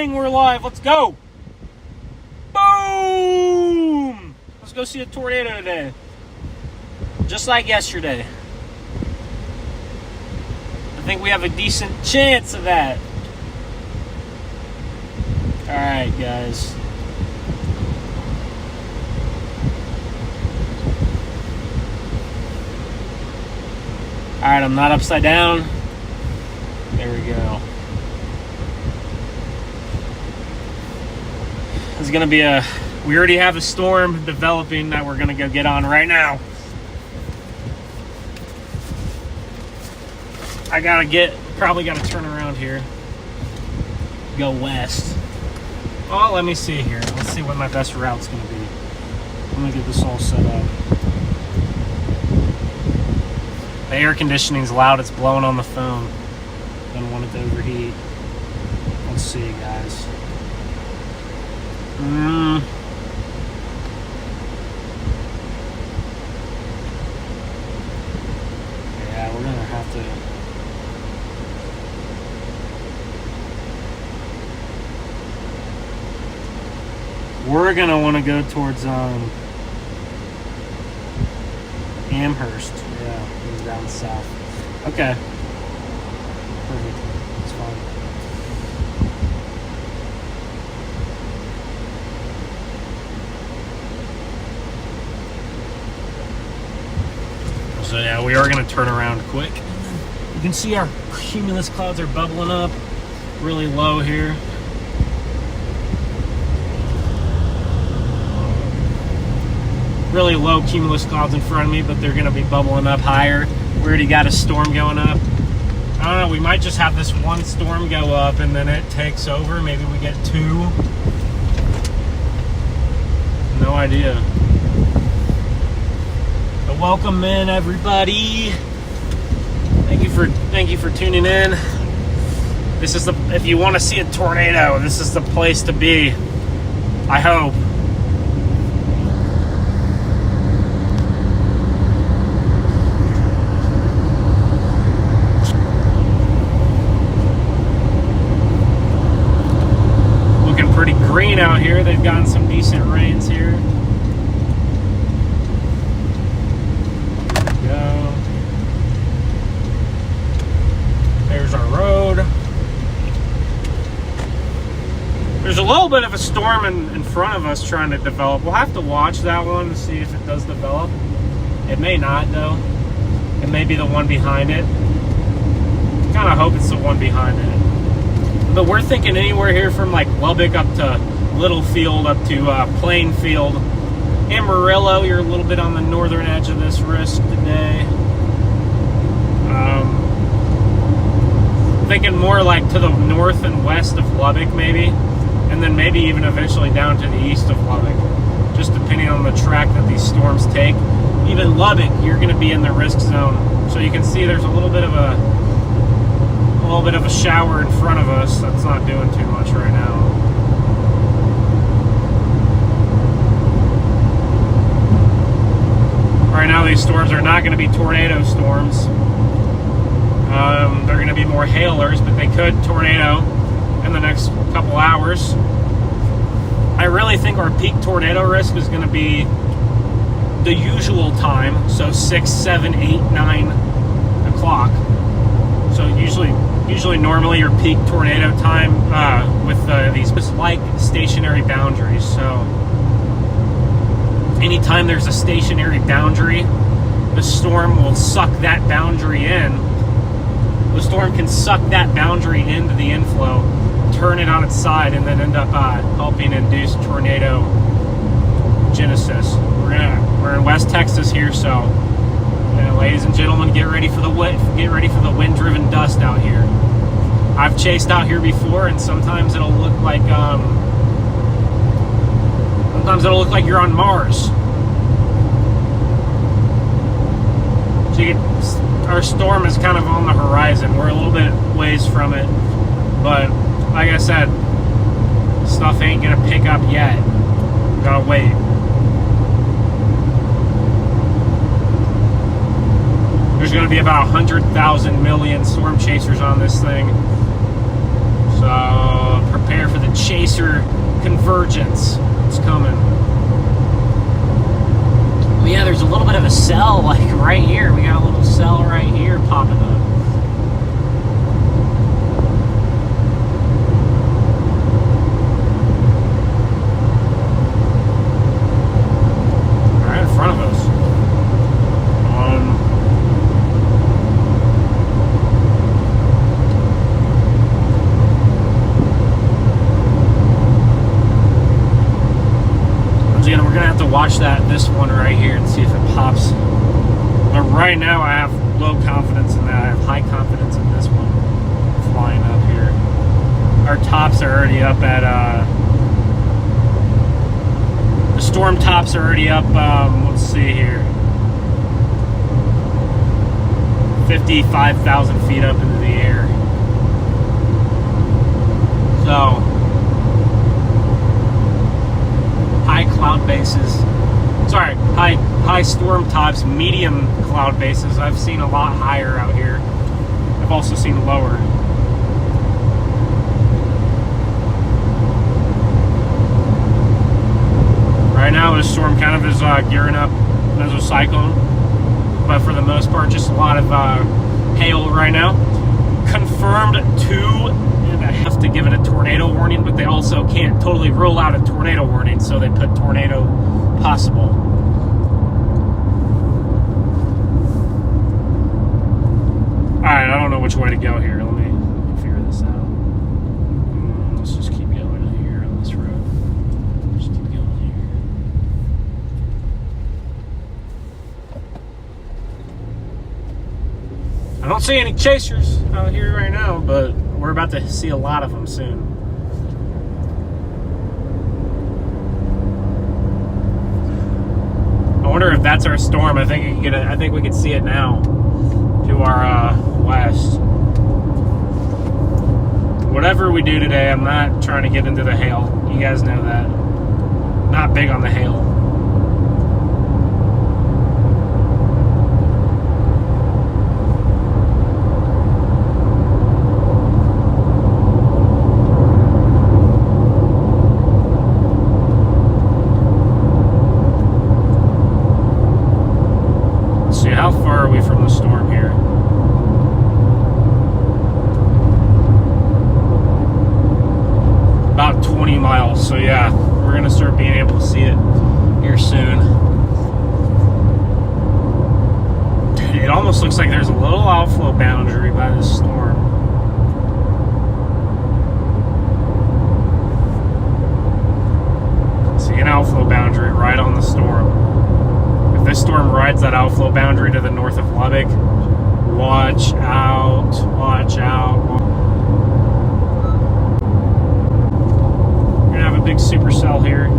Bang, we're live. Let's go. Boom. Let's go see a tornado today. Just like yesterday. I think we have a decent chance of that. All right, guys. All right, I'm not upside down. There we go. This is going to be we already have a storm developing that we're going to go get on right now. Probably got to turn around here. Go west. Oh, let me see here. Let's see what my best route's going to be. I'm going to get this all set up. The air conditioning's loud. It's blowing on the phone. Don't want it to overheat. Let's see, guys. Yeah, we're gonna have to. We're gonna want to go towards Amherst. Yeah, he's down south. Okay. Perfect. That's fine. So yeah, we are going to turn around quick. You can see our cumulus clouds are bubbling up really low here. Really low cumulus clouds in front of me, but they're going to be bubbling up higher. We already got a storm going up. I don't know, we might just have this one storm go up and then it takes over. Maybe we get two. No idea. But welcome in, everybody. Thank you for tuning in. This is if you want to see a tornado, this is the place to be. I hope. Pretty green out here. They've gotten some decent rains here. There we go. There's our road. There's a little bit of a storm in front of us trying to develop. We'll have to watch that one to see if it does develop. It may not, though. It may be the one behind it. I kind of hope it's the one behind it. But we're thinking anywhere here from like Lubbock up to Littlefield up to Plainfield. Amarillo, you're a little bit on the northern edge of this risk today. Thinking more like to the north and west of Lubbock maybe. And then maybe even eventually down to the east of Lubbock. Just depending on the track that these storms take. Even Lubbock, you're going to be in the risk zone. So you can see there's a little bit of a shower in front of us that's not doing too much right now. Right now these storms are not going to be tornado storms. They're going to be more hailers, but they could tornado in the next couple hours. I really think our peak tornado risk is going to be the usual time, so 6, 7, 8, 9 o'clock. So usually normally your peak tornado time with these just like stationary boundaries. So anytime there's a stationary boundary, the storm will suck that boundary in. The storm can suck that boundary into the inflow, turn it on its side, and then end up helping induce tornado genesis. We're in West Texas here, so ladies and gentlemen, get ready for the wind-driven dust out here. I've chased out here before, and sometimes it'll look like you're on Mars. So our storm is kind of on the horizon. We're a little bit ways from it, but like I said, stuff ain't gonna pick up yet. We gotta wait. There's going to be about 100,000 million storm chasers on this thing. So prepare for the chaser convergence. It's coming. Well, yeah, there's a little bit of a cell like right here. We got a little cell right here popping up. Right in front of us. Again, we're gonna have to watch this one right here and see if it pops. But right now I have low confidence in that. I have high confidence in this one flying up here. Our tops are already up at the storm tops are already up, let's see here, 55,000 feet up into the air. So high cloud bases, sorry, high storm tops, medium cloud bases. I've seen a lot higher out here. I've also seen lower. Right now this storm kind of is gearing up mesocyclone, but for the most part just a lot of hail right now. Confirmed 2.5 to give it a tornado warning, but they also can't totally rule out a tornado warning, so they put tornado possible. Alright, I don't know which way to go here. Let me figure this out. Let's just keep going here on this road. Just keep going here. I don't see any chasers out here right now, but we're about to see a lot of them soon. I wonder if that's our storm. I think we can see it now to our west. Whatever we do today, I'm not trying to get into the hail. You guys know that. Not big on the hail. How far are we from the storm here? About 20 miles. So yeah, we're gonna start being able to see it here soon. It almost looks like there's a little outflow boundary by this storm. See an outflow boundary right on the storm. If this storm rides that outflow boundary to the north of Lubbock, watch out, watch out. We're gonna have a big supercell here.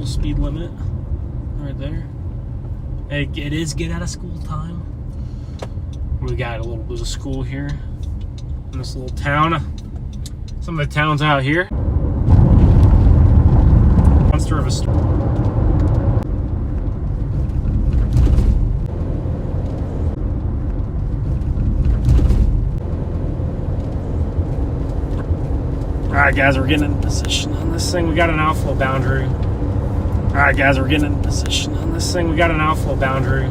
Speed limit right there. It is get out of school time. We got there's a school here in this little town. Some of the towns out here. Monster of a storm. Alright guys, we're getting in position on this thing. We got an outflow boundary. Alright guys, we're getting in position on this thing. We got an outflow boundary.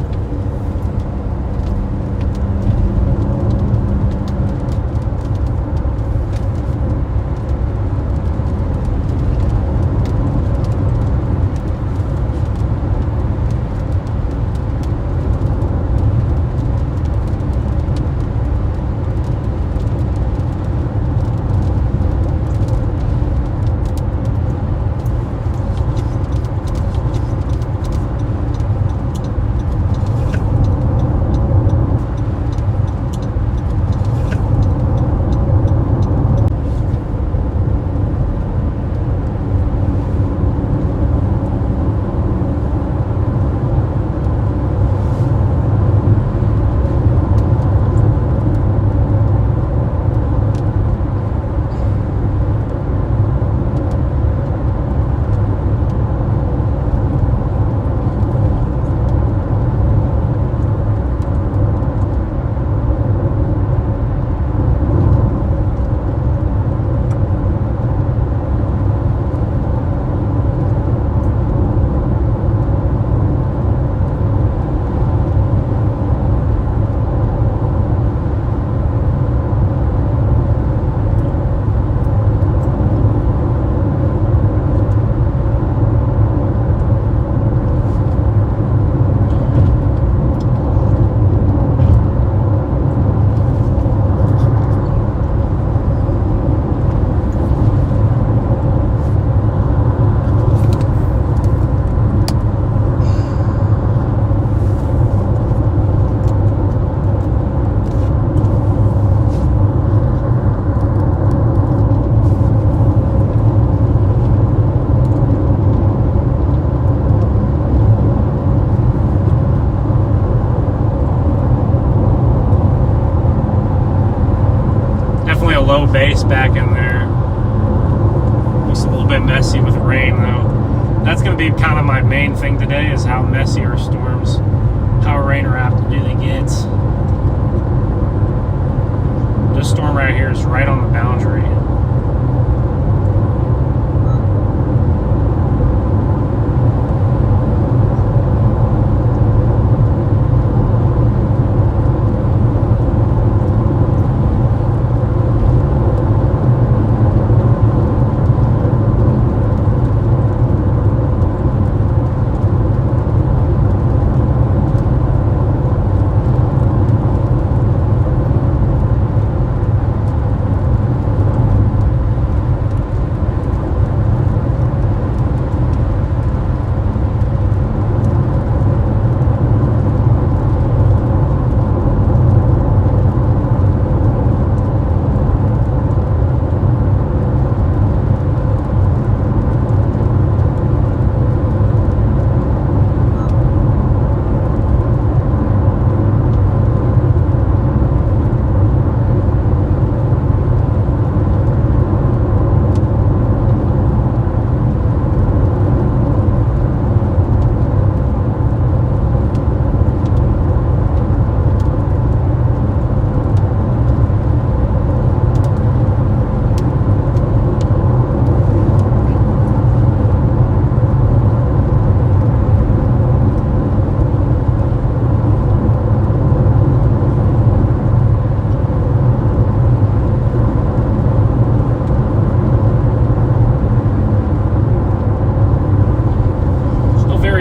nice back in there. Looks a little bit messy with rain though. That's going to be kind of my main thing today, is how messy our storms, how rain wrapped do they get. This storm right here is right on the boundary.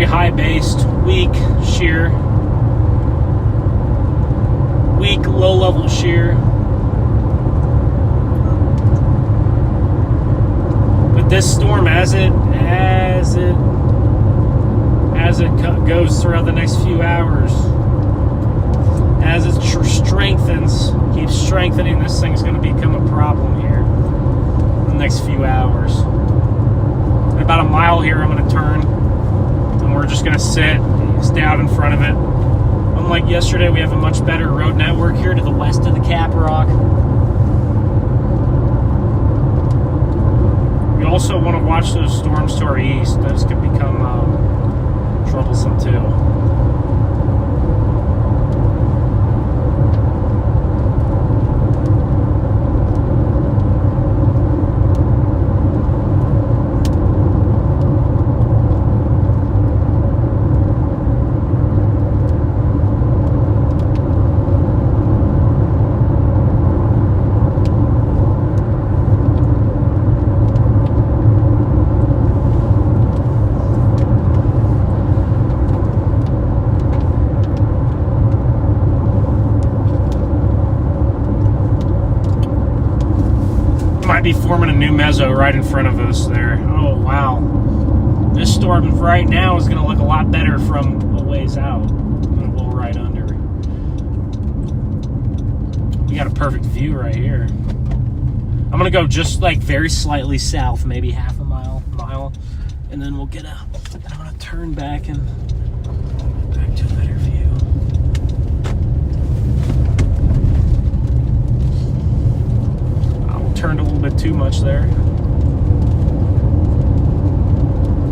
High-based, weak shear, weak low-level shear. But this storm, as it goes throughout the next few hours, as it strengthens, keeps strengthening, this thing's going to become a problem here in the next few hours. In about a mile here, I'm going to turn. We're just going to stay out in front of it. Unlike yesterday, we have a much better road network here to the west of the Cap Rock. We also want to watch those storms to our east. Those could become troublesome too. Might be forming a new mezzo right in front of us there. Oh wow, this storm right now is going to look a lot better from a ways out. I'm going to blow right under. We got a perfect view right here. I'm going to go just like very slightly south, maybe half a mile, and then we'll get a, I'm going to turn back and back to a better view. Turned a little bit too much there.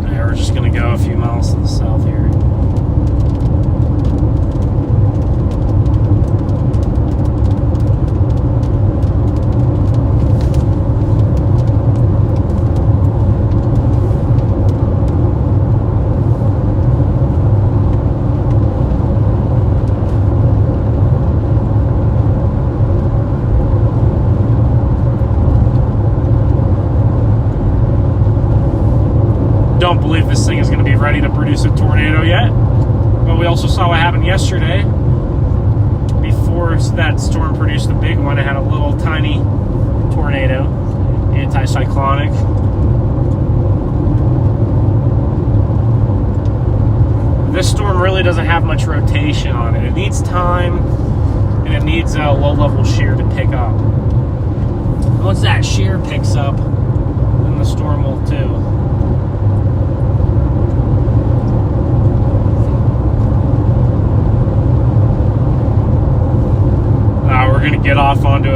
We're just going to go a few miles to the south here. Don't believe this thing is going to be ready to produce a tornado yet. But we also saw what happened yesterday. Before that storm produced a big one, it had a little tiny tornado, anticyclonic. This storm really doesn't have much rotation on it. It needs time, and it needs a low-level shear to pick up. Once that shear picks up, then the storm will too. We're going to get off onto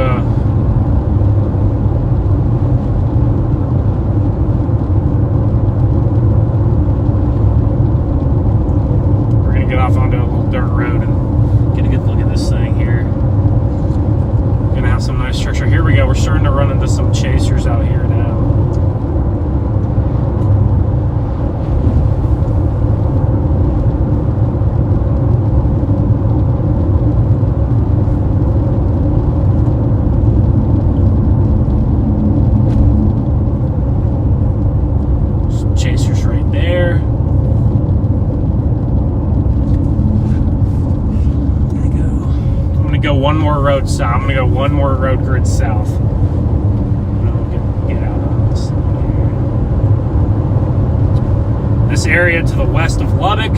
road south. I'm gonna go one more road grid south. Get out on this area to the west of Lubbock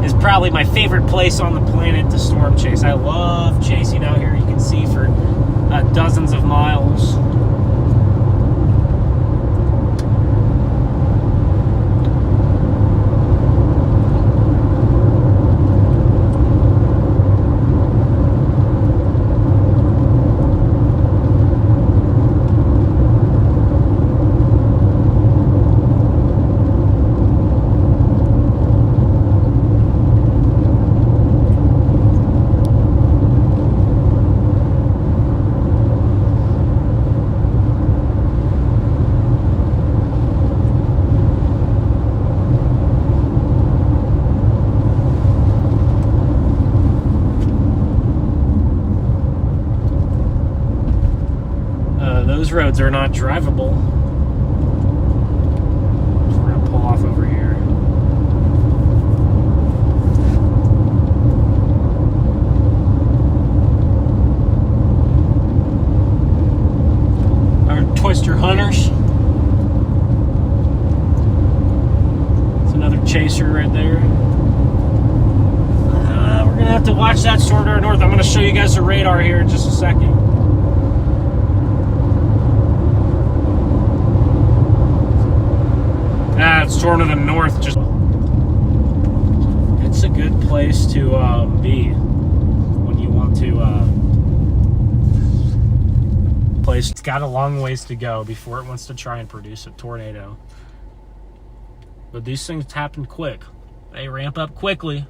is probably my favorite place on the planet to storm chase. I love chasing out here. You can see for dozens of miles. Those roads are not drivable. So we're gonna pull off over here. Our Twister Hunters. It's another chaser right there. We're gonna have to watch that storm to our north. I'm gonna show you guys the radar here in just a second. Storm to the north. Just it's a good place to be when you want to place. It's got a long ways to go before it wants to try and produce a tornado, but these things happen quick. They ramp up quickly.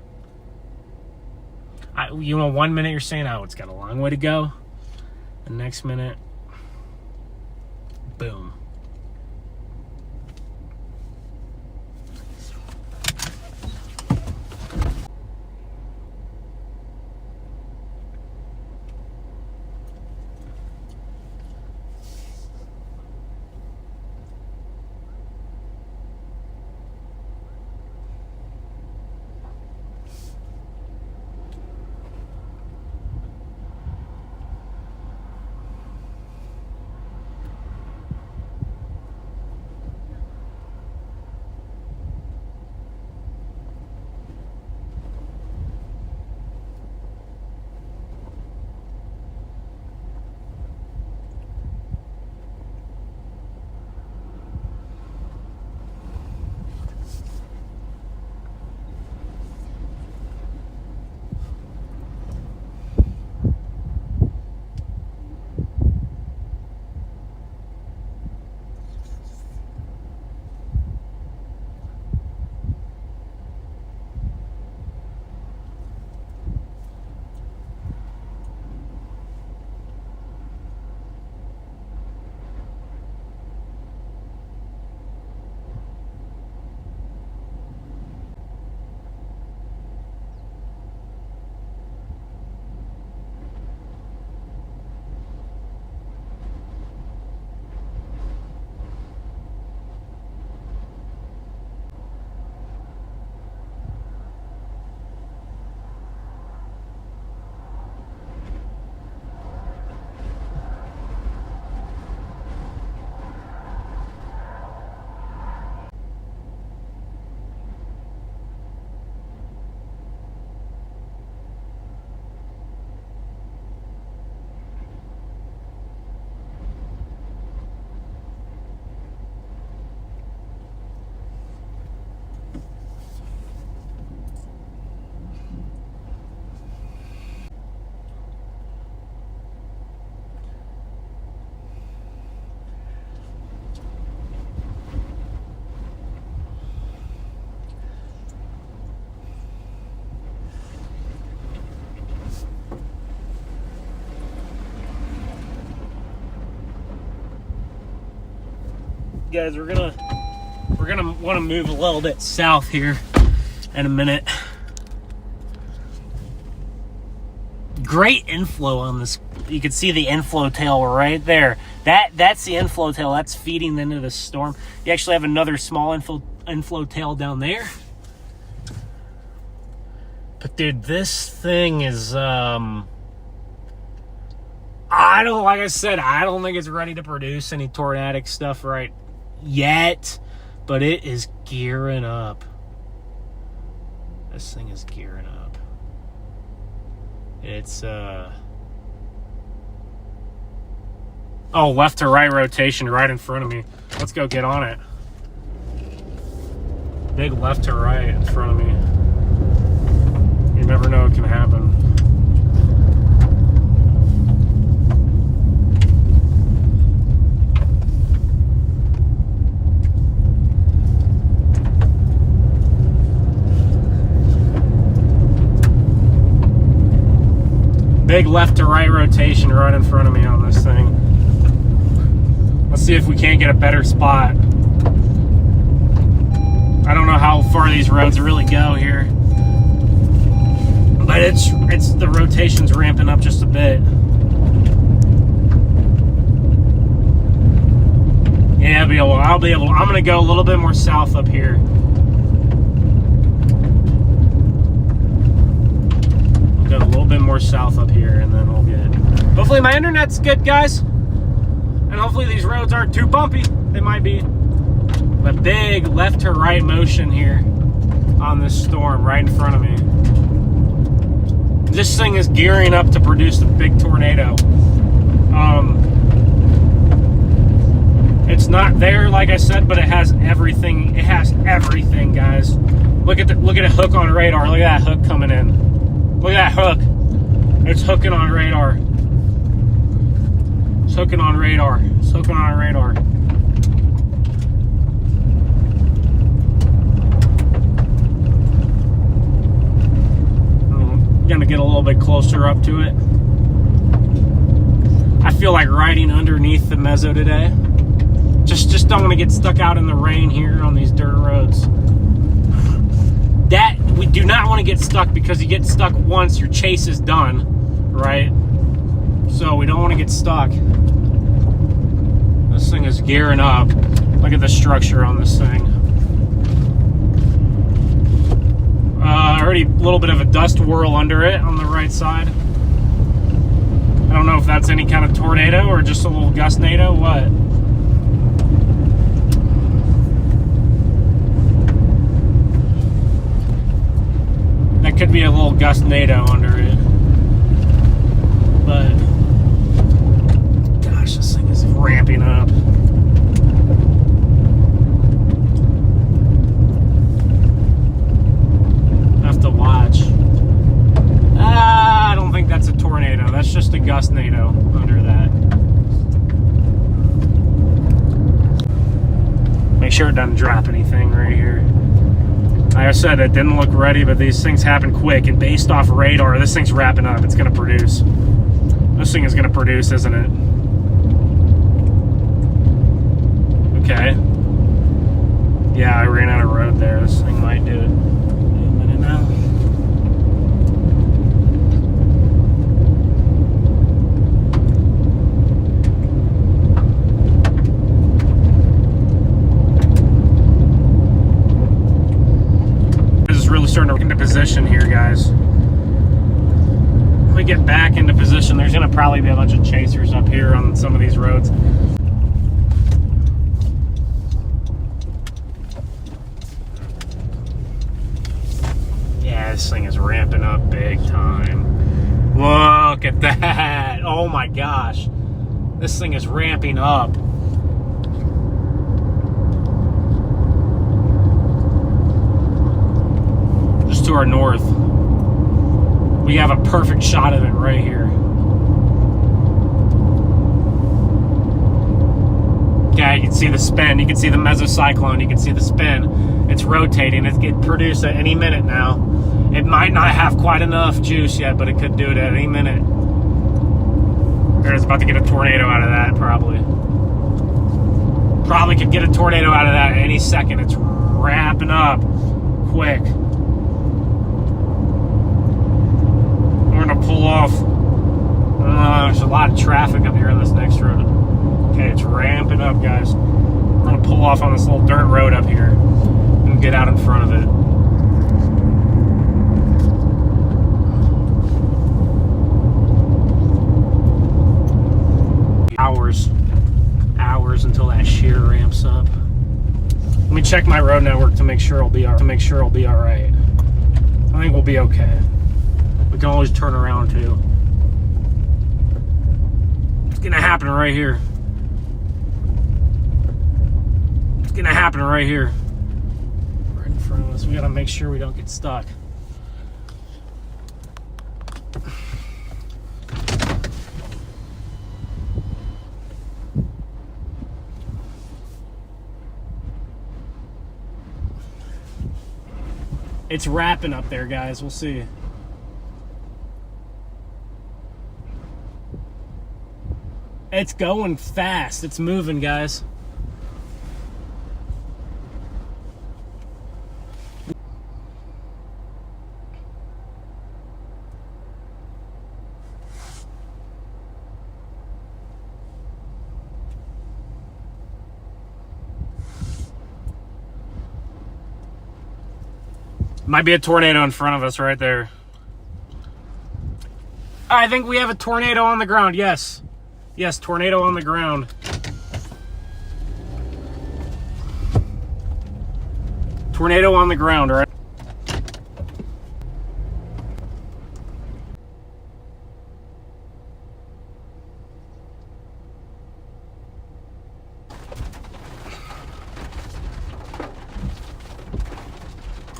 1 minute you're saying, oh, it's got a long way to go, the next minute, boom. Guys, we're gonna want to move a little bit south here in a minute. Great inflow on this. You can see the inflow tail right there. That's the inflow tail. That's feeding into the storm. You actually have another small inflow tail down there. But dude, this thing is, like I said, I don't think it's ready to produce any tornadic stuff right yet, but it is gearing up. This thing is gearing up. It's, oh, left to right rotation right in front of me. Let's go get on it. Big left to right in front of me. You never know what can happen. Big left to right rotation right in front of me on this thing. Let's see if we can't get a better spot. I don't know how far these roads really go here. But it's the rotation's ramping up just a bit. Yeah, I'll be able. I'm gonna go a little bit more south up here. I'll go a little bit more south up here, and then we'll get. Hopefully my internet's good, guys, and hopefully these roads aren't too bumpy. They might be. But big left to right motion here on this storm right in front of me. This thing is gearing up to produce a big tornado. It's not there, like I said, but it has everything. It has everything, guys. Look at a hook on radar. Look at that hook coming in. Look at that hook. It's hooking on radar. It's hooking on radar. It's hooking on radar. Gonna get a little bit closer up to it. I feel like riding underneath the mezzo today. Just don't want to get stuck out in the rain here on these dirt roads. That we do not want to get stuck, because you get stuck once, your chase is done, right? So we don't want to get stuck. This thing is gearing up. Look at the structure on this thing. Already a little bit of a dust whirl under it on the right side. I don't know if that's any kind of tornado or just a little gustnado. What? That could be a little gustnado under it. But gosh, this thing is ramping up. To watch. I don't think that's a tornado. That's just a gustnado under that. Make sure it doesn't drop anything right here. Like I said, it didn't look ready, but these things happen quick, and based off radar, this thing's wrapping up. It's going to produce. This thing is going to produce, isn't it? Okay. Yeah, I ran out of road there. This thing might do it. Now. This is really starting to get into position here, guys. When we get back into position, there's going to probably be a bunch of chasers up here on some of these roads. This thing is ramping up big time. Look at that. Oh my gosh. This thing is ramping up. Just to our north. We have a perfect shot of it right here. Okay, you can see the spin. You can see the mesocyclone. You can see the spin. It's rotating. It could produce at any minute now. It might not have quite enough juice yet, but it could do it at any minute. There's about to get a tornado out of that, probably. Probably could get a tornado out of that any second. It's wrapping up quick. We're going to pull off. There's a lot of traffic up here on this next road. Okay, it's ramping up, guys. We're going to pull off on this little dirt road up here and get out in front of it. hours until that shear ramps up. Let me check my road network to make sure it'll be all right. I think we'll be okay. We can always turn around too. It's gonna happen right here. It's gonna happen right here. Right in front of us. We gotta make sure we don't get stuck. It's wrapping up there, guys. We'll see. It's going fast. It's moving, guys. Might be a tornado in front of us right there. I think we have a tornado on the ground. Yes. Yes, tornado on the ground. Tornado on the ground, right?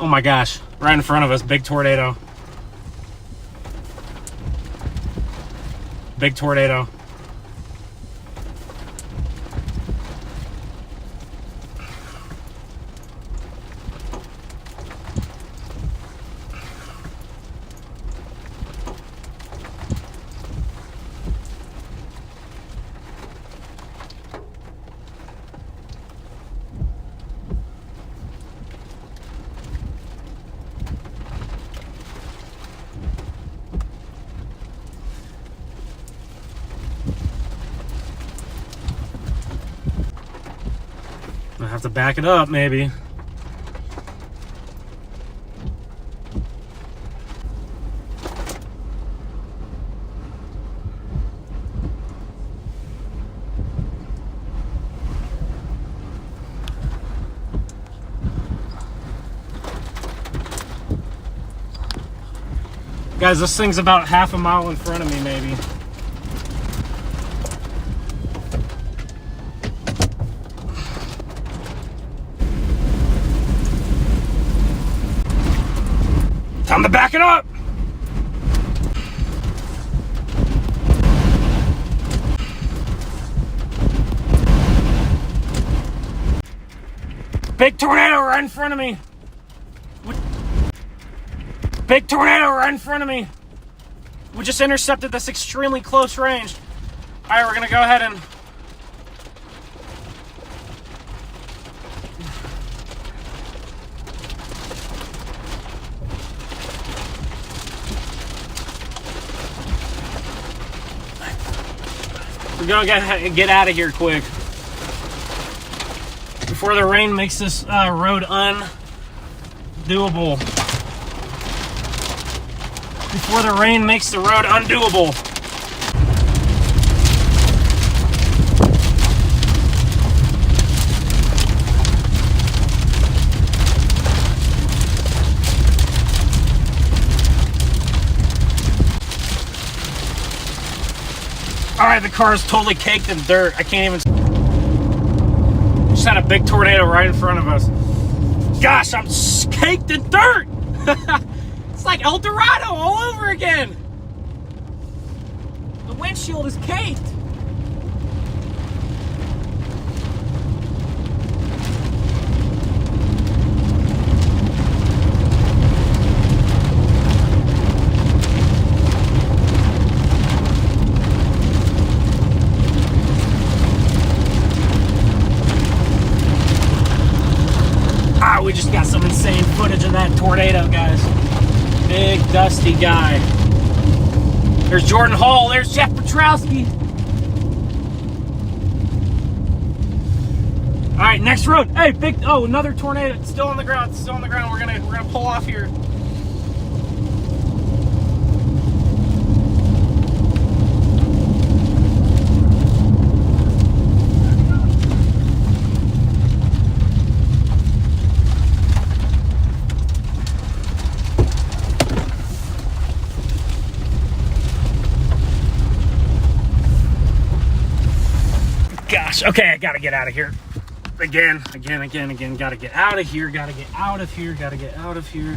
Oh my gosh, right in front of us, big tornado. Big tornado. I have to back it up, maybe. Guys, this thing's about half a mile in front of me, maybe. Time to back it up. Big tornado right in front of me. Big tornado right in front of me. We just intercepted this extremely close range. All right, we're gonna go ahead and we're gonna get out of here quick before the rain makes this road undoable. Before the rain makes the road undoable. All right, the car is totally caked in dirt. I can't even. Just had a big tornado right in front of us. Gosh, I'm caked in dirt. It's like El Dorado all over again. The windshield is caked. We just got some insane footage of that tornado, guys. Big dusty guy. There's Jordan Hall. There's Jeff Petrowski. All right, next road. Hey, big. Oh, another tornado. It's still on the ground. It's still on the ground. We're gonna pull off here. gosh. Okay, I gotta get out of here. Again. Gotta get out of here. Gotta get out of here.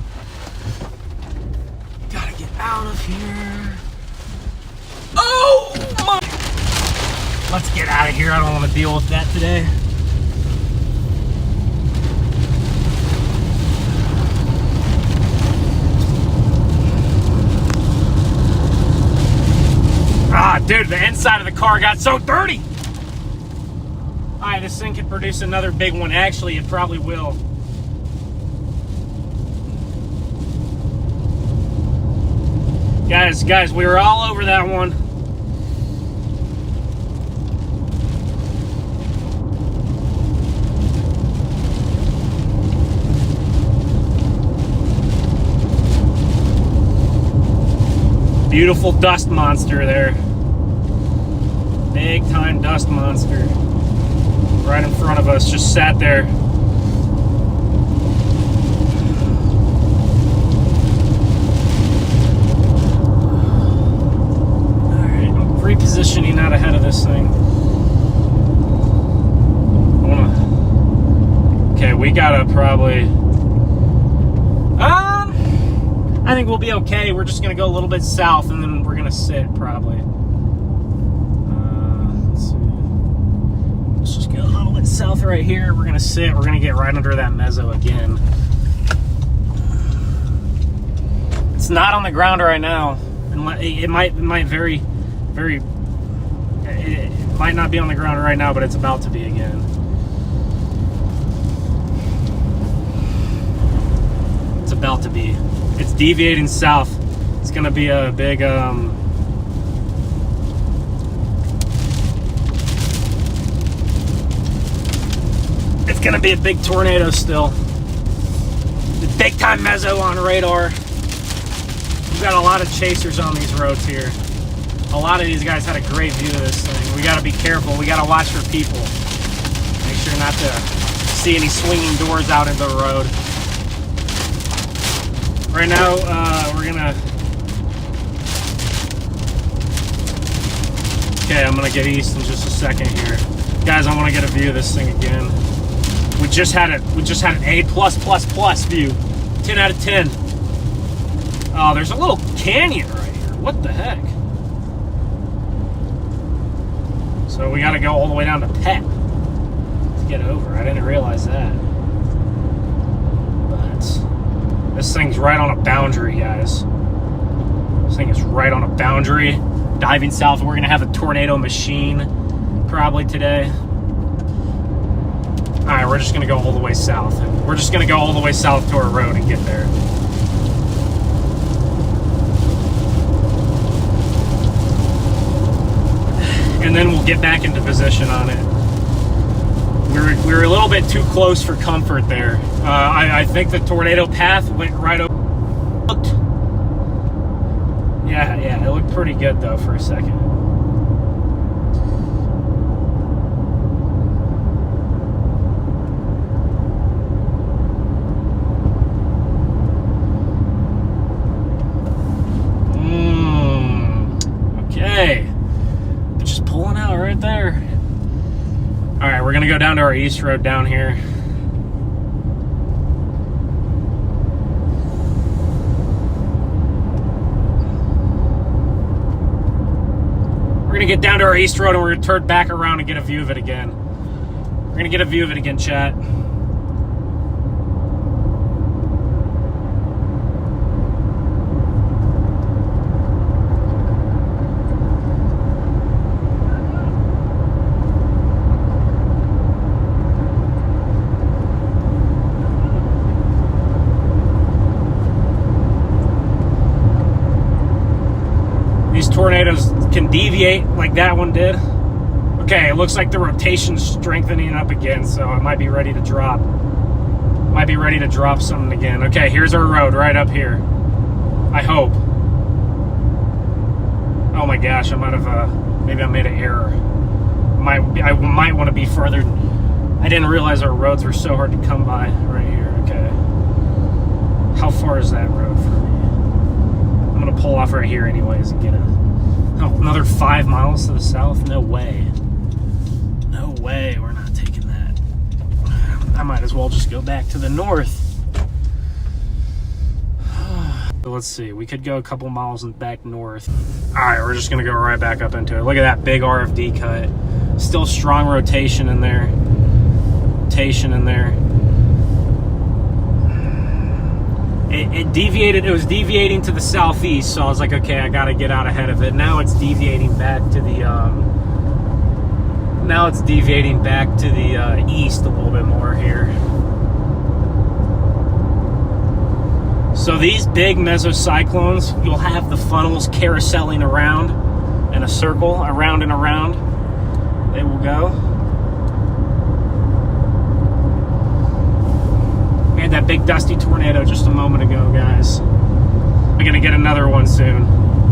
Oh my! Let's get out of here. I don't want to deal with that today. Ah, dude, the inside of the car got so dirty. All right, this thing could produce another big one. Actually, it probably will. Guys, we were all over that one. Beautiful dust monster there. Big time dust monster. Right in front of us, just sat there. Alright, I'm repositioning out ahead of this thing. Okay, we gotta probably... I think we'll be okay. We're just gonna go a little bit south and then we're gonna sit probably. Let's see. Let's just go a little bit south right here. We're gonna sit. We're gonna get right under that mezzo again. It's not on the ground right now. It might not be on the ground right now, but it's about to be again. It's about to be. It's deviating south. It's gonna be a big it's gonna be a big tornado still. The big time mezzo on radar. We've got a lot of chasers on these roads here. A lot of these guys had a great view of this thing. We gotta be careful. We gotta watch for people. Make sure not to see any swinging doors out into the road. Right now, we're gonna... Okay, I'm gonna get east in just a second here. Guys, I wanna get a view of this thing again. We just had an A+++ view. 10 out of 10. Oh, there's a little canyon right here. What the heck? So we gotta go all the way down to Pep to get over. I didn't realize that. But... this thing's right on a boundary, guys. This thing is right on a boundary. Diving south, we're gonna have a tornado machine probably today. All right, we're just gonna go all the way south. We're just gonna go all the way south to our road and get there. And then we'll get back into position on it. We were a little bit too close for comfort there. I think the tornado path went right over. Yeah, it looked pretty good though for a second. Okay. Just pulling out right there. All right, we're gonna go down to our east road down here. We're gonna get down to our east road and we're gonna turn back around and get a view of it again. We're gonna get a view of it again, chat. Tornadoes can deviate like that one did. Okay, it looks like the rotation's strengthening up again, so it might be ready to drop. Might be ready to drop something again. Okay, here's our road right up here. I hope. Oh my gosh, I might have, maybe I made an error. I might want to be further. I didn't realize our roads were so hard to come by right here. Okay. How far is that road from me? I'm gonna pull off right here anyways and get a... Oh, another 5 miles to the south? No way. No as well just go back to the north. Let's see, we could go a couple miles back north. All right, we're just gonna go right back up into it. Look at that big RFD cut. Still strong rotation in there. It deviated, it was deviating to the southeast, so I was like, okay, I gotta get out ahead of it. Now it's deviating back to the, east a little bit more here. So these big mesocyclones, you'll have the funnels carouseling around in a circle, around and around. They will go. We had that big dusty tornado just a moment ago, guys. We're gonna get another one soon.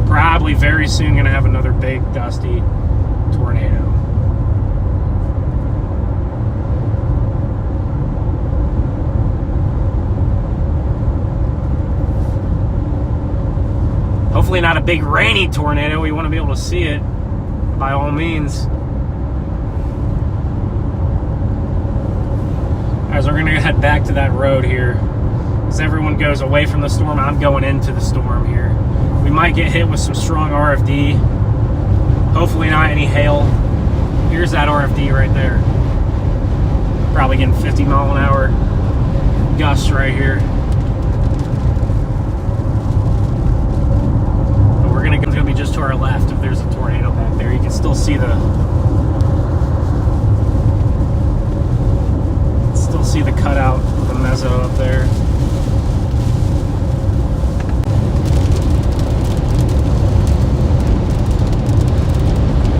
Probably very soon gonna have another big dusty tornado. Hopefully not a big rainy tornado. We want to be able to see it by all means. As we're going to head back to that road here. As everyone goes away from the storm, I'm going into the storm here. We might get hit with some strong RFD. Hopefully not any hail. Here's that RFD right there. Probably getting 50 mile an hour gusts right here. It's going to be just to our left if there's a tornado back there. You can still see the cutout of the meso up there.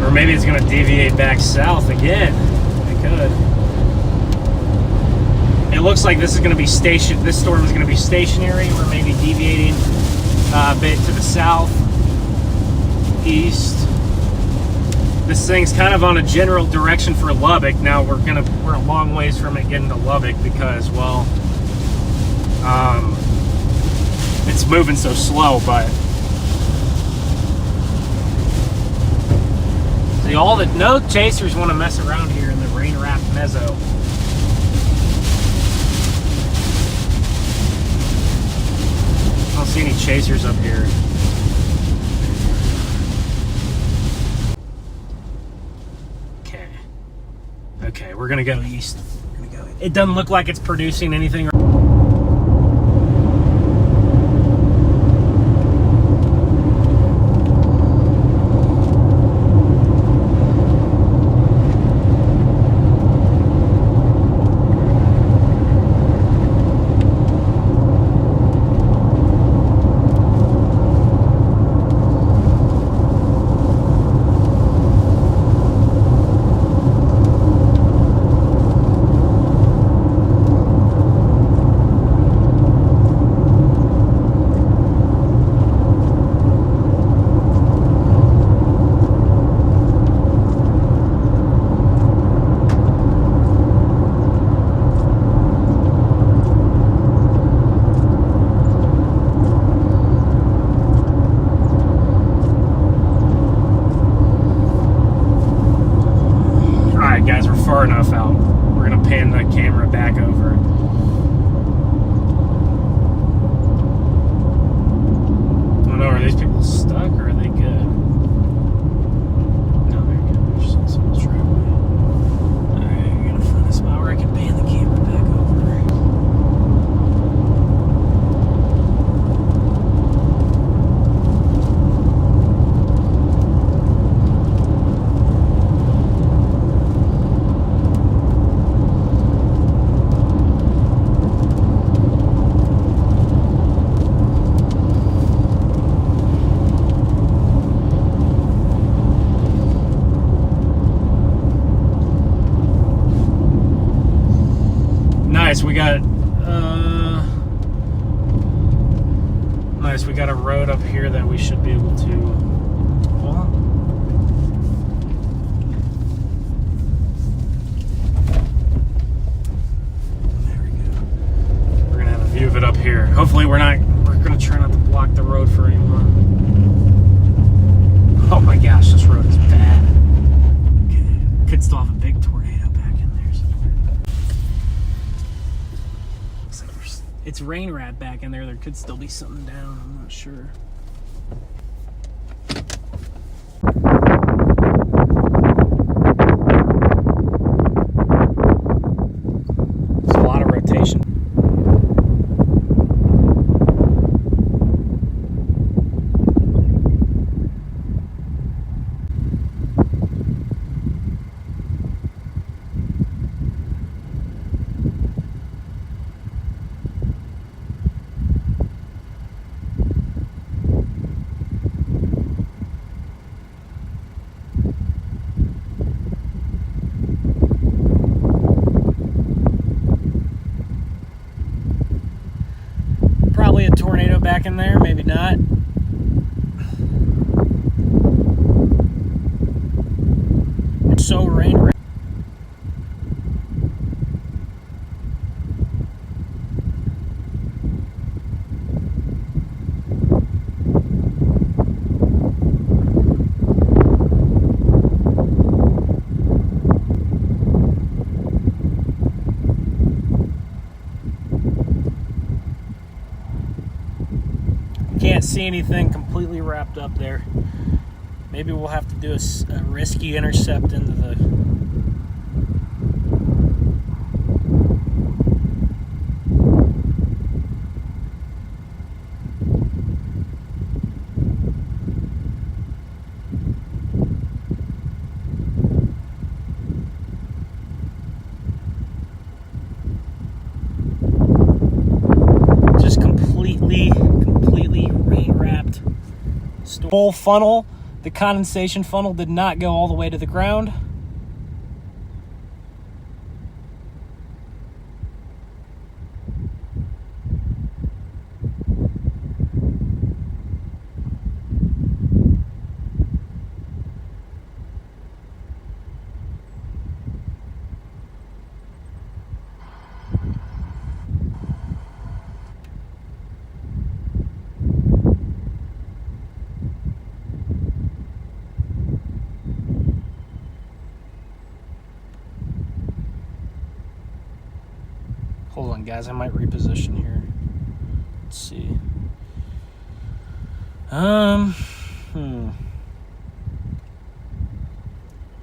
Or maybe it's going to deviate back south again. It could. It looks like this is going to be this storm is going to be stationary. We're maybe deviating a bit to the south. East. This thing's kind of on a general direction for Lubbock. Now we're a long ways from it getting to Lubbock because, well, it's moving so slow. But see, no chasers want to mess around here in the rain-wrapped meso. I don't see any chasers up here. Okay, we're gonna go east. It doesn't look like it's producing anything. Guys, we're far enough out. We're gonna pan the camera back over. I don't know, are these people stuck or are they good? No, they're good. They're just on someone's driveway. Alright, I'm gonna find a spot where I can pan the camera back over. We got a road up here that we should be able to, well, there we go. We're gonna have a view of it up here. Hopefully we're gonna try not to block the road for anyone. Oh my gosh, this road is bad. Okay. Could still have a big tornado back in there somewhere. it's rain wrap back in there. There could still be something down. I'm not sure. There's a lot of rotation. Probably a tornado back in there, maybe not. It's so rain wrapped. Can't see anything completely wrapped up there. Maybe we'll have to do a risky intercept into the... Just completely rain-wrapped. Full funnel. The condensation funnel did not go all the way to the ground. Hold on, guys. I might reposition here. Let's see.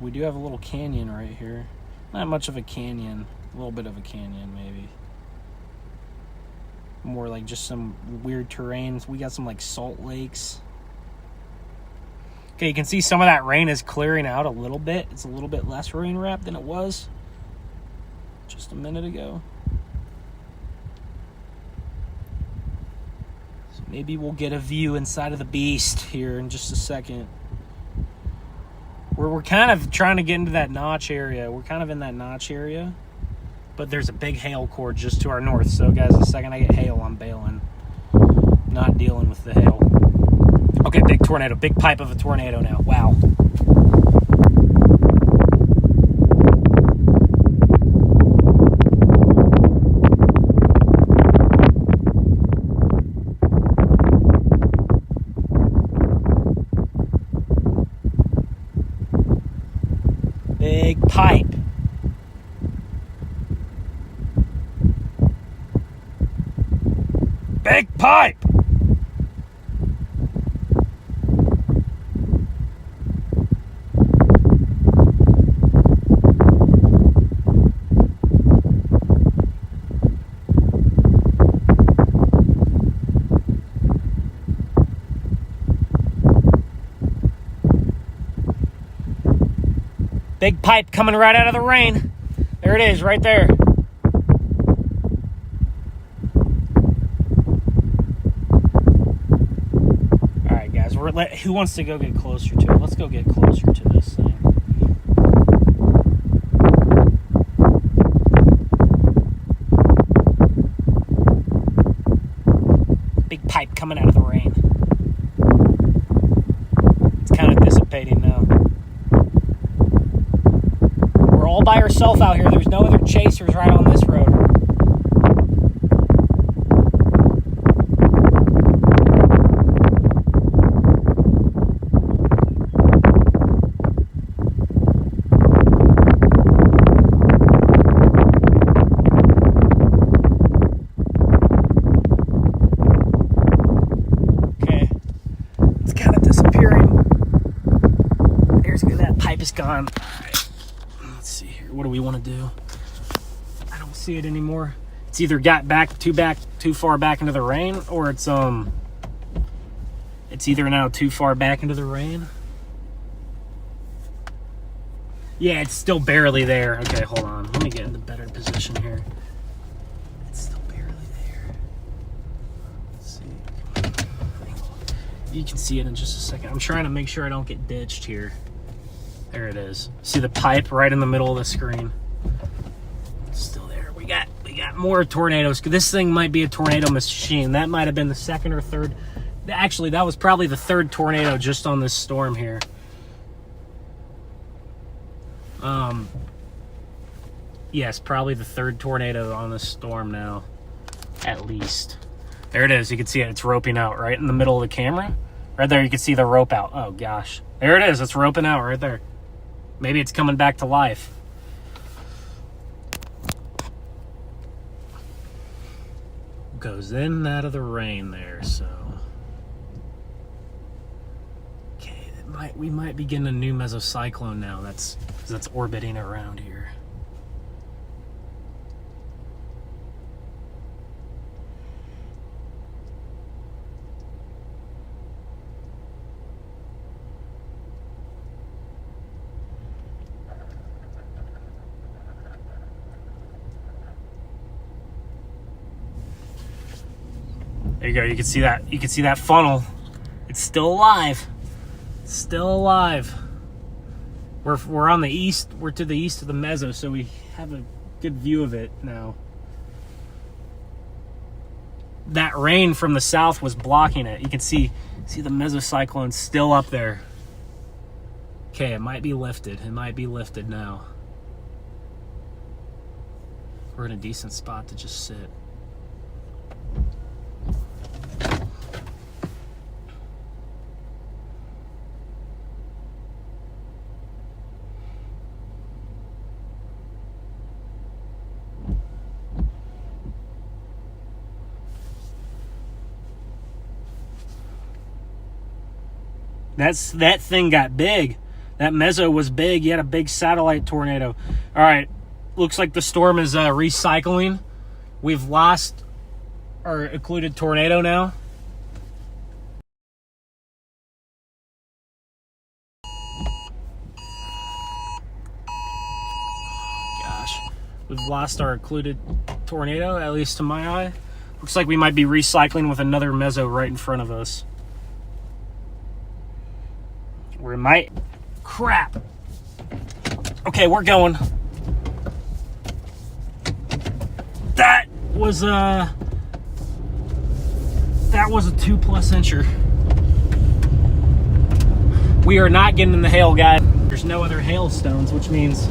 We do have a little canyon right here. Not much of a canyon. A little bit of a canyon, maybe. More like just some weird terrain. We got some like salt lakes. Okay, you can see some of that rain is clearing out a little bit. It's a little bit less rain wrapped than it was just a minute ago. So maybe we'll get a view inside of the beast here in just a second. We're kind of trying to get into that notch area. We're kind of in that notch area. But there's a big hail core just to our north. So, guys, the second I get hail, I'm bailing. Not dealing with the hail. Okay, big tornado. Big pipe of a tornado now. Wow. Big pipe. Big pipe. Big pipe coming right out of the rain. There it is, right there. All right, guys. Who wants to go get closer to it? Let's go get closer to this thing. Big pipe coming out of the rain. It's kind of dissipating now. We're all by ourselves out here. There's no other chasers right on this road. don't see it anymore. It's either got too far back into the rain, or it's either now too far back into the rain. Yeah, it's still barely there. Okay, hold on. Let me get in the better position here. It's still barely there. Let's see. You can see it in just a second. I'm trying to make sure I don't get ditched here. There it is. See the pipe right in the middle of the screen? It's still there. We got more tornadoes. This thing might be a tornado machine. That might have been the second or third. Actually, that was probably the third tornado just on this storm here. Yes, probably the third tornado on this storm now, at least. There it is. You can see it. It's roping out right in the middle of the camera. Right there, you can see the rope out. Oh, gosh. There it is. It's roping out right there. Maybe it's coming back to life. Goes in and out of the rain there, so. Okay, we might be getting a new mesocyclone now. That's orbiting around here. There you go. You can see that. You can see that funnel. It's still alive. It's still alive. We're on the east. We're to the east of the meso, so we have a good view of it now. That rain from the south was blocking it. You can see the mesocyclone still up there. Okay, it might be lifted. It might be lifted now. We're in a decent spot to just sit. That thing got big. That meso was big. You had a big satellite tornado. All right. Looks like the storm is recycling. We've lost our occluded tornado now. Gosh. We've lost our occluded tornado, at least to my eye. Looks like we might be recycling with another meso right in front of us. We might. Crap. Okay, we're going. That was a 2+ incher. We are not getting in the hail, guys. There's no other hailstones, which means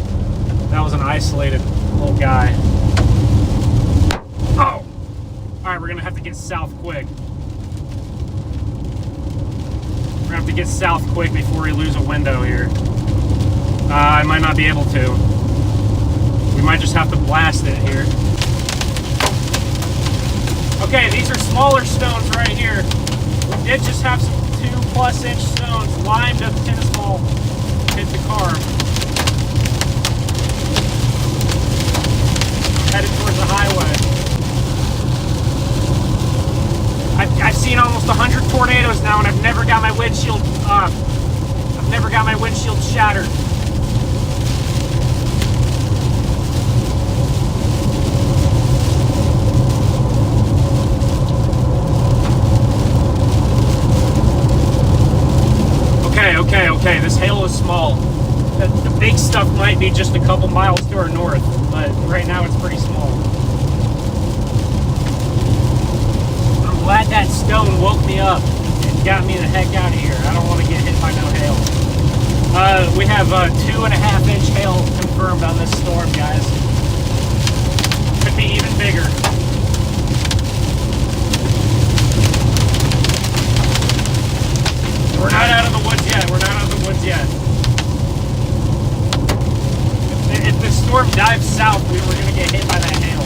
that was an isolated little guy. Oh! Alright, we're gonna have to get south quick. We're gonna have to get south quick before we lose a window here. I might not be able to. We might just have to blast it here. Okay, these are smaller stones right here. We did just have some 2+ inch stones limed up tennis ball hit the car. Headed towards the highway. I've seen almost 100 tornadoes now, and I've never got my windshield shattered. Okay. This hail is small. The big stuff might be just a couple miles to our north, but right now it's pretty small. I'm glad that stone woke me up and got me the heck out of here. I don't want to get hit by no hail. We have 2.5 inch hail confirmed on this storm, guys. Could be even bigger. We're not out of the woods yet. If the storm dives south, we were going to get hit by that hail.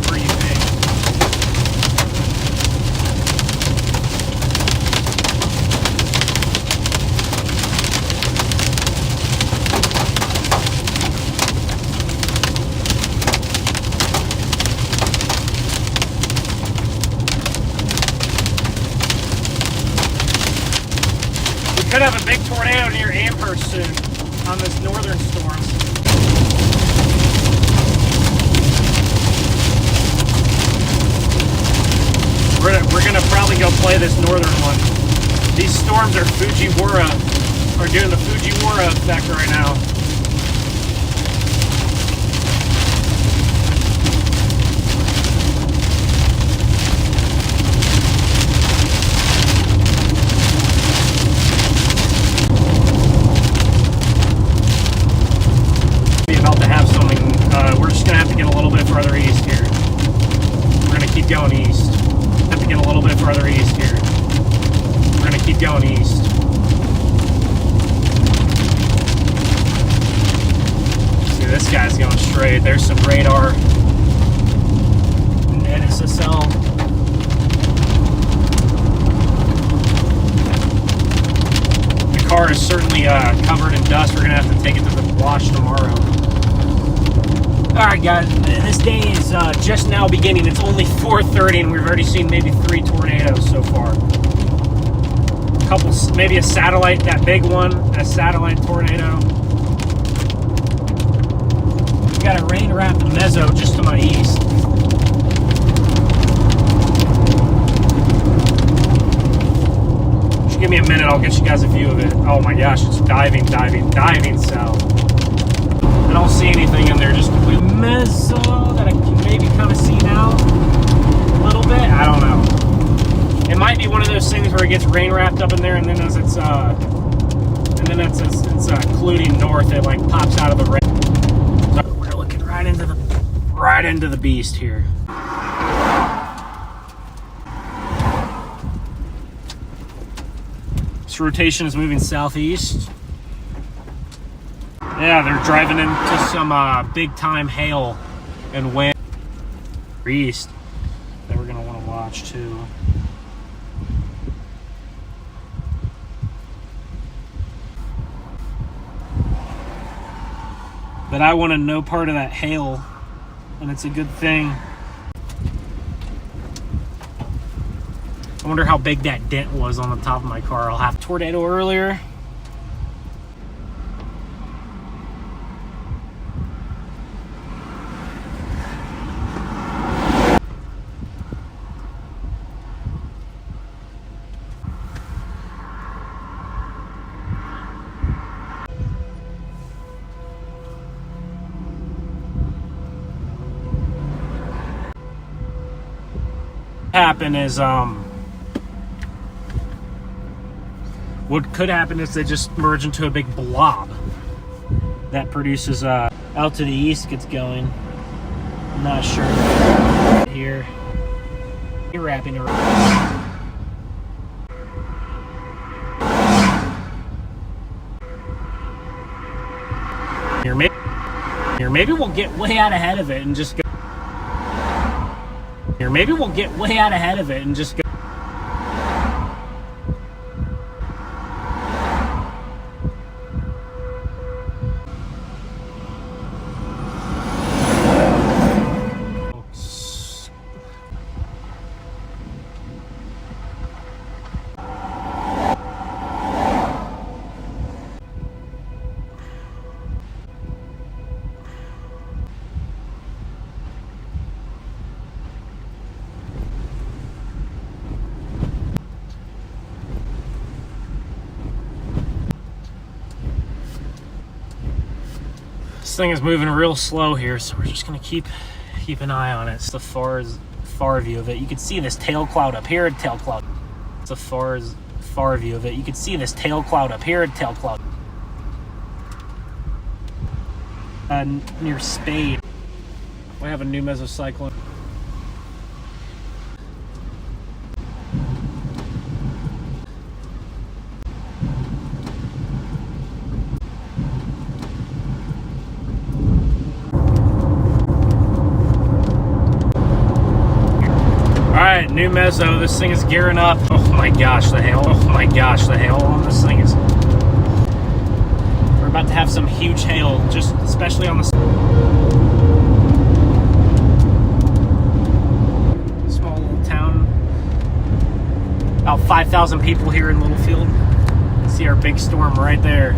What do you think? Could have a big tornado near Amherst soon on this northern storm. We're gonna probably go play this northern one. These storms are doing the Fujiwara effect right now. About to have something. We're just gonna have to get a little bit further east here. We're gonna keep going east. Have to get a little bit further east here. We're gonna keep going east. See, this guy's going straight. There's some radar. NSSL. The car is certainly covered in dust. We're gonna have to take it to the wash tomorrow. Alright guys, this day is just now beginning. It's only 4:30 and we've already seen maybe 3 tornadoes so far. A couple, maybe a satellite, that big one, a satellite tornado. We got a rain-wrapped mezzo just to my east. Just give me a minute, I'll get you guys a view of it. Oh my gosh, it's diving south. I don't see anything in there, just complete mezzo that I can maybe kind of see now a little bit. I don't know. It might be one of those things where it gets rain wrapped up in there, and then as it's colluding north, it like pops out of the rain. So we're looking right into the beast here. This rotation is moving southeast. Yeah, they're driving into some big-time hail and wind east that we're going to want to watch, too. But I wanted no part of that hail, and it's a good thing. I wonder how big that dent was on the top of my car. I'll have a tornado earlier. Happen is what could happen is they just merge into a big blob that produces out to the east gets going. I'm not sure here. You're wrapping around. Here maybe we'll get way out ahead of it and just go. Here, maybe we'll get way out ahead of it and just go. This thing is moving real slow here, so we're just gonna keep an eye on it. It's the far view of it. You can see this tail cloud up here, tail cloud. It's the far view of it. You can see this tail cloud up here, tail cloud. Near Spade, we have a new mesocyclone. New mezzo, this thing is gearing up. Oh my gosh, the hail. Oh my gosh, the hail on this thing is. We're about to have some huge hail, just especially on the small little town. About 5,000 people here in Littlefield. See our big storm right there.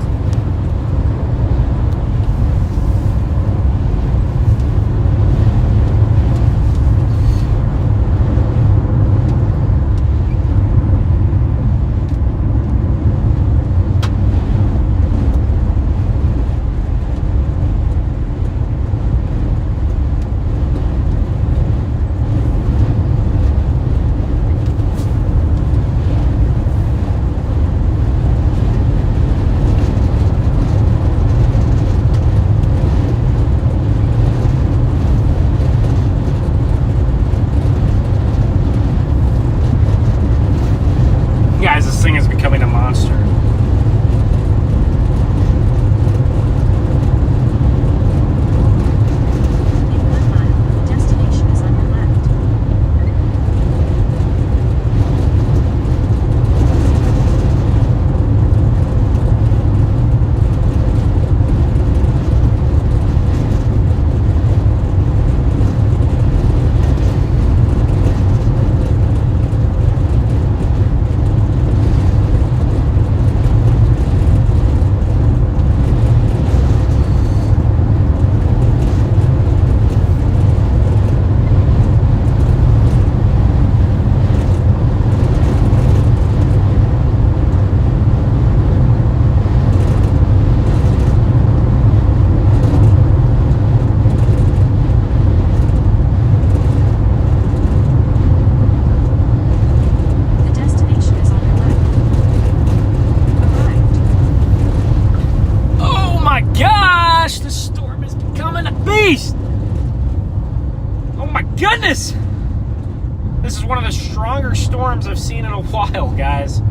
Guys, this thing is becoming a monster. In 1 mile, the destination is on your left. The destination is on your left. Arrived. Oh my gosh, this storm is becoming a beast. Oh my goodness. This is one of the stronger storms I've seen in a while, guys.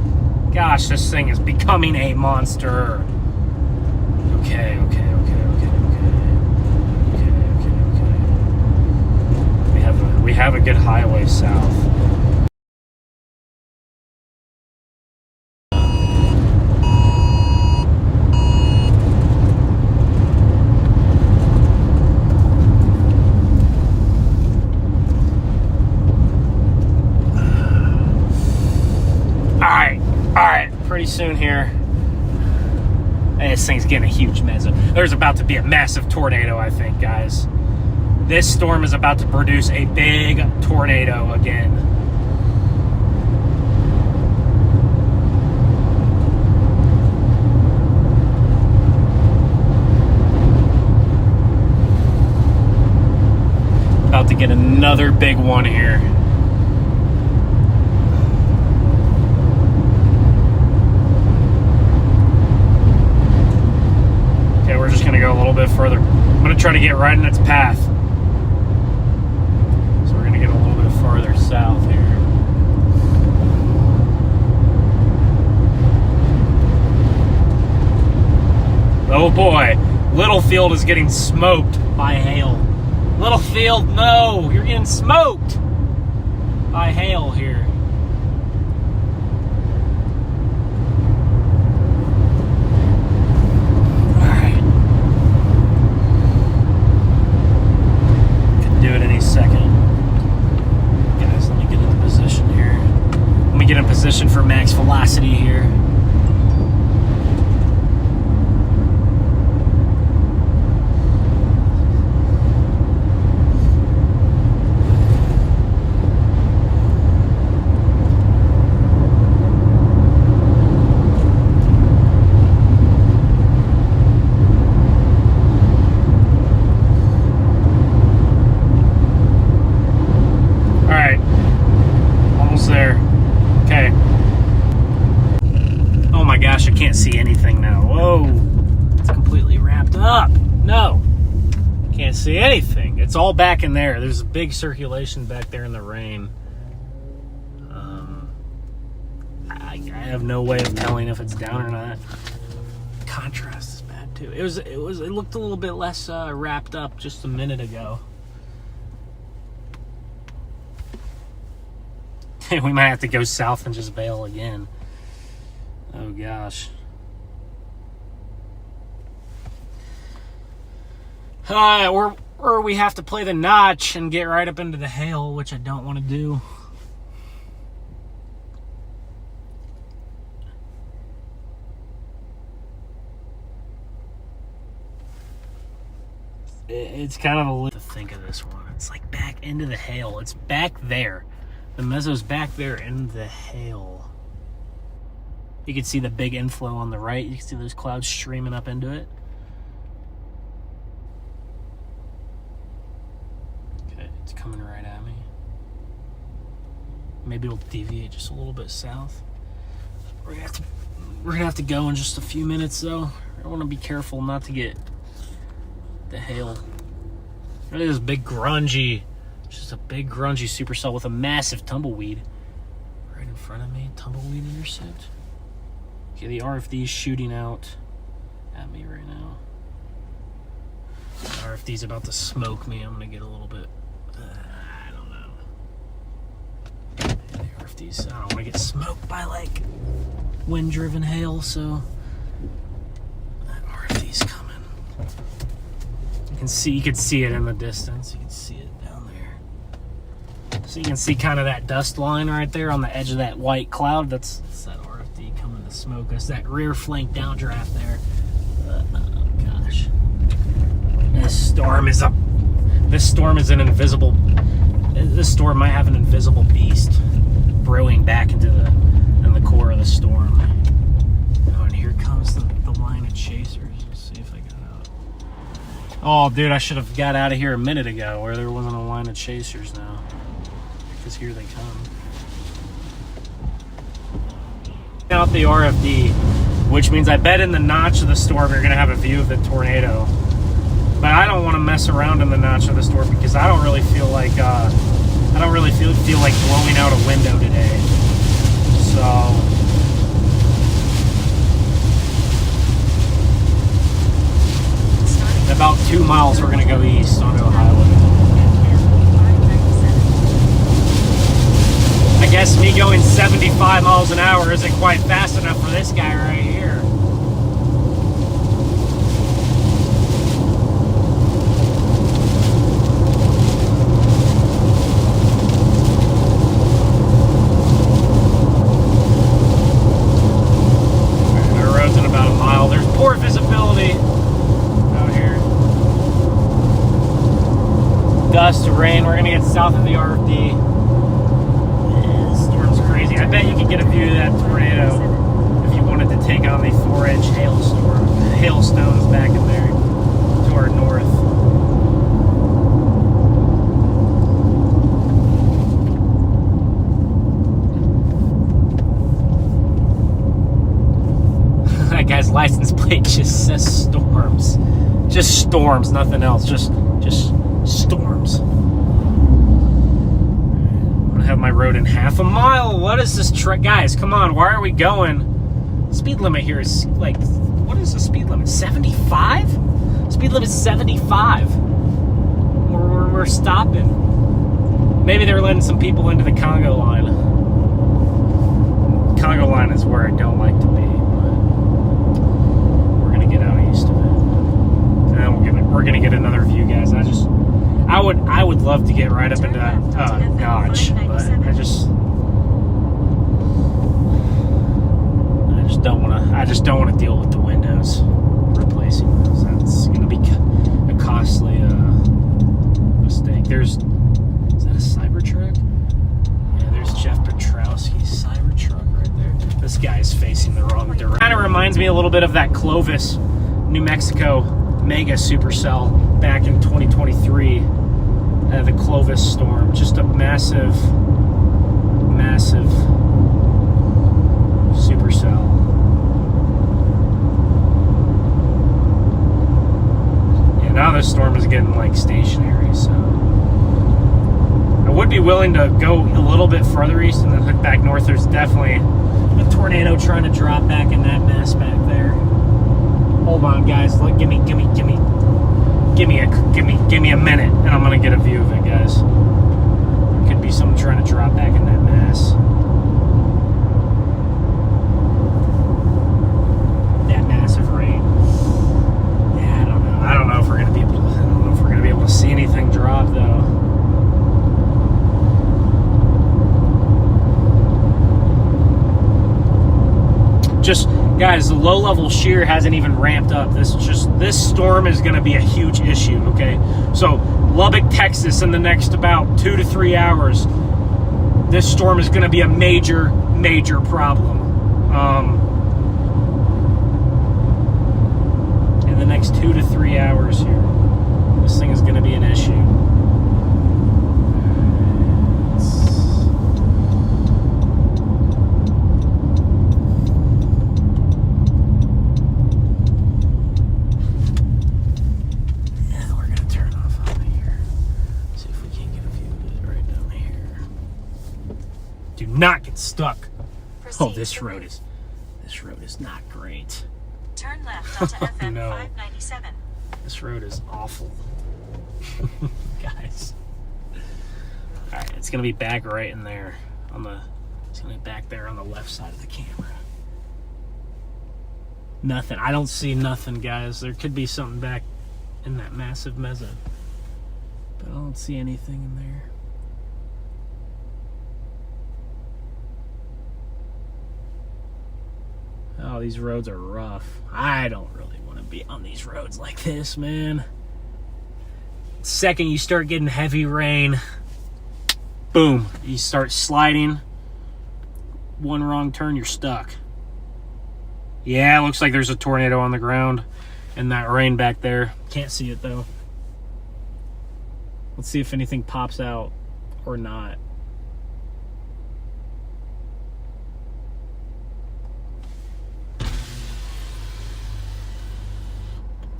Gosh, this thing is becoming a monster. Okay. We have a good highway south. Alright, pretty soon here. Hey, this thing's getting a huge mezzo. There's about to be a massive tornado, I think, guys. This storm is about to produce a big tornado again. About to get another big one here. Okay, we're just gonna go a little bit further. I'm gonna try to get right in its path. So we're gonna get a little bit farther south here. Oh boy, Littlefield is getting smoked by hail. Littlefield, no, you're getting smoked by hail here. Alright. Could do it any second. Guys, let me get into position here. Let me get in position for max velocity here. Can't see anything now. Whoa, it's completely wrapped up. No, can't see anything. It's all back in there. There's a big circulation back there in the rain. I have no way of telling if it's down or not. Contrast is bad too. It looked a little bit less wrapped up just a minute ago. We might have to go south and just bail again. Oh gosh. Or we have to play the notch and get right up into the hail, which I don't want to do. It's kind of a to think of this one. It's like back into the hail. It's back there. The mezzo's back there in the hail. You can see the big inflow on the right. You can see those clouds streaming up into it. Okay, it's coming right at me. Maybe it'll deviate just a little bit south. We're gonna have to go in just a few minutes though. I want to be careful not to get the hail. Look at this big grungy, just a big grungy supercell with a massive tumbleweed right in front of me. Tumbleweed intercept. Okay, the RFD's shooting out at me right now. The RFD's about to smoke me. I'm gonna get a little bit. I don't know. The RFD's. I don't want to get smoked by like wind-driven hail, so that RFD's coming. You can see it in the distance. You can see it down there. So you can see kind of that dust line right there on the edge of that white cloud. That's that RFD coming to smoke us. That rear flank downdraft there. Oh gosh. This storm is an invisible. This storm might have an invisible beast brewing back into the core of the storm. Oh, and here comes the line of chasers. Let's see if I got out. Oh, dude, I should have got out of here a minute ago where there wasn't a line of chasers now. Because here they come. Out the RFD, which means I bet in the notch of the storm you're going to have a view of the tornado. But I don't want to mess around in the notch of the storm because I don't really feel like feel like blowing out a window today. So in about 2 miles, we're gonna go east onto a highway. I guess me going 75 miles an hour isn't quite fast enough for this guy right here. Poor visibility out here. Dust, rain. We're gonna get south of the RFD. This storm's crazy. I bet you could get a view of that tornado if you wanted to take on the 4-inch hailstones back in there to our north. That guy's license plate just says storms. Just storms, nothing else. Just storms. I'm gonna have my road in half a mile. What is this guys, come on, why are we going? Speed limit here is like, what is the speed limit? 75? Speed limit is 75. We're stopping. Maybe they're letting some people into the Congo line. Congo line is where I don't like to be. We're gonna get another view, guys. I would love to get right up into that notch, but I just don't want to deal with the windows replacing those. That's gonna be a costly mistake. Is that a Cybertruck? Yeah, there's Jeff Petrowski's Cybertruck right there. This guy's facing the wrong direction. Kind of reminds me a little bit of that Clovis, New Mexico mega supercell back in 2023, the Clovis storm. Just a massive supercell. Yeah, now this storm is getting like stationary, so I would be willing to go a little bit further east and then hook back north. There's definitely a tornado trying to drop back in that mess back there. Hold on, guys. Look, give me a minute, and I'm gonna get a view of it, guys. There could be someone trying to drop back in that mess. That massive rain. Yeah, I don't know if we're gonna be able to see anything drop though. Just Guys, the low-level shear hasn't even ramped up. This storm is going to be a huge issue, okay? So, Lubbock, Texas, in the next about 2 to 3 hours, this storm is going to be a major, major problem. In the next 2 to 3 hours here, this thing is going to be an issue. Do not get stuck. Proceed This to road is not great. Turn left onto FM No. 597. This road is awful. Guys. Alright, it's gonna be back right in there it's gonna be back there on the left side of the camera. Nothing. I don't see nothing, guys. There could be something back in that massive mezzo. But I don't see anything in there. Oh, these roads are rough. I don't really want to be on these roads like this, man. Second you start getting heavy rain, boom, you start sliding. One wrong turn, you're stuck. Yeah, it looks like there's a tornado on the ground and that rain back there. Can't see it though. Let's see if anything pops out or not.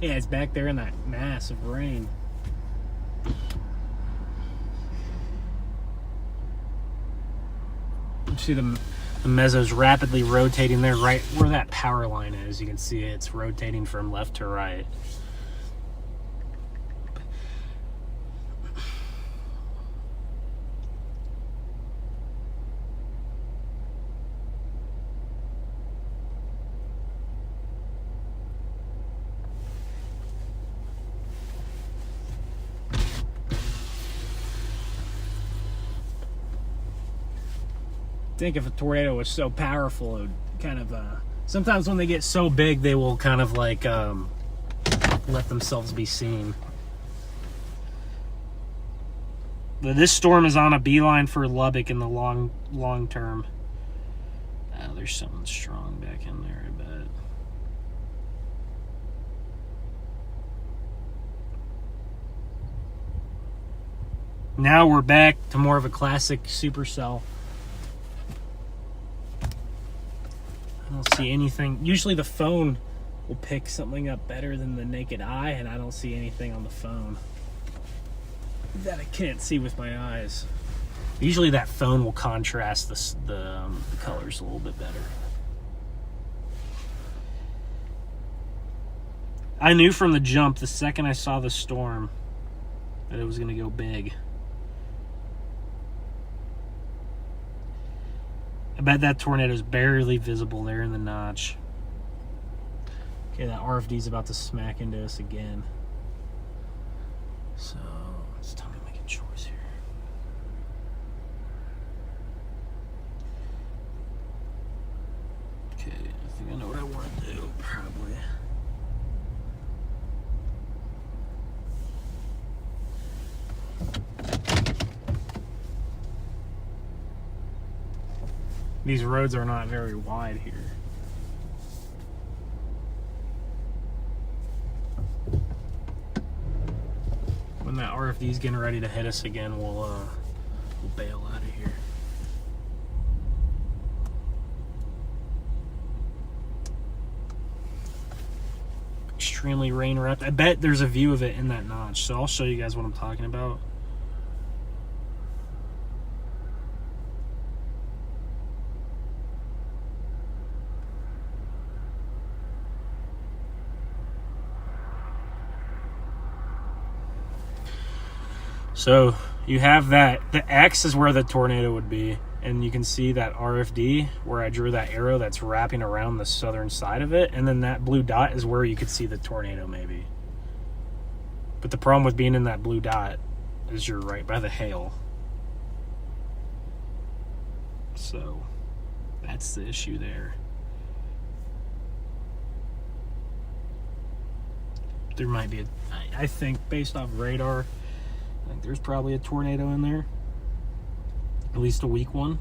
Yeah, it's back there in that mass of rain. You see the mezzo's rapidly rotating there, right where that power line is. You can see it's rotating from left to right. I think if a tornado was so powerful, it would kind of sometimes when they get so big, they will kind of like let themselves be seen. But this storm is on a beeline for Lubbock in the long term. Oh, there's something strong back in there, I bet. Now we're back to more of a classic supercell. I don't see anything. Usually the phone will pick something up better than the naked eye, and I don't see anything on the phone that I can't see with my eyes. Usually that phone will contrast the colors a little bit better. I knew from the jump, the second I saw the storm, that it was going to go big. I bet that tornado is barely visible there in the notch. Okay, that RFD's about to smack into us again. So, it's time to make a choice here. Okay, I think I know what I want to do, probably. These roads are not very wide here. When that RFD is getting ready to hit us again, we'll bail out of here. Extremely rain wrapped. I bet there's a view of it in that notch, so I'll show you guys what I'm talking about. So you have that, the X is where the tornado would be, and you can see that RFD where I drew that arrow that's wrapping around the southern side of it, and then that blue dot is where you could see the tornado maybe. But the problem with being in that blue dot is you're right by the hail. So that's the issue there. there might be I think based off radar, I think there's probably a tornado in there. At least a weak one.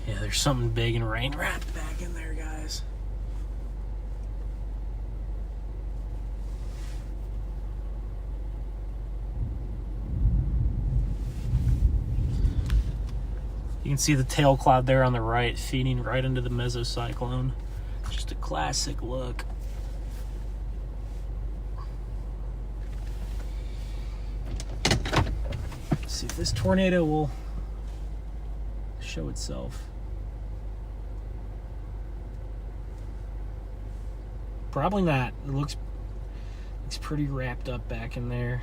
Yeah, there's something big and rain wrapped back in there, guys. You can see the tail cloud there on the right, feeding right into the mesocyclone. Just a classic look. Let's see if this tornado will show itself. Probably not. It looks pretty wrapped up back in there.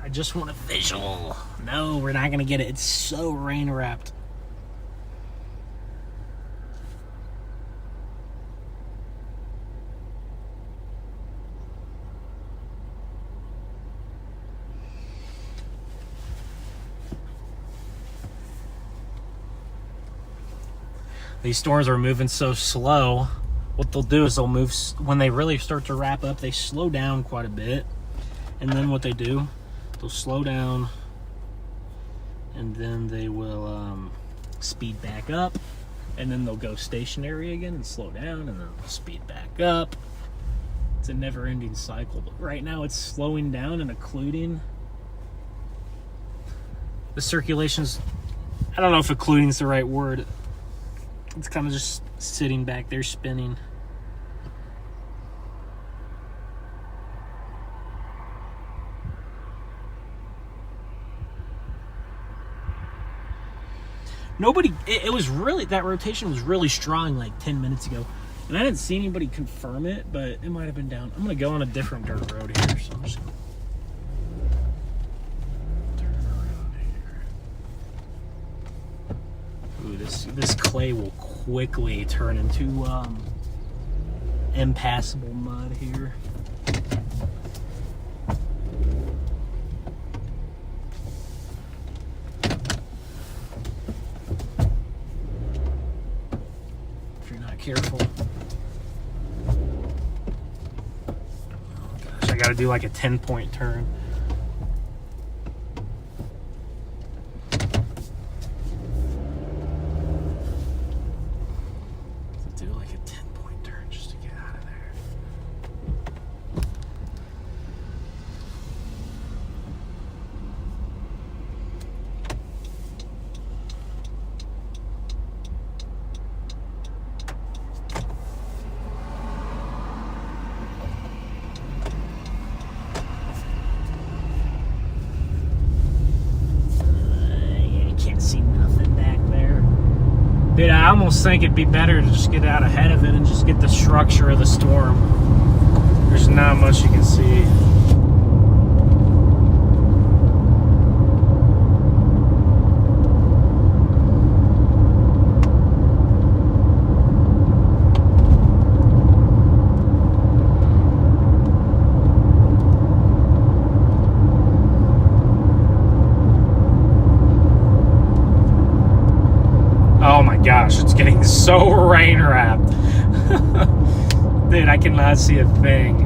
I just want a visual. No, we're not gonna get it. It's so rain wrapped. These storms are moving so slow. What they'll do is they'll move, when they really start to wrap up, they slow down quite a bit. And then what they do, they'll slow down, and then they will speed back up, and then they'll go stationary again and slow down, and then they'll speed back up. It's a never-ending cycle, but right now it's slowing down and occluding. The circulation's, I don't know if occluding is the right word. It's kind of just sitting back there spinning. It was really, that rotation was really strong like 10 minutes ago. And I didn't see anybody confirm it, but it might have been down. I'm going to go on a different dirt road here. So I'm just going to turn around here. Ooh, this clay will quickly turn into impassable mud here. Careful. Oh gosh, I gotta do like a 10-point turn. Do like a 10-point turn just to get out of there. almost think it'd be better to just get out ahead of it and just get the structure of the storm. There's not much you can see. Oh my gosh, it's getting so rain wrapped. Dude, I cannot see a thing.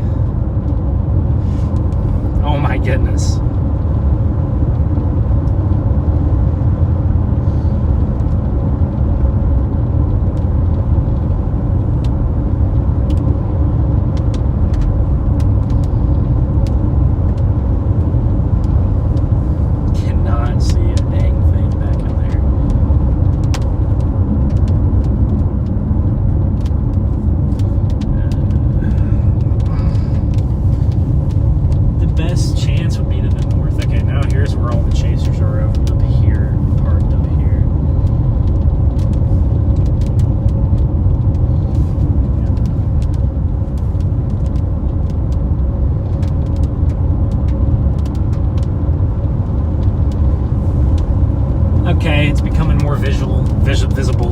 Oh my goodness. Cannot see a dang thing back in there. Best chance would be to the north. Okay, now here's where all the chasers are over up here, parked up here. Okay, it's becoming more visible.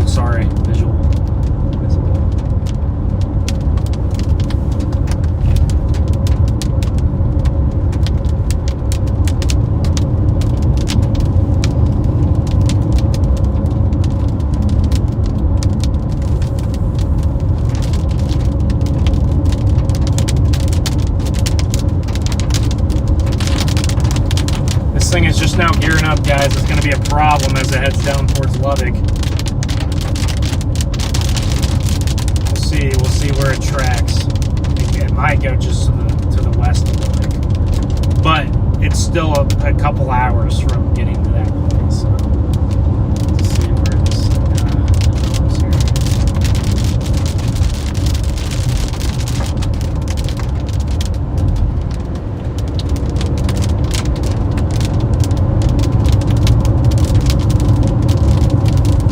Sorry, visual. This thing is just now gearing up, guys. It's going to be a problem as it heads down towards Lubbock. We'll see where it tracks. It might go just to the west of Lubbock, but it's still a couple hours from getting to that point. So let's see where this goes here.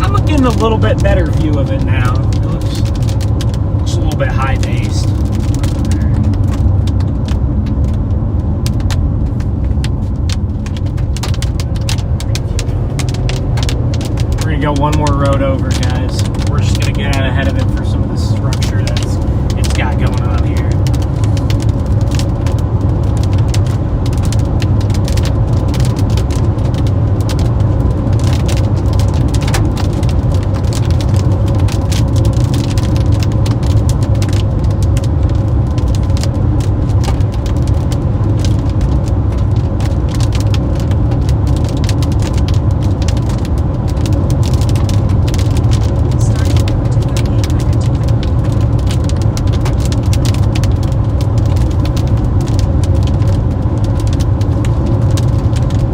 I'm getting a little bit better view of it now. It looks a little bit high based. We're gonna go one more road over, guys. We're just gonna get out ahead of it for some of the structure it's got going on here.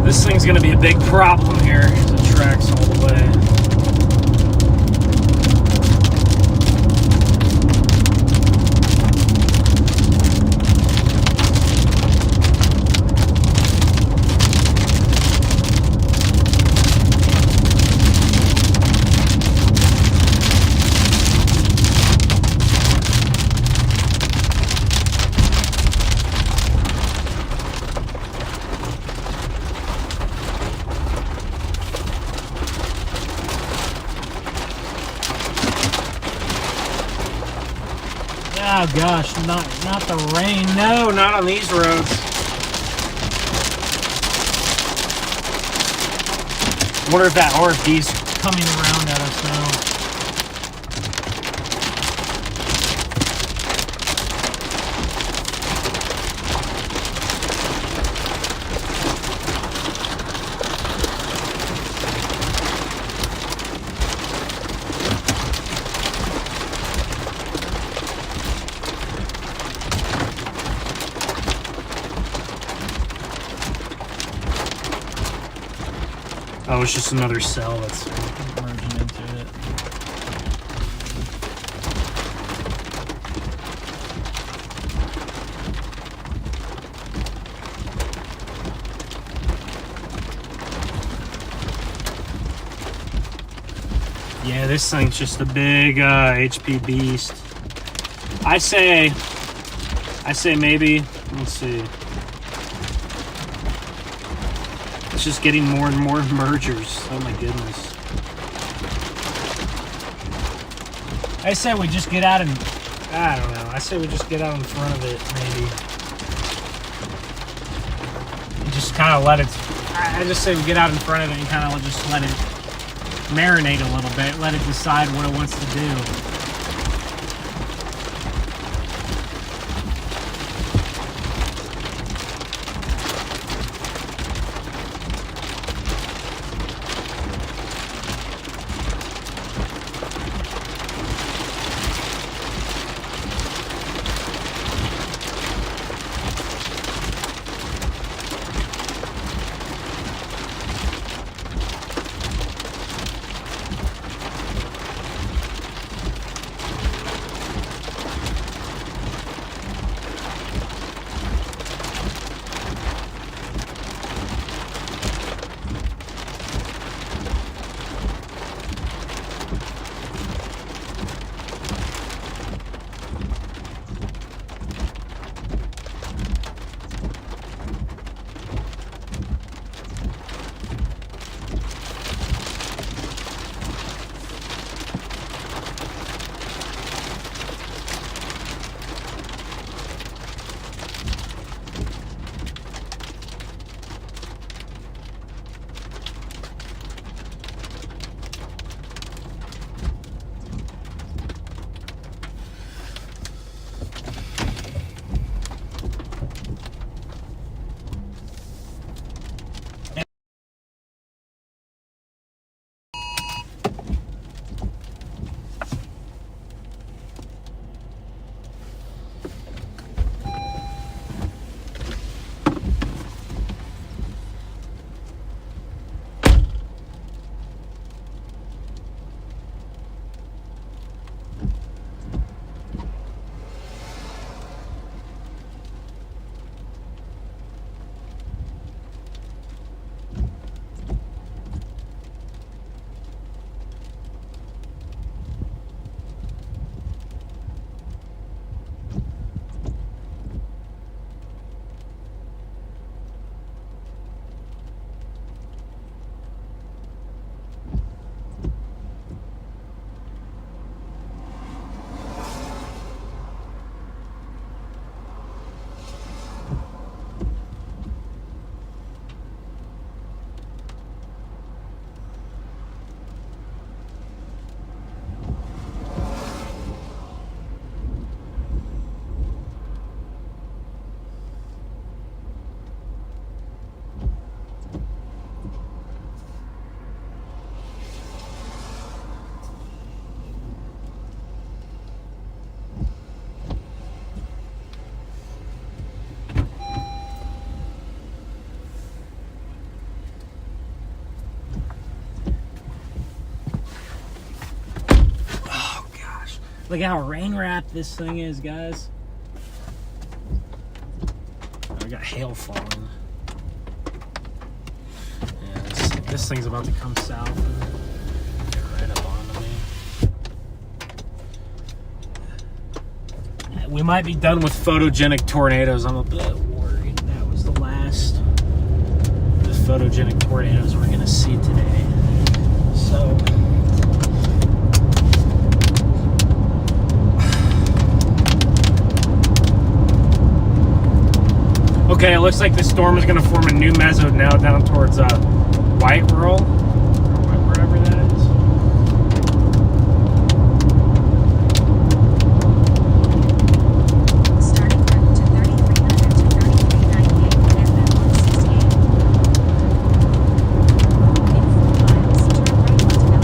This thing's going to be a big problem here as it tracks all the way. Oh gosh, not the rain. No, not on these roads. I wonder if that RFD's coming around at us now. Oh, it's just another cell that's merging into it. Yeah, this thing's just a big HP beast. I say maybe, let's see. It's just getting more and more mergers. Oh my goodness. I say we just get out and, I don't know. I say we just get out in front of it, maybe. And just kind of let it, I just say we get out in front of it and kind of just let it marinate a little bit. Let it decide what it wants to do. Look how rain wrapped this thing is, guys. Oh, we got hail falling. Yeah, this thing's about to come south and get right up onto me. We might be done with photogenic tornadoes. I'm a bit worried. That was the last of the photogenic tornadoes we're gonna see today. So. Okay, it looks like the storm is going to form a new meso now down towards White Rural, or wherever that is. Starting route to 3300 to 3398 FM 168. In 4 miles, turn right onto FM 168.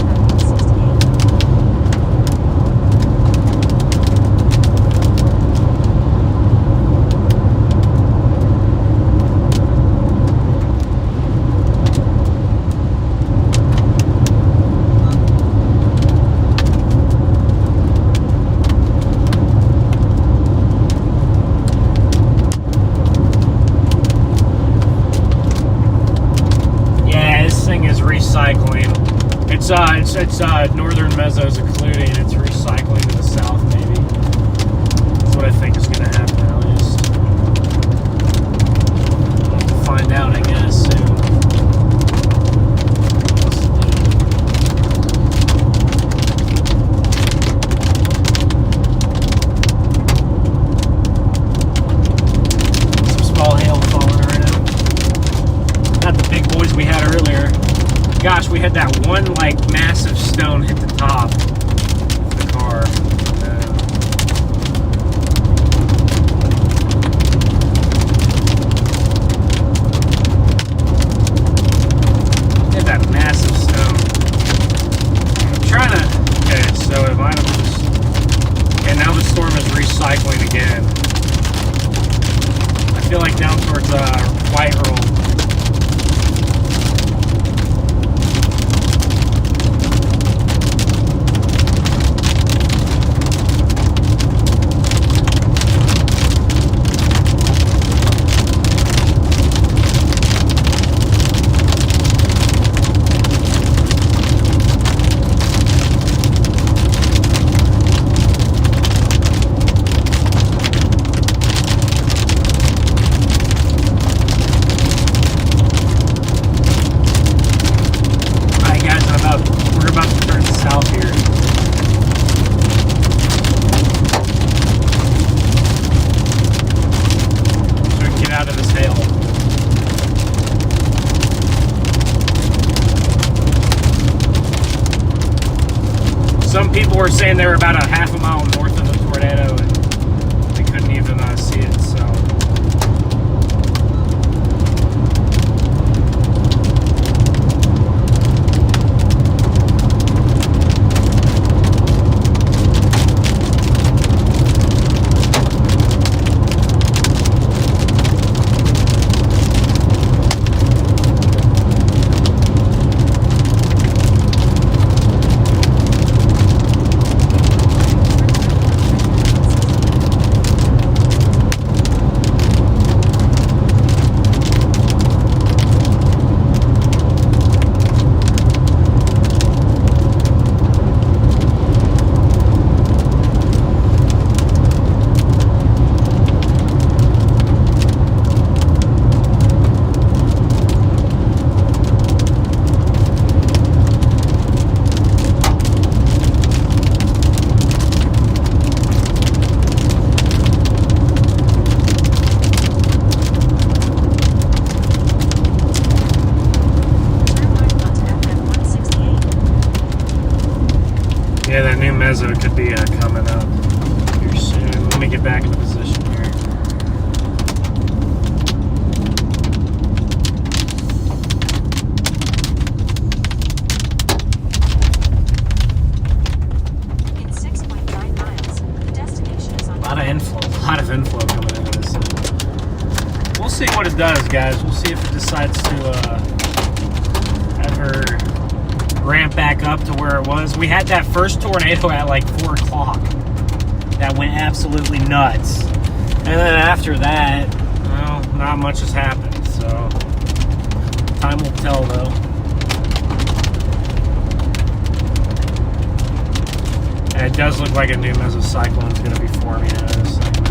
It's northern mesos occluding. It's recycling to the south, maybe. That's what I think is going to happen, at least. We'll have to find out, I guess, soon. Some small hail falling around. Not the big boys we had earlier. Gosh, we had that one like massive stone hit the top of the car. Hit that massive stone. I'm trying to. Okay, so it might have just. And now the storm is recycling again. I feel like down towards White Roll. We're about to turn south here. So we can get out of this hail. Some people were saying they were about a half a mile north of the tornado and they couldn't even see it, so. Yeah, that new mezzo could be coming up here soon. Let me get back into position here. In 6.9 miles, the destination is on. A lot of inflow coming into this. We'll see what it does, guys. We'll see if it decides to ever ramp back up to where it was. We had that first tornado at like 4 o'clock. That went absolutely nuts. And then after that, well, not much has happened. So time will tell, though. And it does look like a new mesocyclone is going to be forming in a second.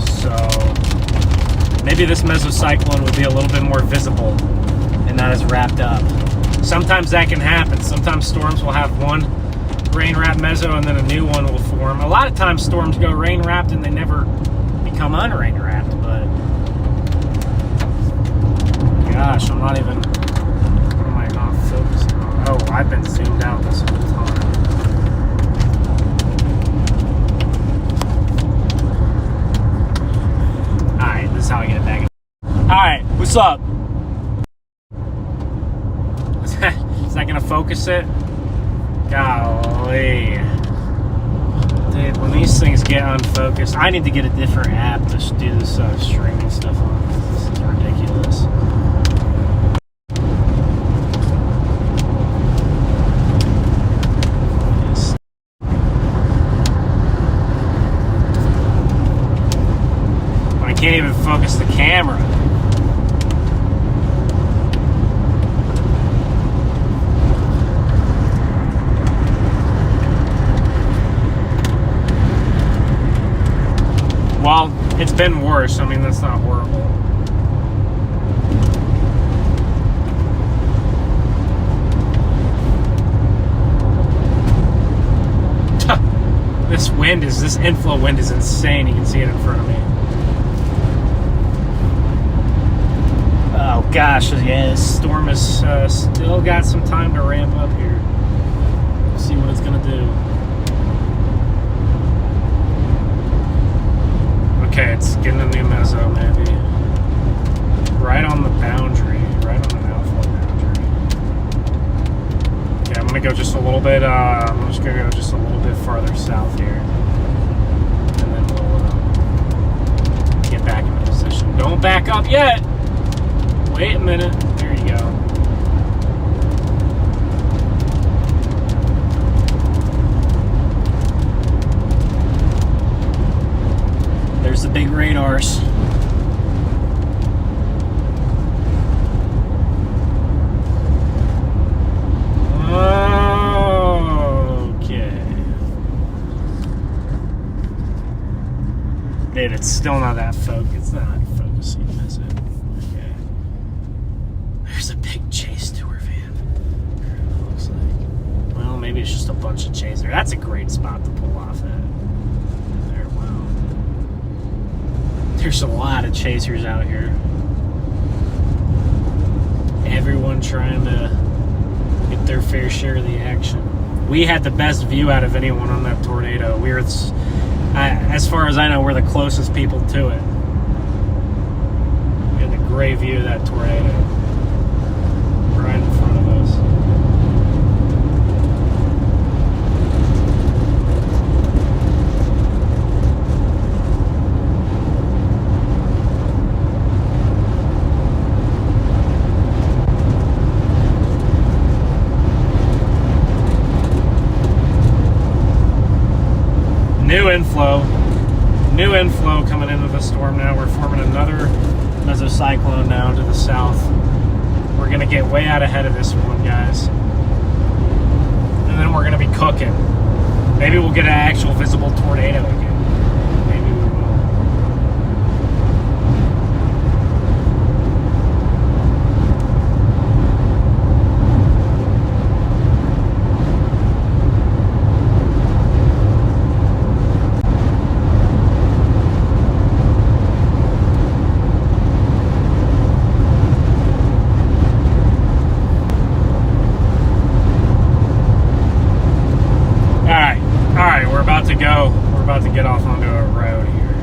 So maybe this mesocyclone would be a little bit more visible and not as wrapped up. Sometimes that can happen. Sometimes storms will have one rain-wrapped meso and then a new one will form. A lot of times storms go rain-wrapped and they never become unrain-wrapped, but gosh, I'm not even, what am I not focusing on? Oh, I've been zoomed out this whole time. Alright, this is how I get it back. Alright, what's up? Is that gonna focus it? Golly. Dude, when these things get unfocused, I need to get a different app to do this streaming stuff on. This is ridiculous. I can't even focus the camera. been worse. I mean, that's not horrible. This inflow wind is insane. You can see it in front of me. Oh gosh, yeah, this storm has still got some time to ramp up here. We'll see what it's gonna do. Okay, it's getting a new mezzo, maybe. Right on the boundary, right on the outflow boundary. Okay, I'm gonna go just a little bit, I'm just gonna go just a little bit farther south here. And then we'll get back into position. Don't back up yet! Wait a minute. There you go. There's the big radars. Okay. Dude, it's still not that focused. It's not focusing, is it? Okay. There's a big chase tour van. It looks like. Well, maybe it's just a bunch of chasers. That's a great spot to pull off at. There, wow. There's a lot of chasers out here. Everyone trying to get their fair share of the action. We had the best view out of anyone on that tornado. As far as I know, we're the closest people to it. We had a great view of that tornado right in front of us. New inflow coming into the storm now. We're forming another mesocyclone now to the south. We're gonna get way out ahead of this one, guys. And then we're gonna be cooking. Maybe we'll get an actual visible tornado again. Maybe we will. We're about to get off onto a road here.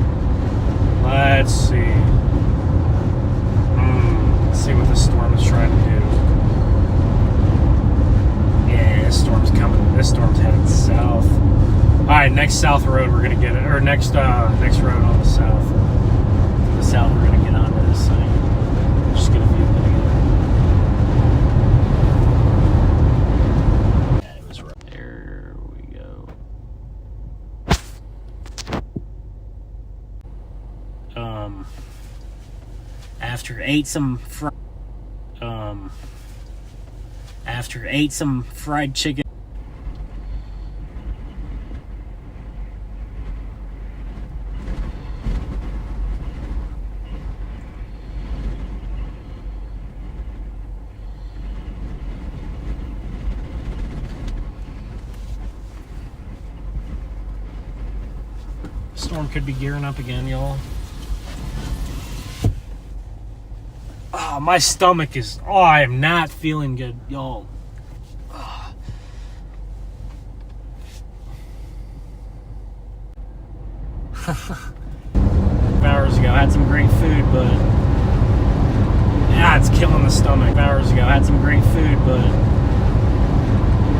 Let's see. Let's see what this storm is trying to do. Yeah, this storm's coming. This storm's headed south. All right, next south road we're gonna get it, or next road on the south. To the south, we're gonna get onto this thing. Just get a view of it again. Yeah, it was right there. We go. After ate some fried chicken. Storm could be gearing up again, y'all. Oh, my stomach is... Oh, I am not feeling good, y'all. Oh. 5 hours ago, had some great food, but... Yeah, it's killing the stomach. 5 hours ago, had some great food, but...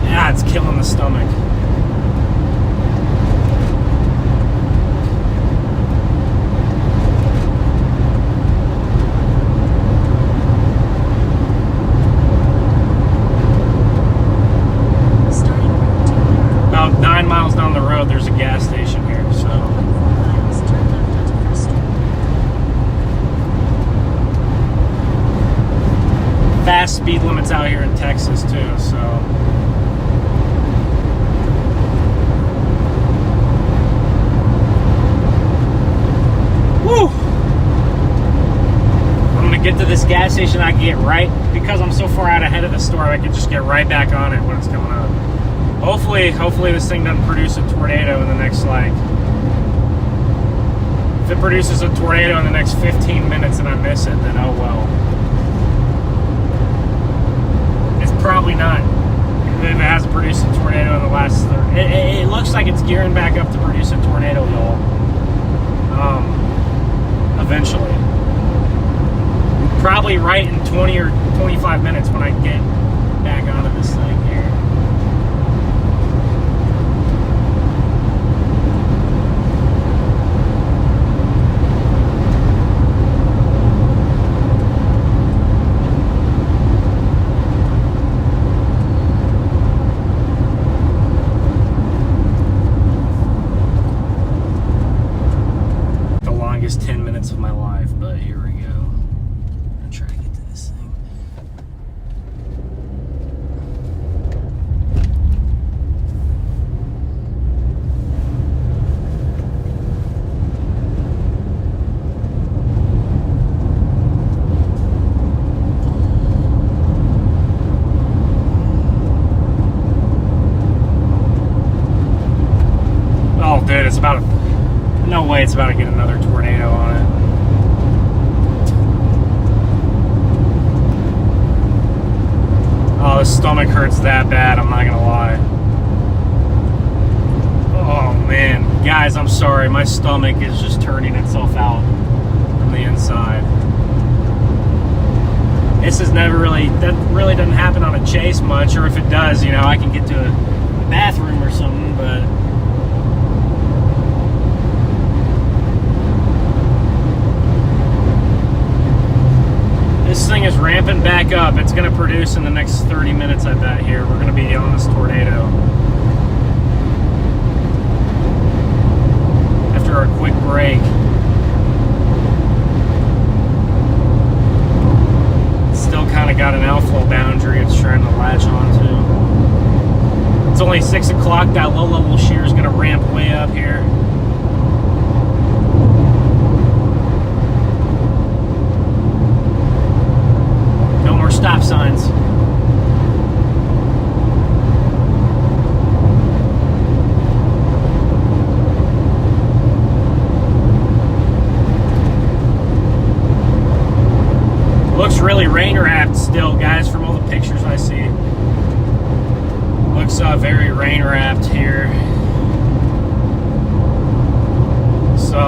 Yeah, it's killing the stomach. About 9 miles down the road, there's a gas station here, so... Fast speed limits out here in Texas, too, so... Woo! get to this gas station, I can get right, because I'm so far out ahead of the storm, I can just get right back on it when it's coming up. Hopefully this thing doesn't produce a tornado in the next, like, if it produces a tornado in the next 15 minutes and I miss it, then oh well. It's probably not. If it hasn't produced a tornado in the last, it looks like it's gearing back up to produce a tornado, y'all. Eventually. Probably right in 20 or 25 minutes when I get back onto this thing here. The longest 10 minutes of my life, but here we go. Try to get to this thing. Oh, dude, it's about to, no way it's about to get another tornado on it. Oh, the stomach hurts that bad, I'm not gonna lie. Oh man, guys, I'm sorry, my stomach is just turning itself out from the inside. This is never really, that really doesn't happen on a chase much, or if it does, you know, I can get to a bathroom or something, but this thing is ramping back up. It's going to produce in the next 30 minutes, I bet, here. We're going to be on this tornado. After our quick break. It's still kind of got an outflow boundary it's trying to latch onto. It's only 6 o'clock. That low-level shear is going to ramp way up here. Stop signs. Looks really rain wrapped still, guys, from all the pictures I see. Looks very rain wrapped here. So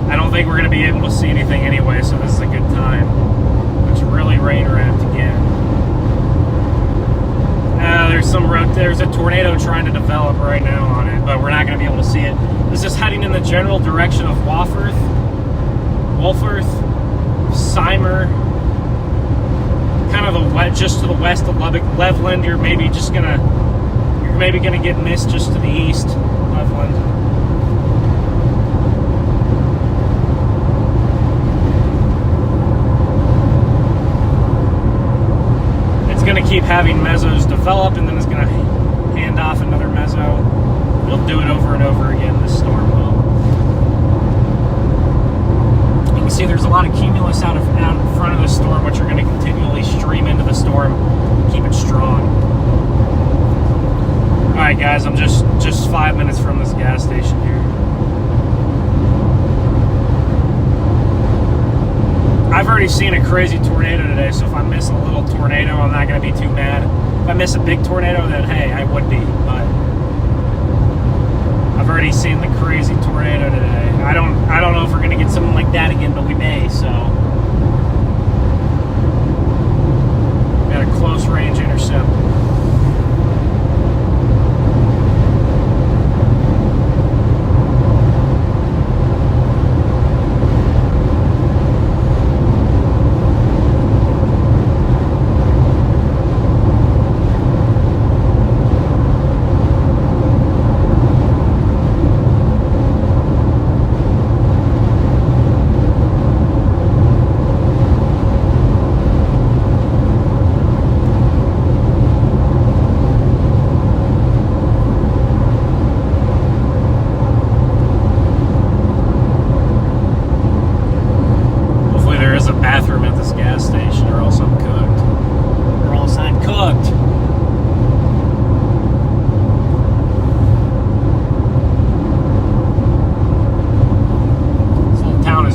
I don't think we're going to be able to see anything anyway, so this is a good time. It's really rain wrapped again. There's a tornado trying to develop right now on it, but we're not going to be able to see it. This is heading in the general direction of Wolford, Seymour, kind of just to the west of Lubbock. Loveland, you're maybe gonna get missed just to the east. Loveland. It's going to keep having mesos develop, and then it's going to hand off another meso. We'll do it over and over again, this storm will. You can see there's a lot of cumulus out in front of the storm, which are going to continually stream into the storm, keep it strong. Alright guys, I'm just 5 minutes from this gas station here. I've already seen a crazy tornado today, so if I miss a little tornado, I'm not going to be too mad. If I miss a big tornado, then hey, I would be, but I've already seen the crazy tornado today. I don't know if we're going to get something like that again, but we may, so. Got a close range intercept.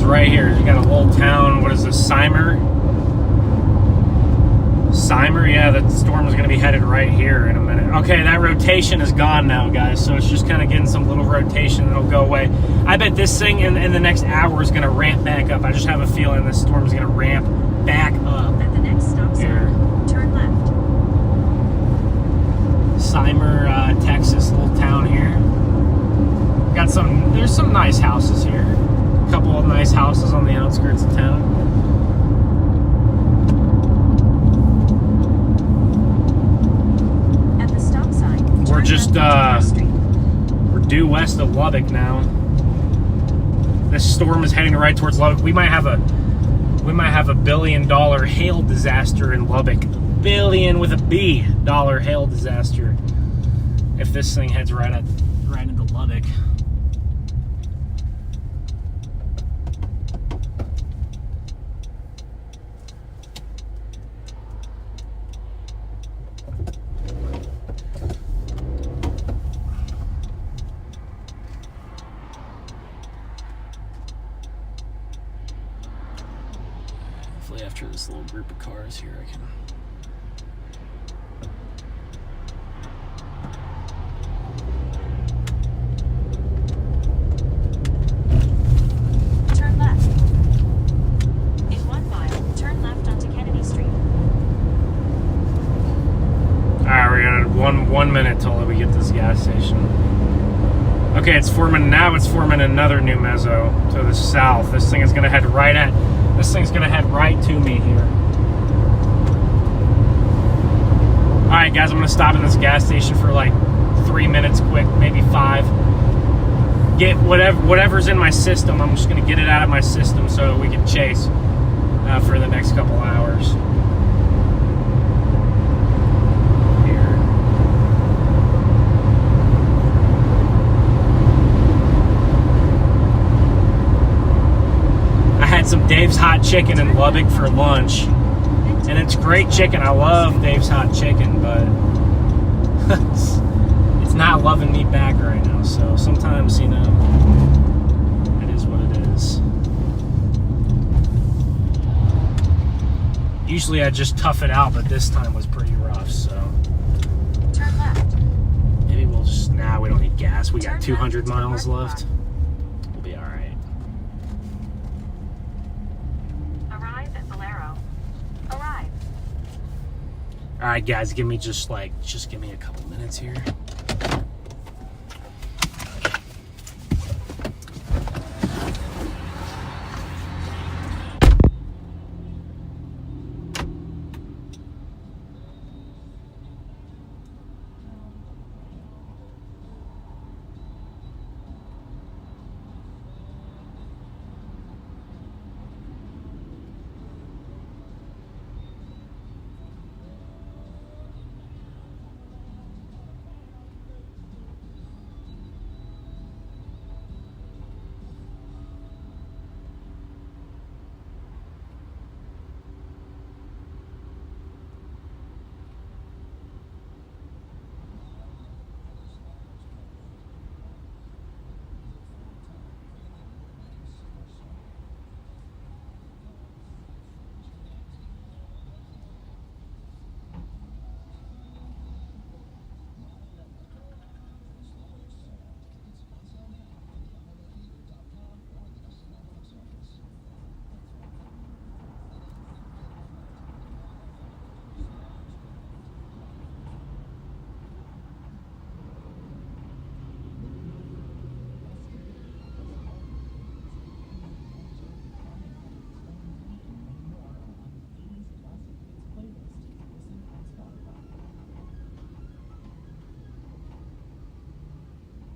right here. You got a little town. What is this? Seymour? Seymour? Yeah, the storm is going to be headed right here in a minute. Okay, that rotation is gone now, guys. So it's just kind of getting some little rotation and it'll go away. I bet this thing in the next hour is going to ramp back up. I just have a feeling this storm is going to ramp back up. At the next stop sign, turn left. Seymour, Texas, little town here. There's some nice houses here. A couple of nice houses on the outskirts of town. At the stop sign, We're turn just, left onto Street. we're due west of Lubbock now. This storm is heading right towards Lubbock. We might have a $1 billion hail disaster in Lubbock. Billion with a B dollar hail disaster if this thing heads right into Lubbock. Hopefully after this little group of cars here I can Turn left. In 1 mile, turn left onto Kennedy Street. Alright, we're gonna 1 minute till we get this gas station. Okay, it's forming another new mezzo to the south. This thing is gonna head right to me here. Alright guys, I'm gonna stop in this gas station for like 3 minutes quick, maybe 5. Get whatever's in my system, I'm just gonna get it out of my system so we can chase for the next couple hours. Some Dave's Hot Chicken in Lubbock for lunch, and it's great chicken. I love Dave's Hot Chicken, but it's not loving me back right now. So sometimes, you know, it is what it is. Usually I just tough it out, but this time was pretty rough. So Turn left. maybe we'll just we don't need gas. We got Turn 200 left to miles Park left. We'll be all right. Arrive at Valero. Arrive. All right, guys, give me just give me a couple minutes here.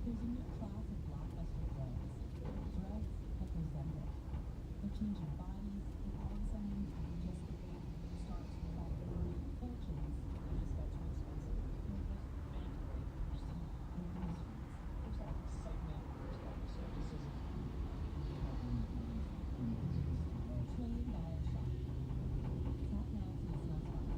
There's a new class of blockbuster drugs. Drugs that resemble. They're changing bodies, and all of a sudden, just the baby starts providing fortunes. It just got too expensive. There's that excitement, there's that skepticism. $1 trillion shot. Stop now till it's not time.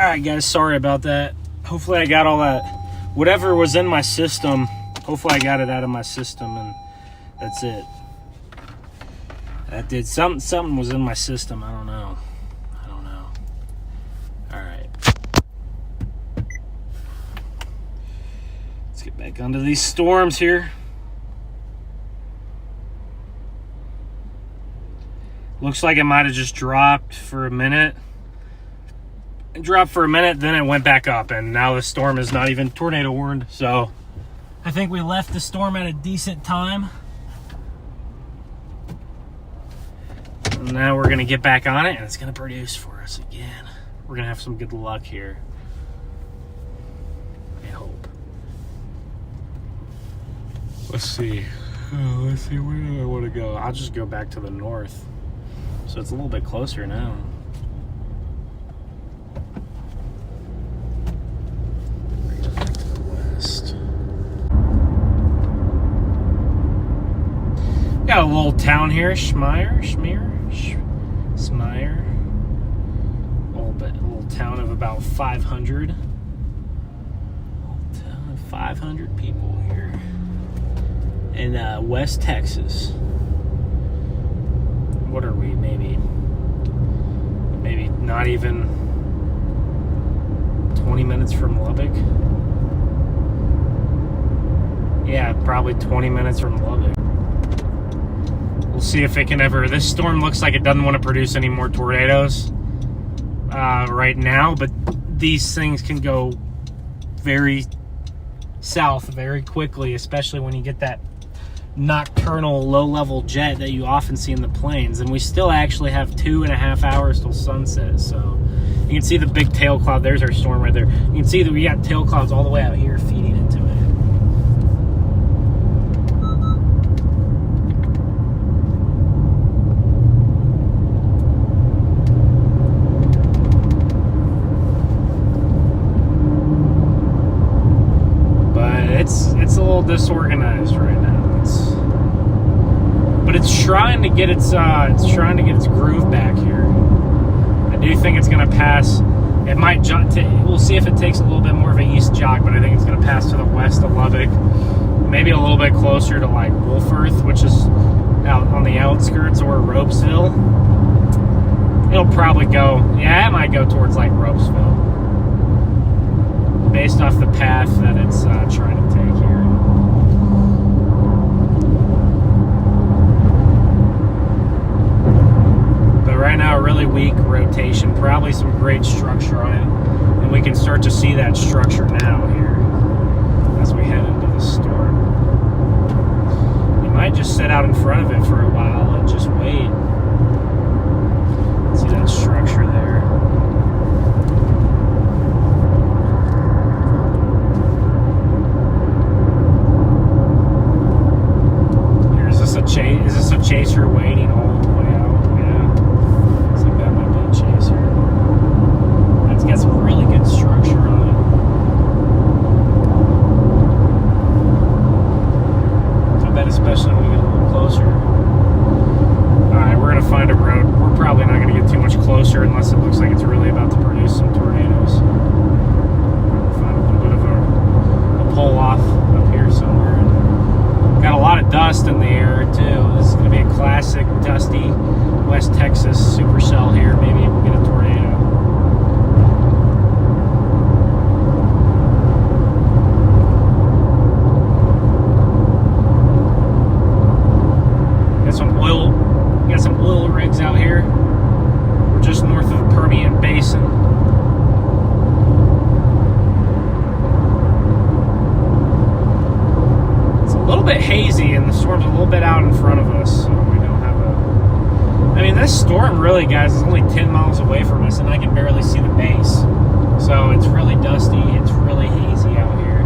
Alright guys, sorry about that. Hopefully I got all that, whatever was in my system, hopefully I got it out of my system, and that's it. That did, something was in my system, I don't know. Alright. Let's get back onto these storms here. Looks like it might have just dropped for a minute. It dropped for a minute, then it went back up, and now the storm is not even tornado warned. So I think we left the storm at a decent time. And now we're gonna get back on it, and it's gonna produce for us again. We're gonna have some good luck here. I hope. Let's see. Let's see, where do I want to go? I'll just go back to the north. So it's a little bit closer now. Bring it back to the west. Got a little town here, Smyre. A little town of about 500. Little town of 500 people here in West Texas. What are we? Maybe not even 20 minutes from Lubbock. Yeah, probably 20 minutes from Lubbock. We'll see if it can ever. This storm looks like it doesn't want to produce any more tornadoes right now, but these things can go very south very quickly, especially when you get that nocturnal low-level jet that you often see in the plains. And we still actually have 2.5 hours till sunset, so you can see the big tail cloud. There's our storm right there. You can see that we got tail clouds all the way out here feeding into it. It's a little disorganized right now. But it's trying to get its groove back here. I do think it's going to pass. It might we'll see if it takes a little bit more of an east jog, but I think it's going to pass to the west of Lubbock, maybe a little bit closer to like Wolfforth, which is out on the outskirts, or Ropesville. It'll probably go. Yeah, it might go towards like Ropesville, based off the path that it's trying to take here. But right now, a really weak rotation, probably some great structure on it, and we can start to see that structure now here as we head into the storm. You might just sit out in front of it for a while and just wait. See that structure there. Is this a chaser waiting all the way out? Yeah. Looks like that might be a chaser. That's got some really good structure on it. I bet especially when we get a little closer. Alright, we're going to find a road. We're probably not going to get too much closer unless it looks like it's really about to produce some tornadoes. We'll find a little bit of a pull off up here somewhere. Got a lot of dust in the air too. This is going to be a classic dusty West Texas supercell here. Maybe we'll get a tornado. Got some oil rigs out here. We're just north of the Permian Basin. A little bit hazy, and the storm's a little bit out in front of us, so we don't have I mean, this storm really, guys, is only 10 miles away from us, and I can barely see the base. So it's really dusty, it's really hazy out here.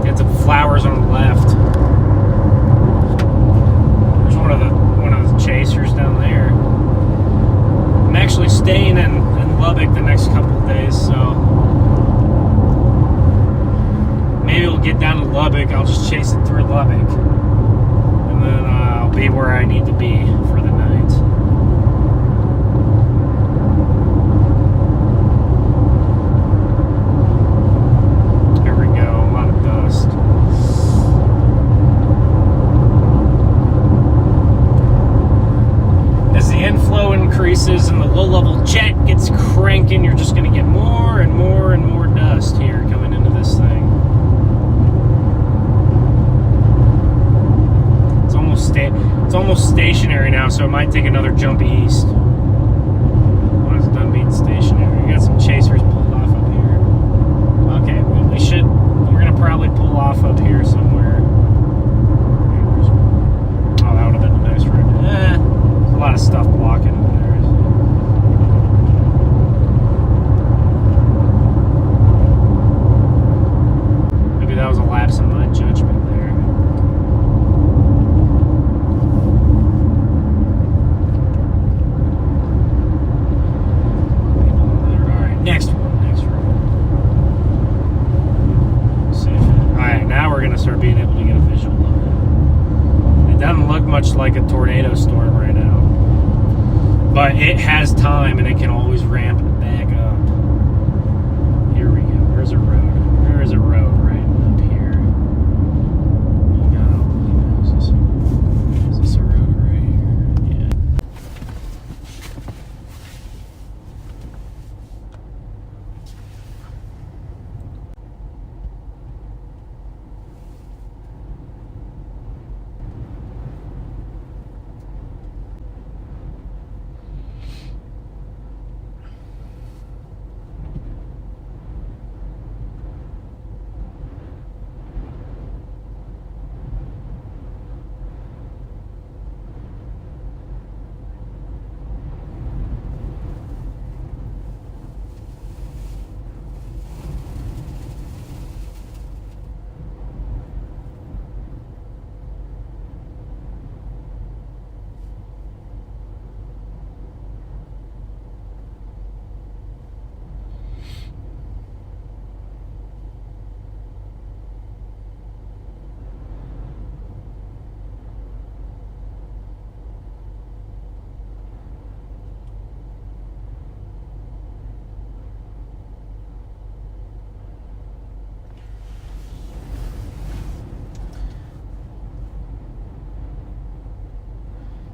Got some flowers on the left. One of the chasers down there. I'm actually staying in Lubbock the next couple of days, so maybe we'll get down Lubbock, I'll just chase it through Lubbock. And then I'll be where I need to be for the night. There we go, a lot of dust. As the inflow increases and the low-level jet gets cranking, you're just going to get more and more and more dust here coming into this thing. It's almost stationary now, so it might take another jump east. When it's done being stationary. We got some chasers pulled off up here. Okay, well, we're going to probably pull off up here somewhere. Oh, that would have been a nice road. There's a lot of stuff blocking there. Maybe that was a lapse in my judgment there. Alright, next one. Alright, now we're going to start being able to get a visual of it. It doesn't look much like a tornado storm right now. But it has time and it can always ramp it back up. Here we go. There's a road. There is a road right up here. Is this a road right here? Yeah.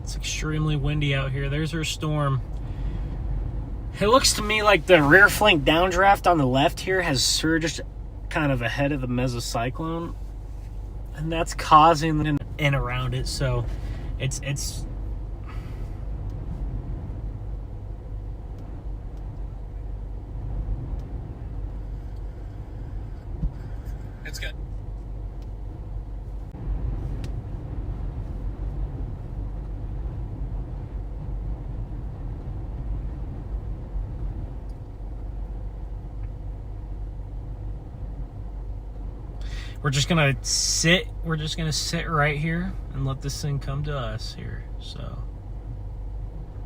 It's extremely windy out here. There's our storm. It looks to me like the rear flank downdraft on the left here has surged kind of ahead of the mesocyclone, and that's causing in around it. So it's good. We're just gonna sit right here and let this thing come to us here. So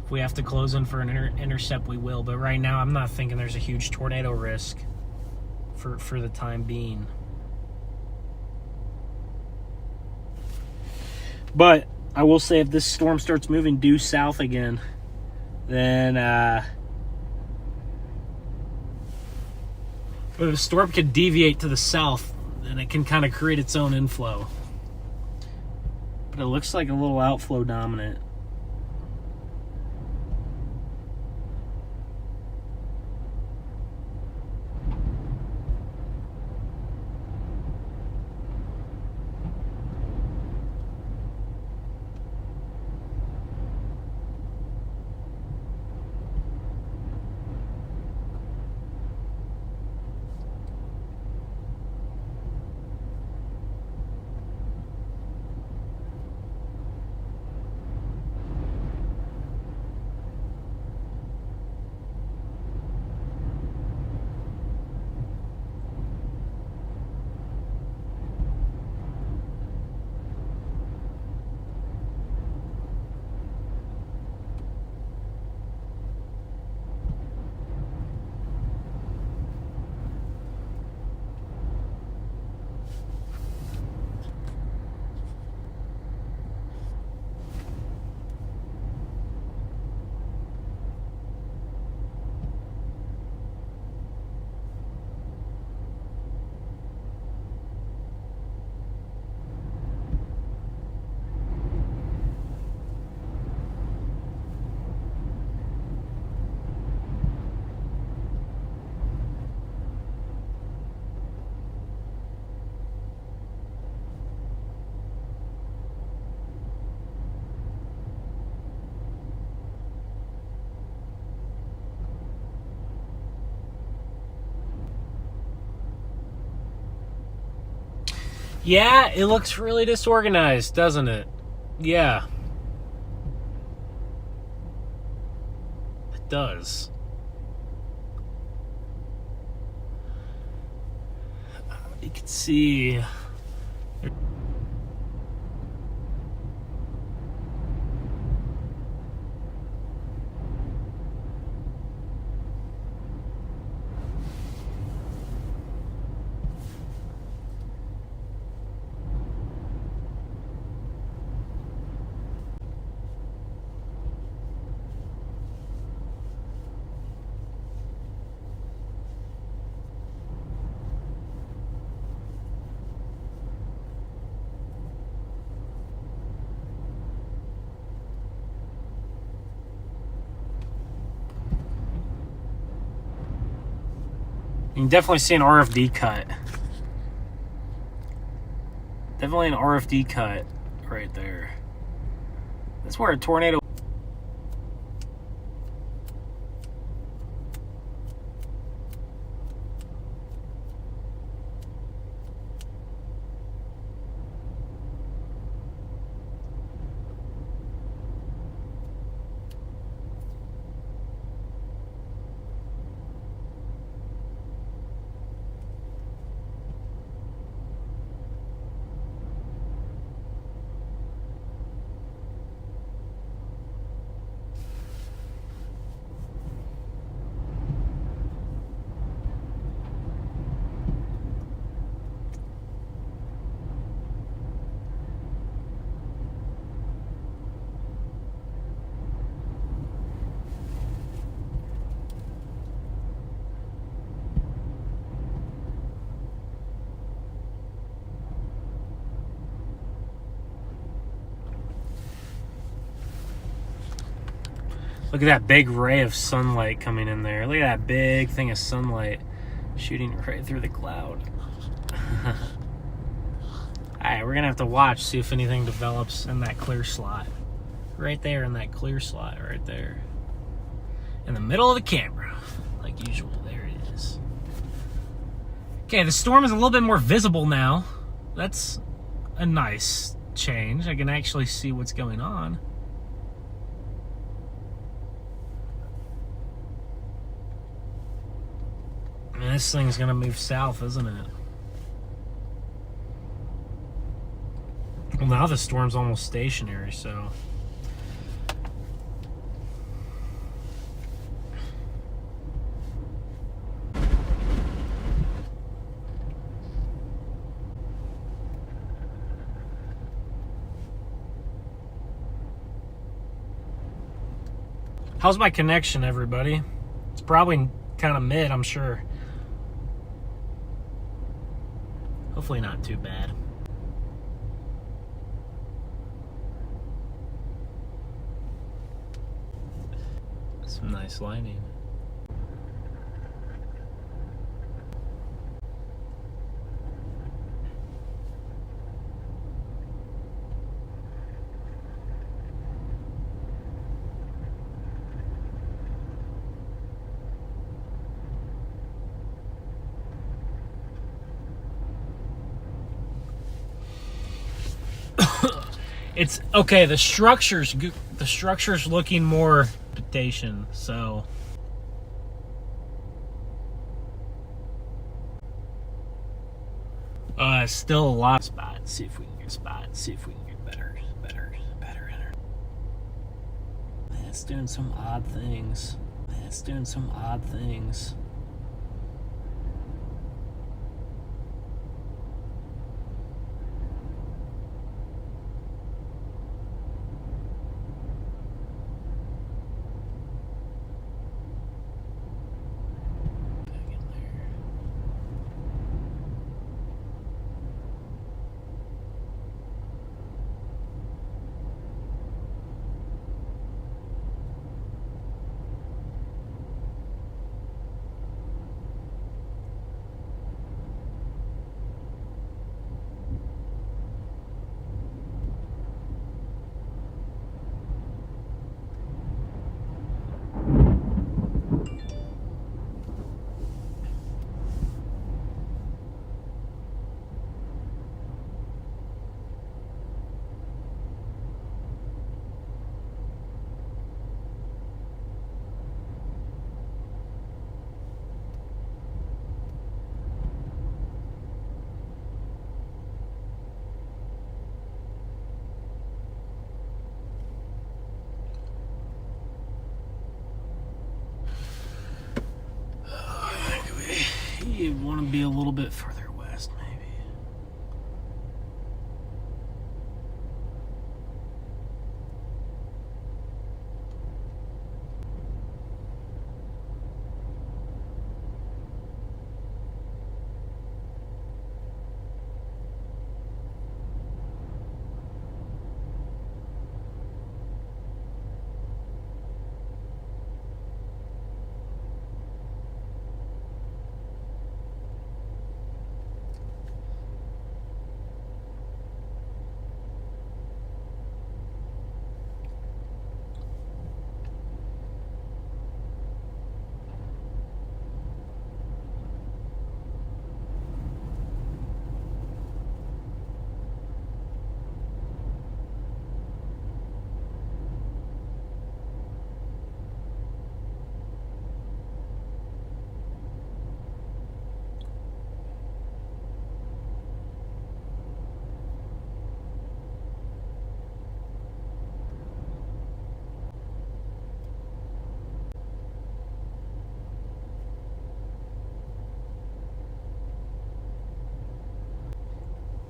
if we have to close in for an intercept, we will. But right now, I'm not thinking there's a huge tornado risk for the time being. But I will say, if this storm starts moving due south again, then if the storm could deviate to the south, and it can kind of create its own inflow. But it looks like a little outflow dominant. Yeah, it looks really disorganized, doesn't it? Yeah. It does. You can see... You can definitely see an RFD cut. Definitely an RFD cut right there. That's where a tornado... Look at that big ray of sunlight coming in there. Look at that big thing of sunlight shooting right through the cloud. Alright, we're going to have to watch, see if anything develops in that clear slot. Right there in that clear slot, right there. In the middle of the camera, like usual. There it is. Okay, the storm is a little bit more visible now. That's a nice change. I can actually see what's going on. Man, this thing's gonna move south, isn't it? Well, now the storm's almost stationary, so... How's my connection, everybody? It's probably kind of mid, I'm sure. Hopefully not too bad. Some nice lighting. It's okay. The structure's looking more vegetation, so still a lot of spots. See if we can get spots. See if we can get better. It's doing some odd things. would be a little bit further west, maybe.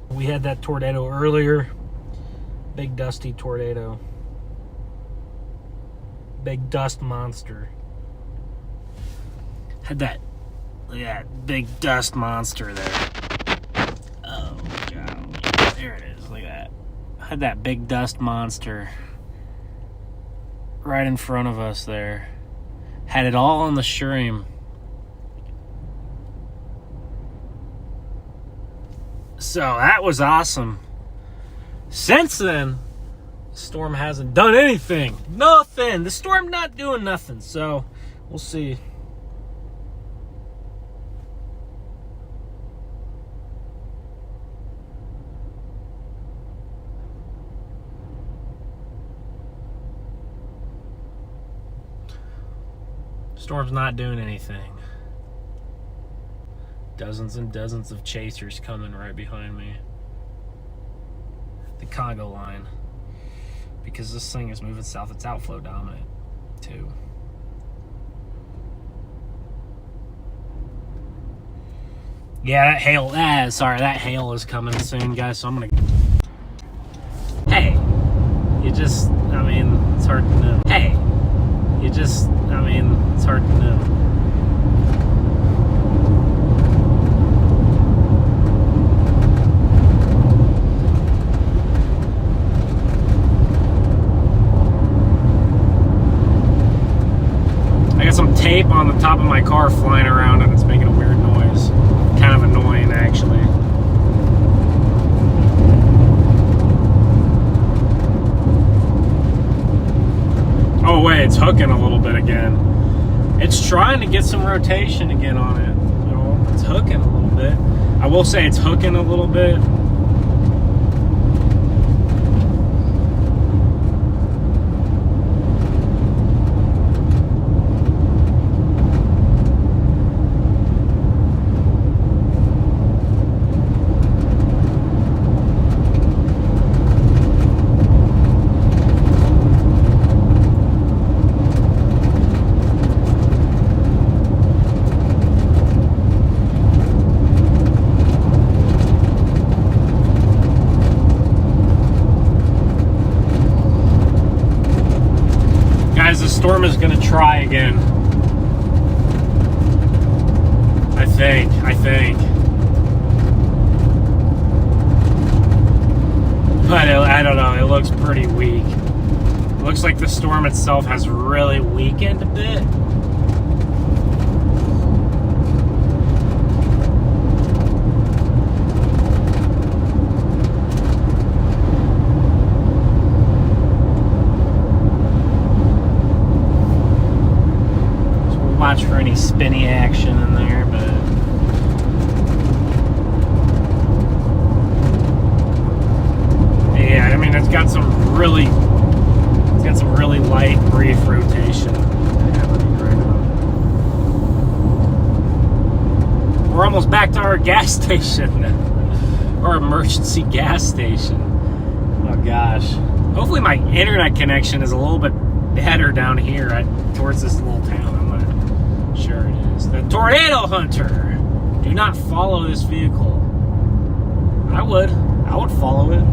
We had that tornado earlier. Big dusty tornado. Big dust monster. Had that, look at that big dust monster there. Oh, God. There it is. Look at that. Had that big dust monster right in front of us there. Had it all on the stream. So that was awesome. Since then, the storm hasn't done anything. Nothing. The storm not doing nothing. So we'll see. Storm's not doing anything. Dozens and dozens of chasers coming right behind me. The Congo line. Because this thing is moving south, it's outflow dominant too. Yeah, that hail, that hail is coming soon, guys, so I'm gonna... Hey, it's hard to know. Hey, it's hard to know. Some tape on the top of my car flying around and it's making a weird noise. Kind of annoying, actually. Oh wait, it's hooking a little bit again. It's trying to get some rotation again on it. You know, it's hooking a little bit. I will say it's hooking a little bit. The storm is going to try again. I think. But I don't know, it looks pretty weak. It looks like the storm itself has really weakened a bit. Watch for any spinny action in there, but yeah, I mean it's got some really light brief rotation happening right now. We're almost back to our gas station, our emergency gas station. Oh gosh! Hopefully my internet connection is a little bit better down here towards this little town. Sure it is. The tornado hunter. Do not follow this vehicle. I would follow it.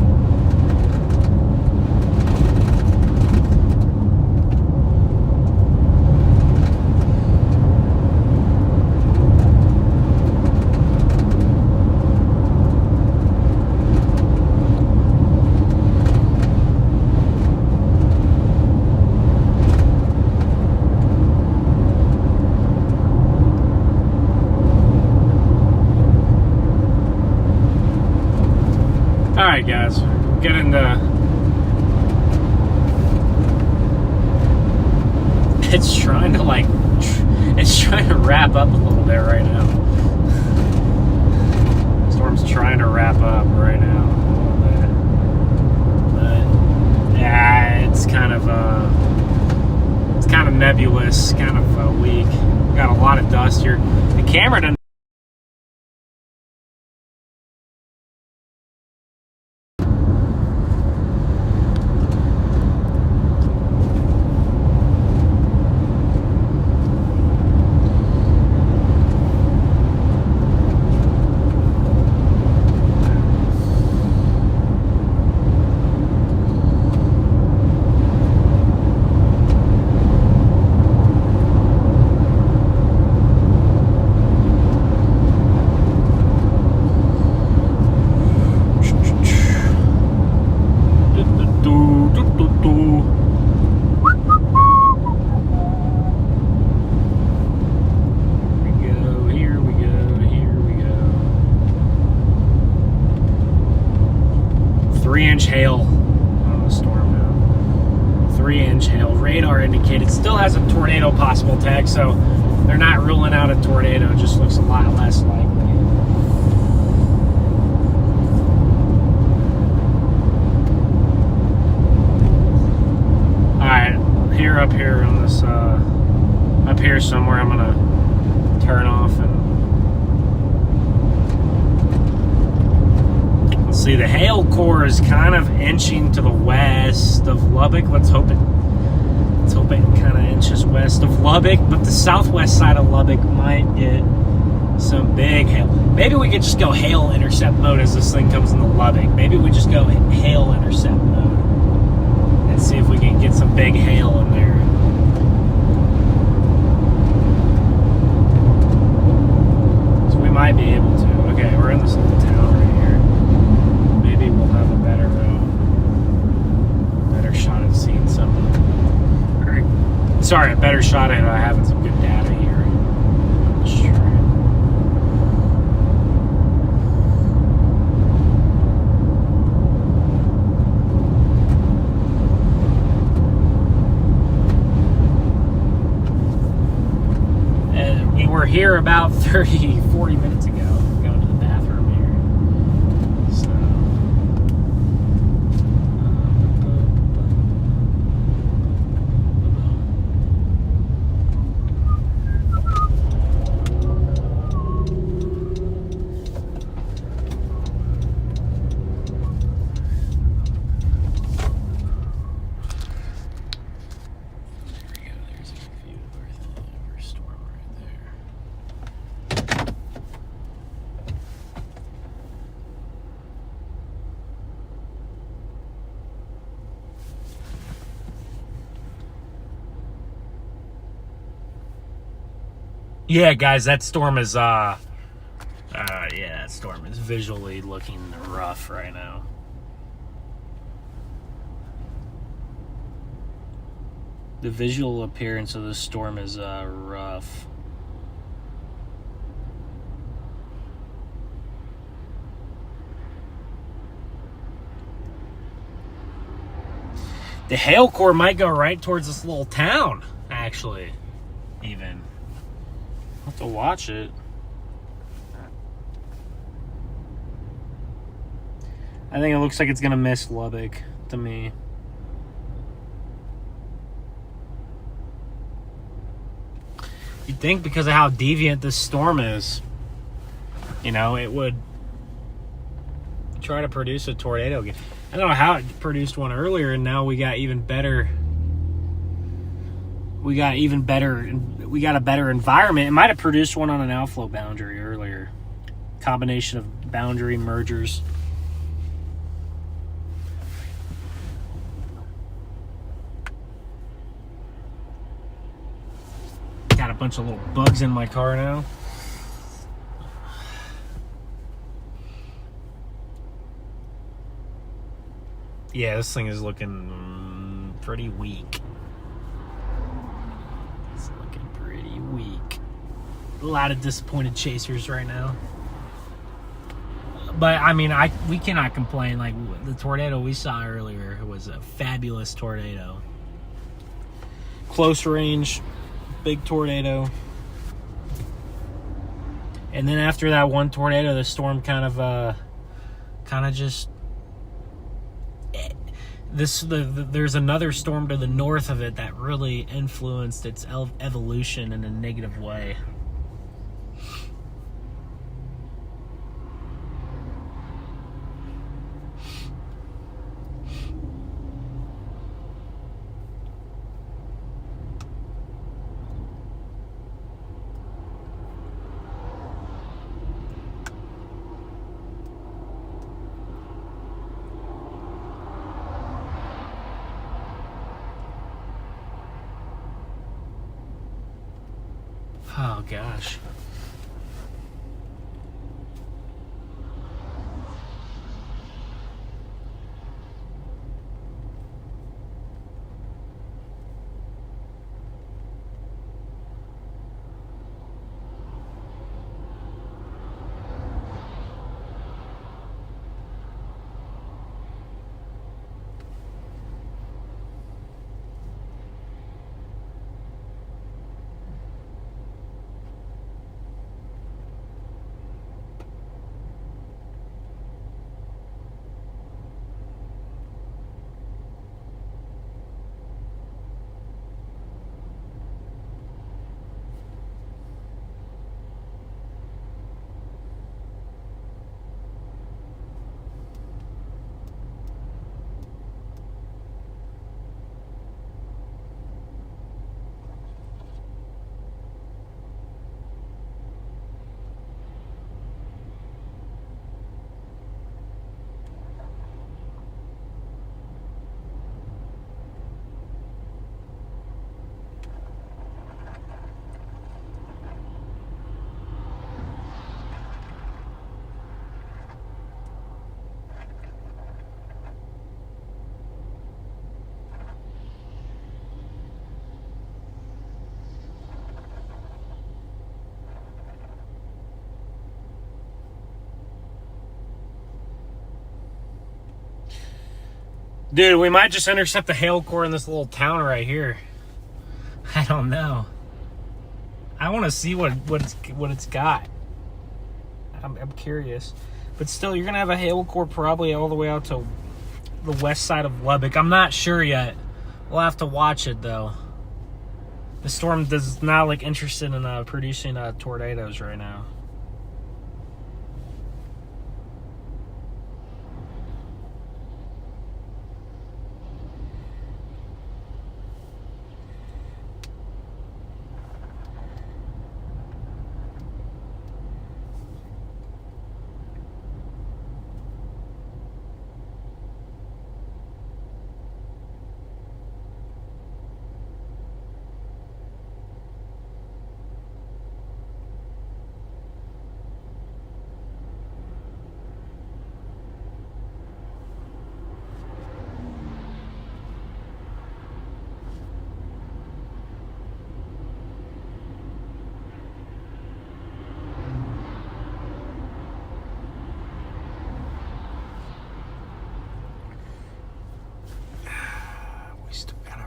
Alright guys, get into it's trying to wrap up a little bit right now. Storm's trying to wrap up right now a little bit. But yeah, it's kind of nebulous, kind of weak. Got a lot of dust here. The camera doesn't. Here we go. 3-inch hail on the storm now. 3-inch hail. Radar indicated. Still has a tornado possible tag, so they're not ruling out a tornado. It just looks a lot less likely. Alright, up here on this, up here somewhere, I'm gonna turn off and see, the hail core is kind of inching to the west of Lubbock. Let's hope it kind of inches west of Lubbock, but the southwest side of Lubbock might get some big hail. Maybe we could just go hail intercept mode as this thing comes into Lubbock. Maybe we just go hail intercept mode and see if we can get some big hail in there. So we might be able to. Okay, we're in this little town right here. Maybe we'll have a better shot at seeing some. Sorry, a better shot at having some good data here on the street. And we were here about 40 minutes ago. Going to the bathroom here. So. Yeah, guys, that storm is, that storm is visually looking rough right now. The visual appearance of the storm is, rough. The hail core might go right towards this little town, actually, even. I'll have to watch it. I think it looks like it's going to miss Lubbock to me. You'd think because of how deviant this storm is, you know, it would try to produce a tornado again. I don't know how it produced one earlier, and now we got even better. We got a better environment. It might have produced one on an outflow boundary earlier. Combination of boundary mergers. Got a bunch of little bugs in my car now. Yeah, this thing is looking pretty weak. It's looking pretty weak. A lot of disappointed chasers right now. But I mean, we cannot complain. Like the tornado we saw earlier was a fabulous tornado. Close range, big tornado. And then after that one tornado, the storm kind of just. There's another storm to the north of it that really influenced its evolution in a negative way. Oh gosh. Dude, we might just intercept the hail core in this little town right here. I don't know. I want to see what it's got. I'm curious. But still, you're going to have a hail core probably all the way out to the west side of Lubbock. I'm not sure yet. We'll have to watch it, though. The storm does not look interested in producing tornadoes right now.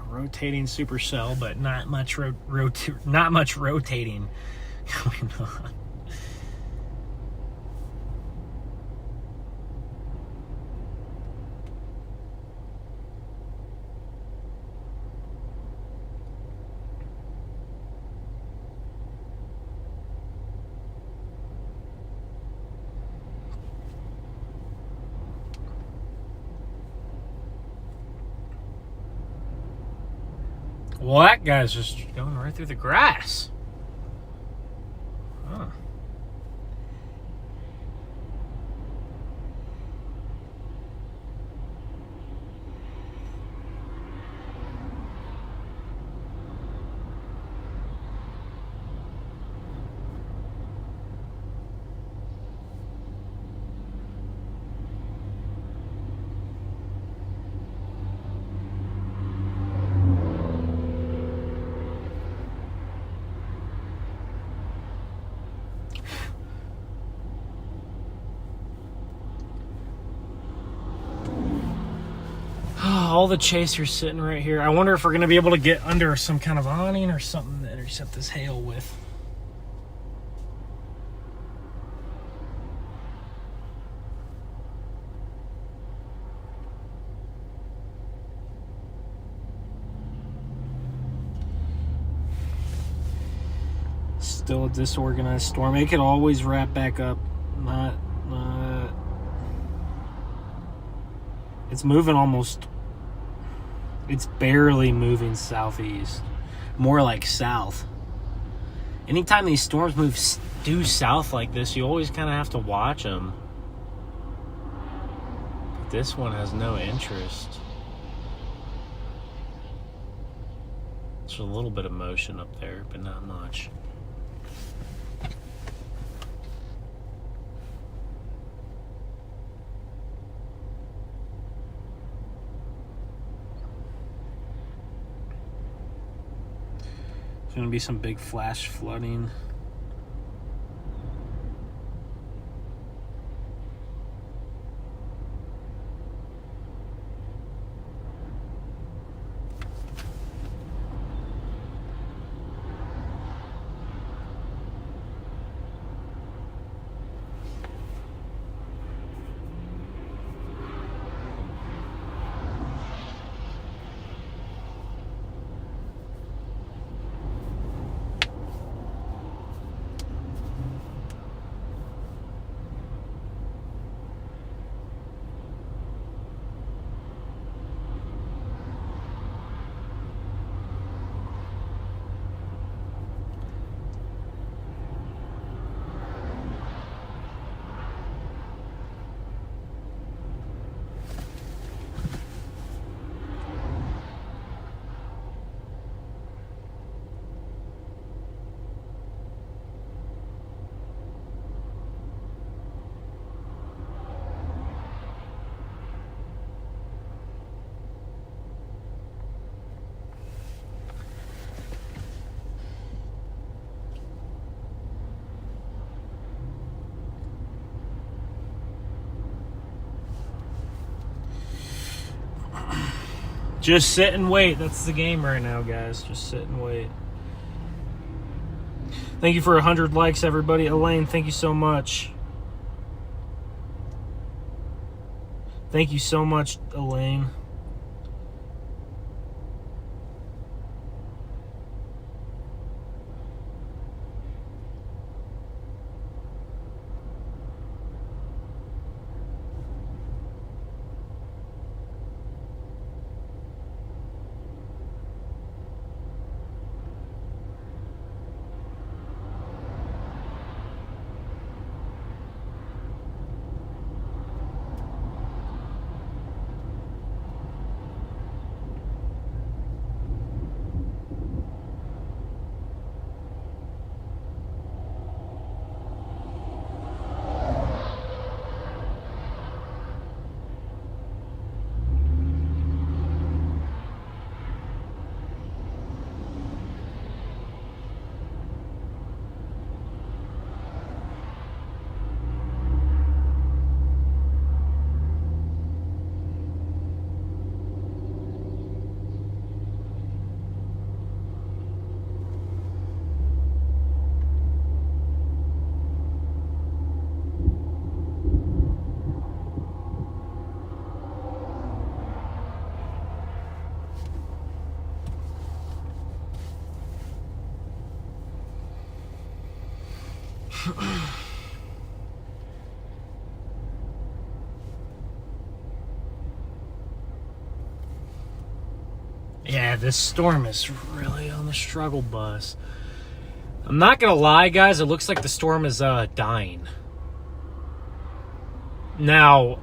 Rotating supercell, but not much rotating going on. Well, that guy's just going right through the grass. Huh. all the chasers sitting right here. I wonder if we're going to be able to get under some kind of awning or something to intercept this hail with. Still a disorganized storm. It could always wrap back up. Not. It's moving almost. It's barely moving southeast. More like south. Anytime these storms move due south like this, you always kind of have to watch them. But this one has no interest. There's a little bit of motion up there, but not much. Going to be some big flash flooding. Just sit and wait. That's the game right now, guys. Just sit and wait. Thank you for 100 likes, everybody. Elaine, thank you so much. Thank you so much, Elaine. Yeah, this storm is really on the struggle bus. I'm not gonna lie, guys, it looks like the storm is dying. Now,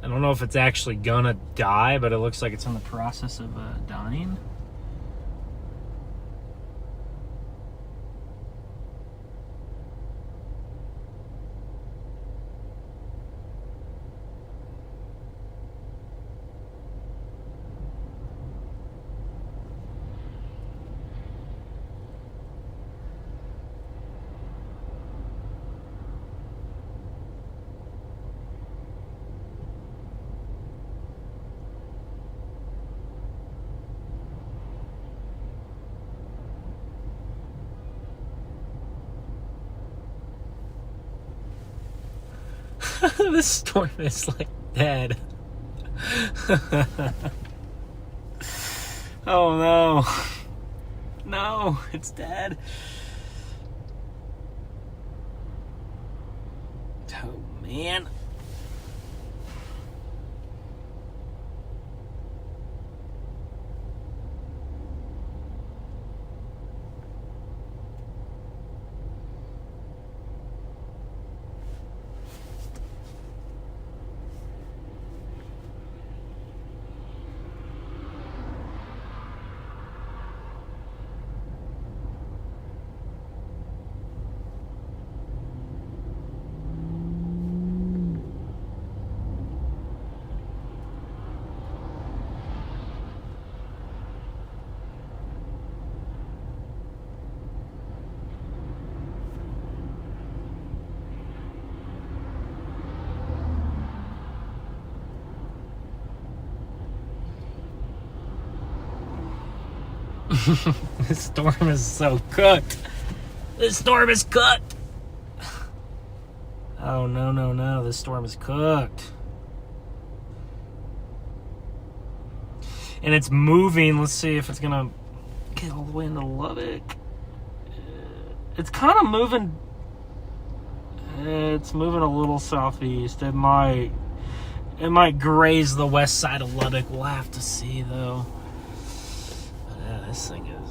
I don't know if it's actually gonna die, but it looks like it's in the process of dying. This storm is like dead. Oh no. No, it's dead. Oh man. This storm is so cooked. This storm is cooked. Oh, no, no, no. This storm is cooked. And it's moving. Let's see if it's going to get all the way into Lubbock. It's kind of moving. It's moving a little southeast. It might graze the west side of Lubbock. We'll have to see, though. This thing is,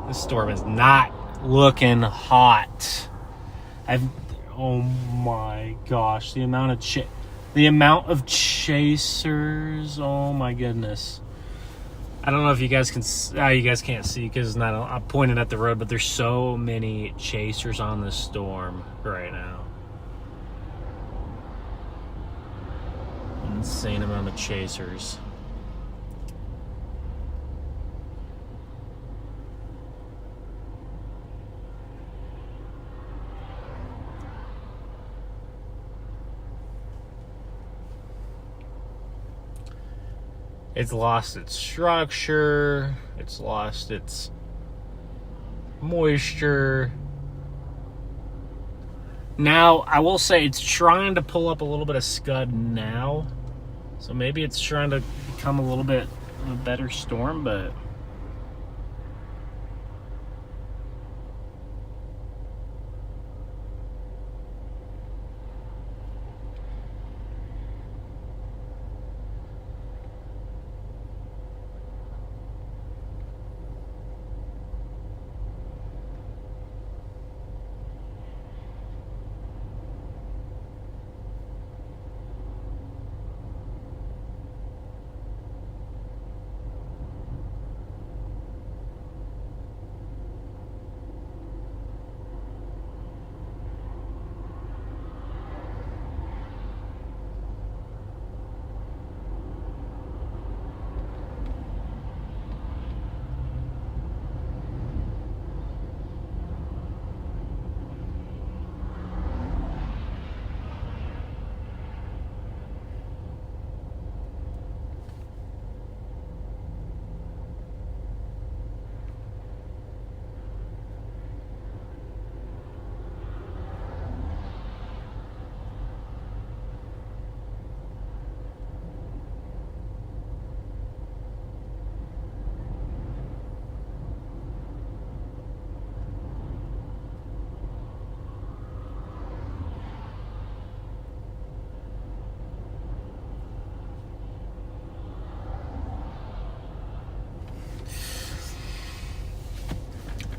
this storm is not looking hot. Oh my gosh, the amount of chasers. Oh my goodness. I don't know if you guys can, you guys can't see because I'm pointing at the road, but there's so many chasers on this storm right now. Insane amount of chasers. It's lost its structure. It's lost its moisture. Now, I will say it's trying to pull up a little bit of scud now. So maybe it's trying to become a little bit of a better storm, but...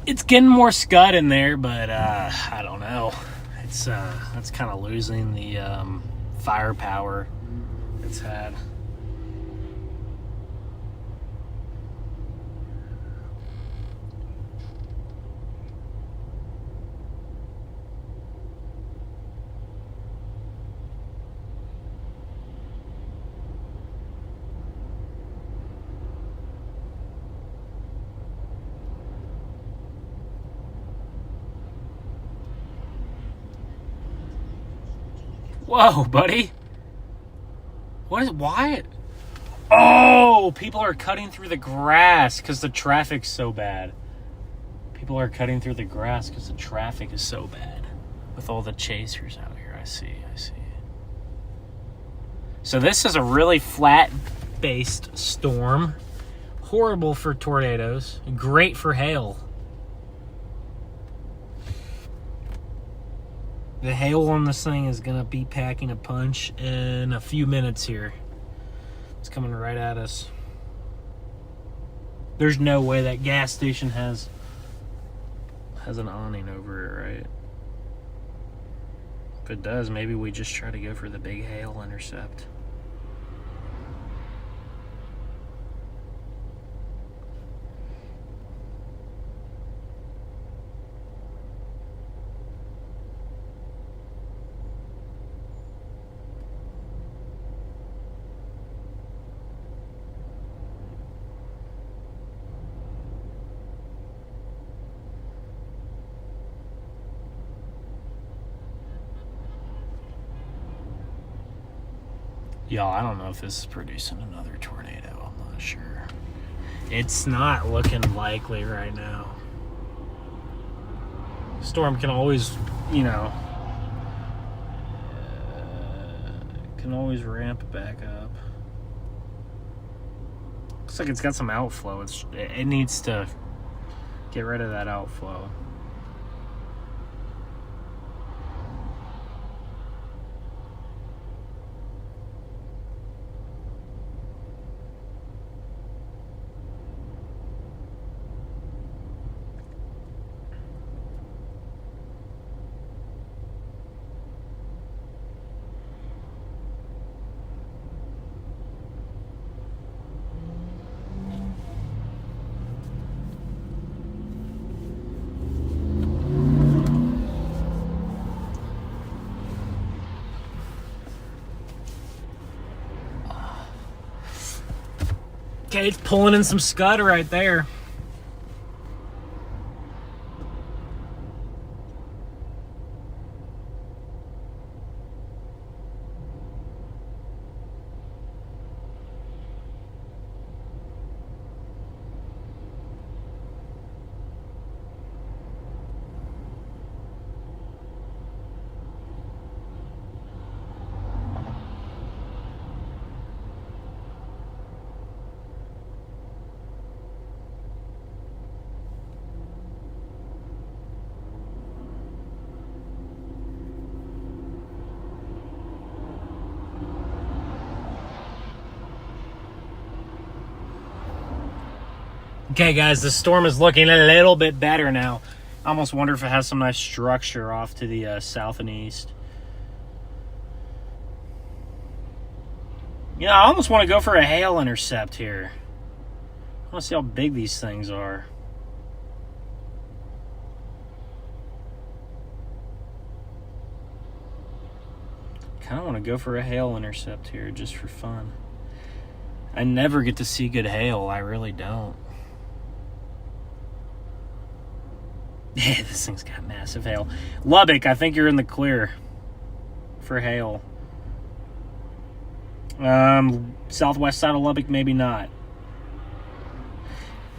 It's getting more scud in there, but I don't know. It's kind of losing the firepower it's had. Whoa, buddy. Why? Oh, people are cutting through the grass because the traffic's so bad. People are cutting through the grass because the traffic is so bad with all the chasers out here. I see. So this is a really flat-based storm. Horrible for tornadoes. Great for hail. The hail on this thing is going to be packing a punch in a few minutes here. It's coming right at us. There's no way that gas station has an awning over it, right? If it does, maybe we just try to go for the big hail intercept. Y'all, I don't know if this is producing another tornado. I'm not sure. It's not looking likely right now. Storm can always, you know, can always ramp back up. Looks like it's got some outflow. It needs to get rid of that outflow. Okay, it's pulling in some scud right there. Okay, guys, the storm is looking a little bit better now. I almost wonder if it has some nice structure off to the south and east. Yeah, I almost want to go for a hail intercept here. I want to see how big these things are. Kind of want to go for a hail intercept here just for fun. I never get to see good hail. I really don't. Yeah, this thing's got massive hail. Lubbock, I think you're in the clear for hail. Southwest side of Lubbock, maybe not.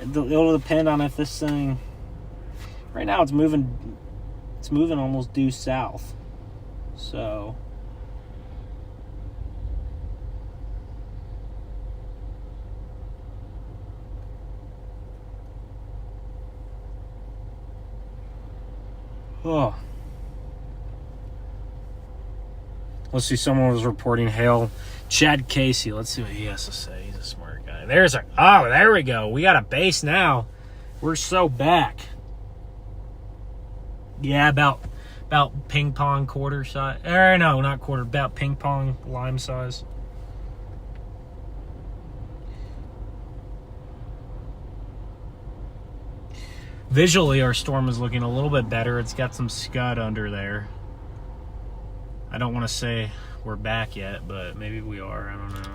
It'll depend on if this thing... Right now it's moving almost due south. So... Oh. Let's see, someone was reporting hail. Chad Casey, let's see what he has to say. He's a smart guy. There we go. We got a base now. We're so back. Yeah, about ping pong quarter size. No, not quarter. About ping pong lime size. Visually, our storm is looking a little bit better. It's got some scud under there. I don't want to say we're back yet, but maybe we are. I don't know.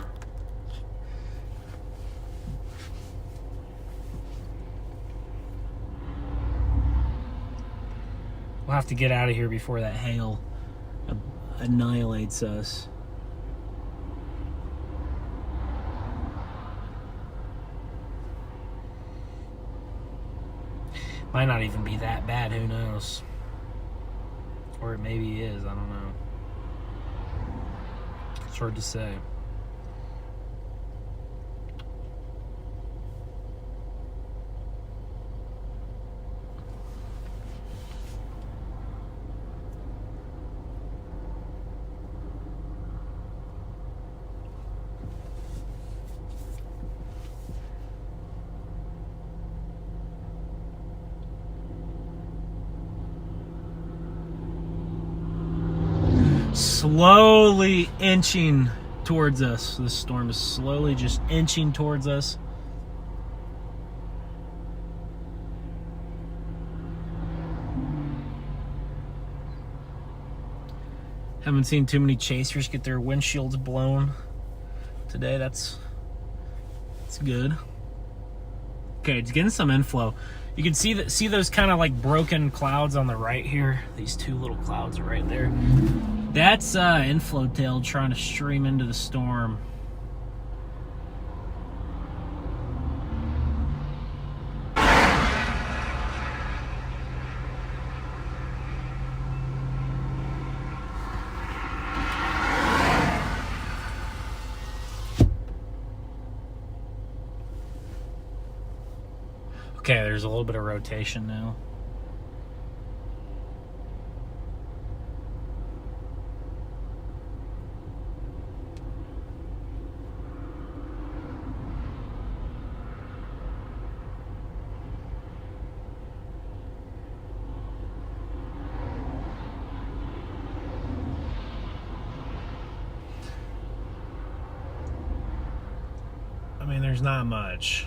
We'll have to get out of here before that hail annihilates us. Might not even be that bad, who knows? Or it maybe is, I don't know. It's hard to say. slowly inching towards us. This storm is slowly just inching towards us. Haven't seen too many chasers get their windshields blown today. That's good. Okay, it's getting some inflow. You can see those kind of like broken clouds on the right here. These two little clouds are right there. That's inflow tail trying to stream into the storm. Okay, there's a little bit of rotation now. I mean, there's not much.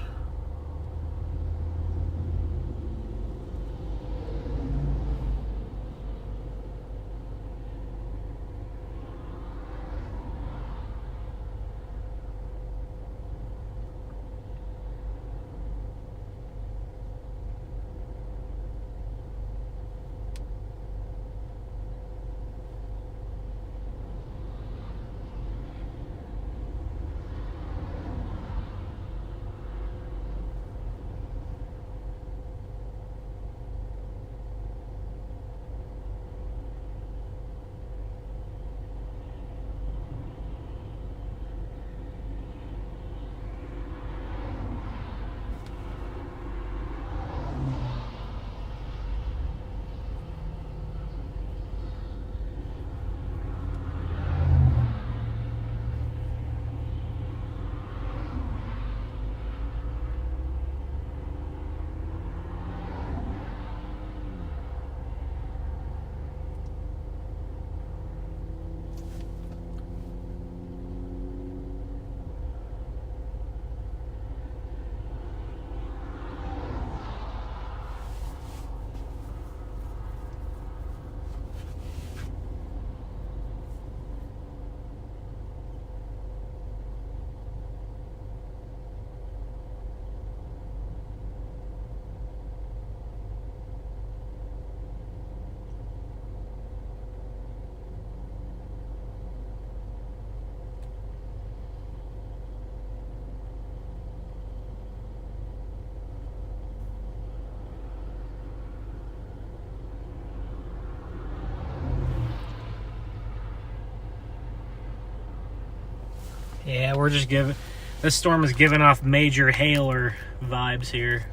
Yeah, we're just this storm is giving off major hailer vibes here.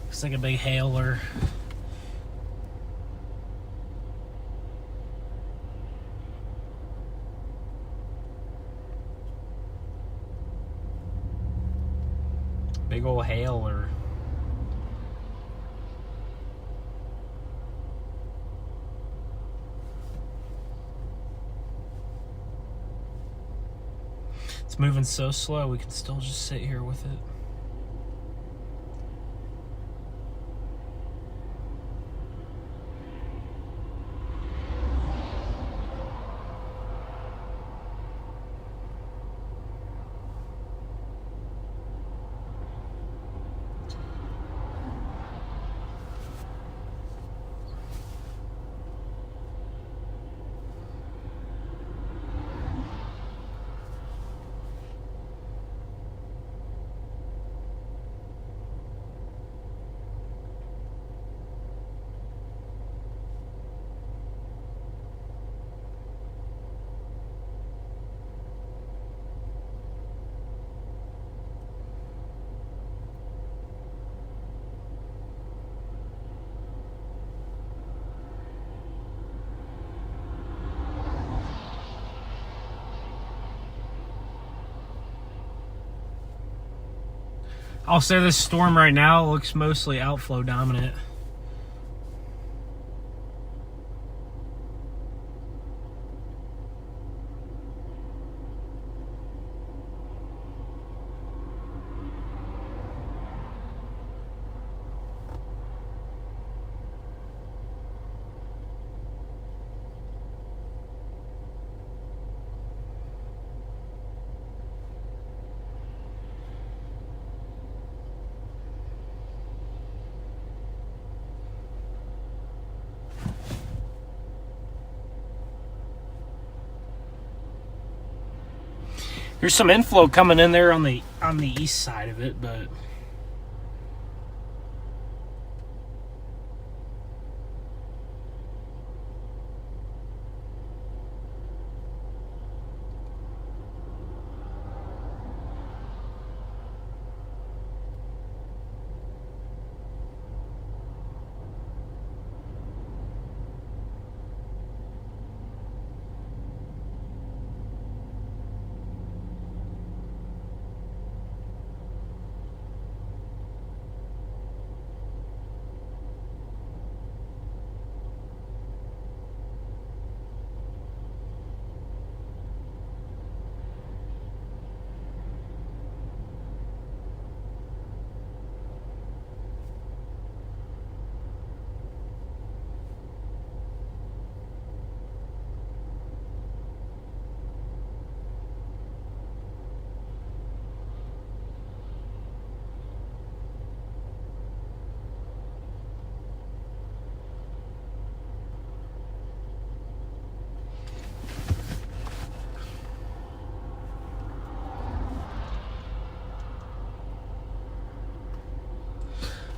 Looks like a big hailer. Big old hailer. It's moving so slow, we can still just sit here with it. I'll say this storm right now looks mostly outflow dominant. There's some inflow coming in there on the east side of it, but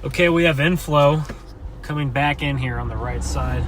okay, we have inflow coming back in here on the right side.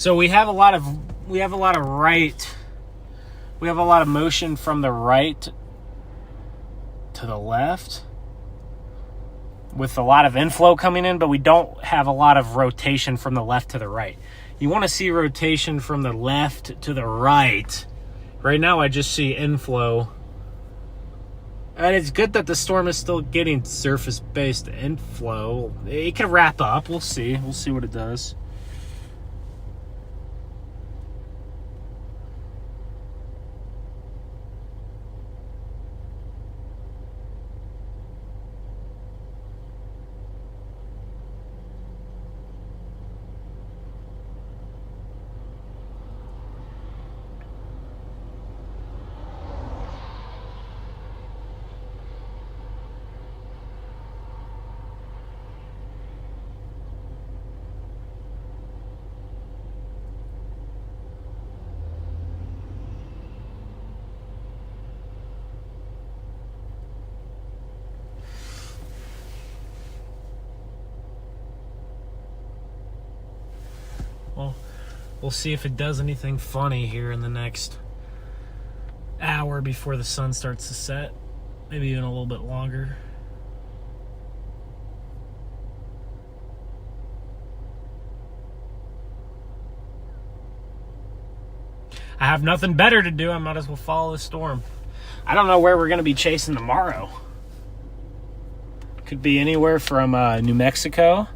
So we have a lot of motion from the right to the left with a lot of inflow coming in, but we don't have a lot of rotation from the left to the right. You want to see rotation from the left to the right. Right now I just see inflow. And it's good that the storm is still getting surface-based inflow. It can wrap up. We'll see. We'll see what it does. Well, we'll see if it does anything funny here in the next hour before the sun starts to set. Maybe even a little bit longer. I have nothing better to do. I might as well follow the storm. I don't know where we're going to be chasing tomorrow. Could be anywhere from New Mexico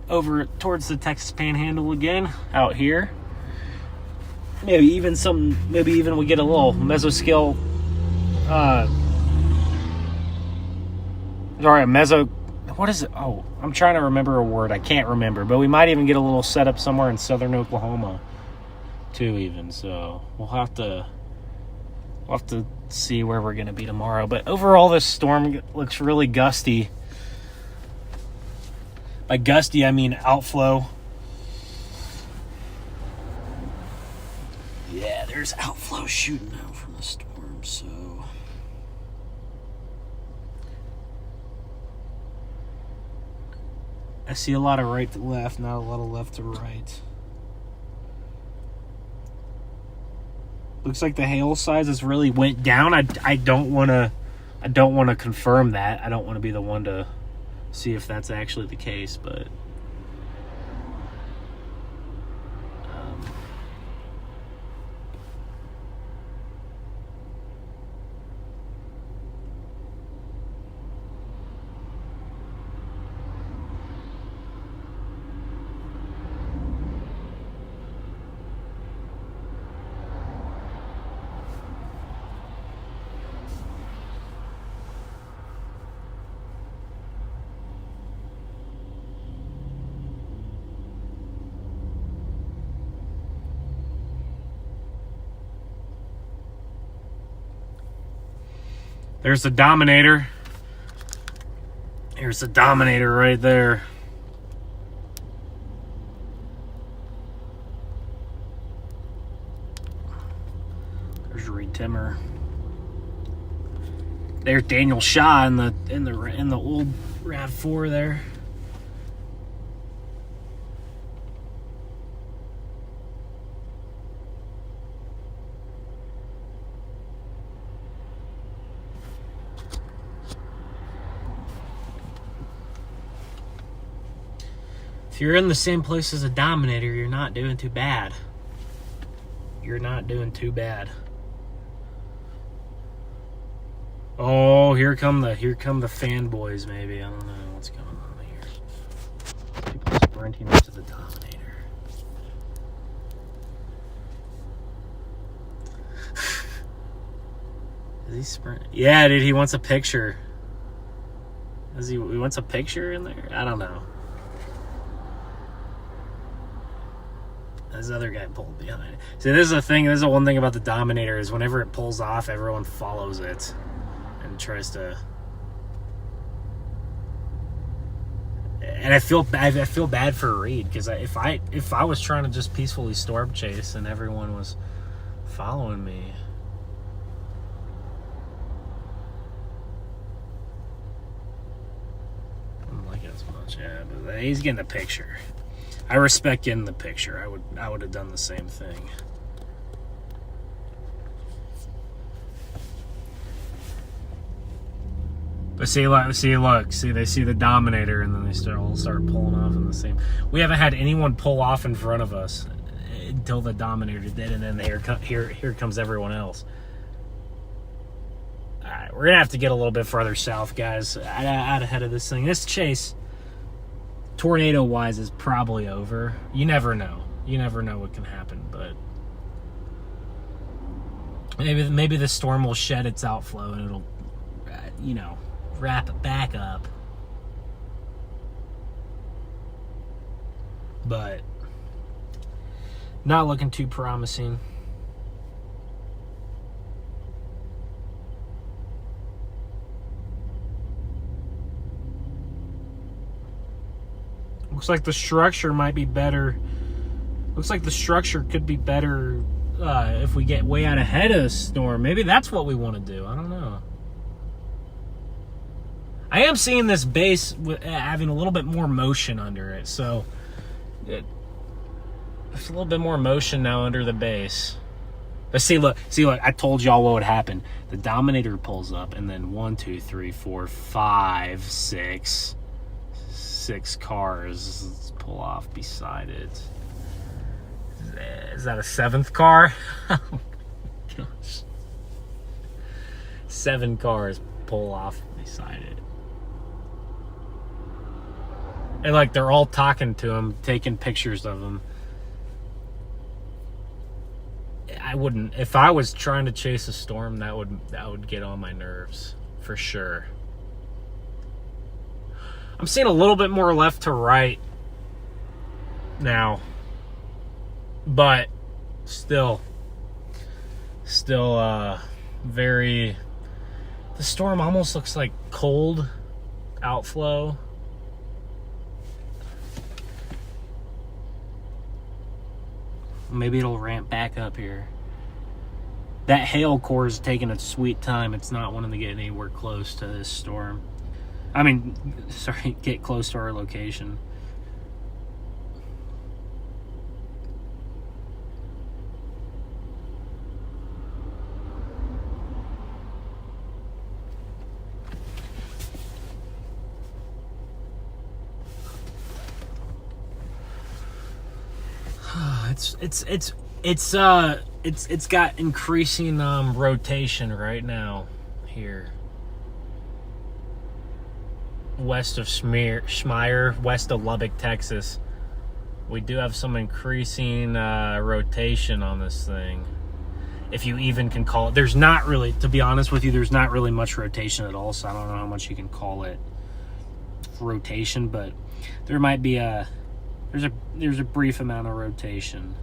over towards the Texas Panhandle again, out here. Maybe even we get a little mesoscale, what is it? Oh, I'm trying to remember a word. I can't remember, but we might even get a little setup somewhere in southern Oklahoma too, even. So we'll have to see where we're going to be tomorrow. But overall, this storm looks really gusty. By gusty, I mean outflow. Yeah, there's outflow shooting out from the storm, so I see a lot of right to left, not a lot of left to right. Looks like the hail size has really went down. I don't want to confirm that. I don't want to be the one to see if that's actually the case, but there's the Dominator. Here's the Dominator right there. There's Reed Timmer. There's Daniel Shaw in the old RAV4 there. If you're in the same place as a Dominator, you're not doing too bad. You're not doing too bad. Oh, here come the fanboys. Maybe, I don't know what's going on here. People sprinting up to the Dominator. Is he sprint? Yeah, dude, he wants a picture. He wants a picture in there? I don't know. This other guy pulled behind. See, this is the thing. This is the one thing about the Dominator is whenever it pulls off, everyone follows it and tries to. And I feel bad for Reed because if I was trying to just peacefully storm chase and everyone was following me. I don't like it as much, yeah, but he's getting a picture. I respect getting the picture. I would have done the same thing. But see, they see the Dominator and then they all start pulling off in the same. We haven't had anyone pull off in front of us until the Dominator did, and then here comes everyone else. All right, we're gonna have to get a little bit further south, guys, out ahead of this thing. This chase, tornado wise, is probably over. You never know what can happen, but maybe the storm will shed its outflow and it'll wrap it back up, but not looking too promising. Looks like the structure might be better. Looks like the structure could be better if we get way out ahead of the storm. Maybe that's what we want to do. I don't know. I am seeing this base having a little bit more motion under it. So there's a little bit more motion now under the base. But see, look, I told y'all what would happen. The Dominator pulls up, and then 1, 2, 3, 4, 5, 6 cars pull off beside it. Is that a 7th car? Oh my gosh. 7 cars pull off beside it. And like they're all talking to him, taking pictures of him. I wouldn't, if I was trying to chase a storm, that would get on my nerves for sure. I'm seeing a little bit more left to right now, but still very. The storm almost looks like cold outflow. Maybe it'll ramp back up here. That hail core is taking its sweet time. It's not wanting to get anywhere close to this storm. I mean, sorry, get close to our location. It's got increasing rotation right now here. West of Schmeyer, west of Lubbock, Texas. We do have some increasing rotation on this thing. If you even can call it. There's not really, to be honest with you, there's not really much rotation at all, so I don't know how much you can call it rotation, but there might be there's a brief amount of rotation.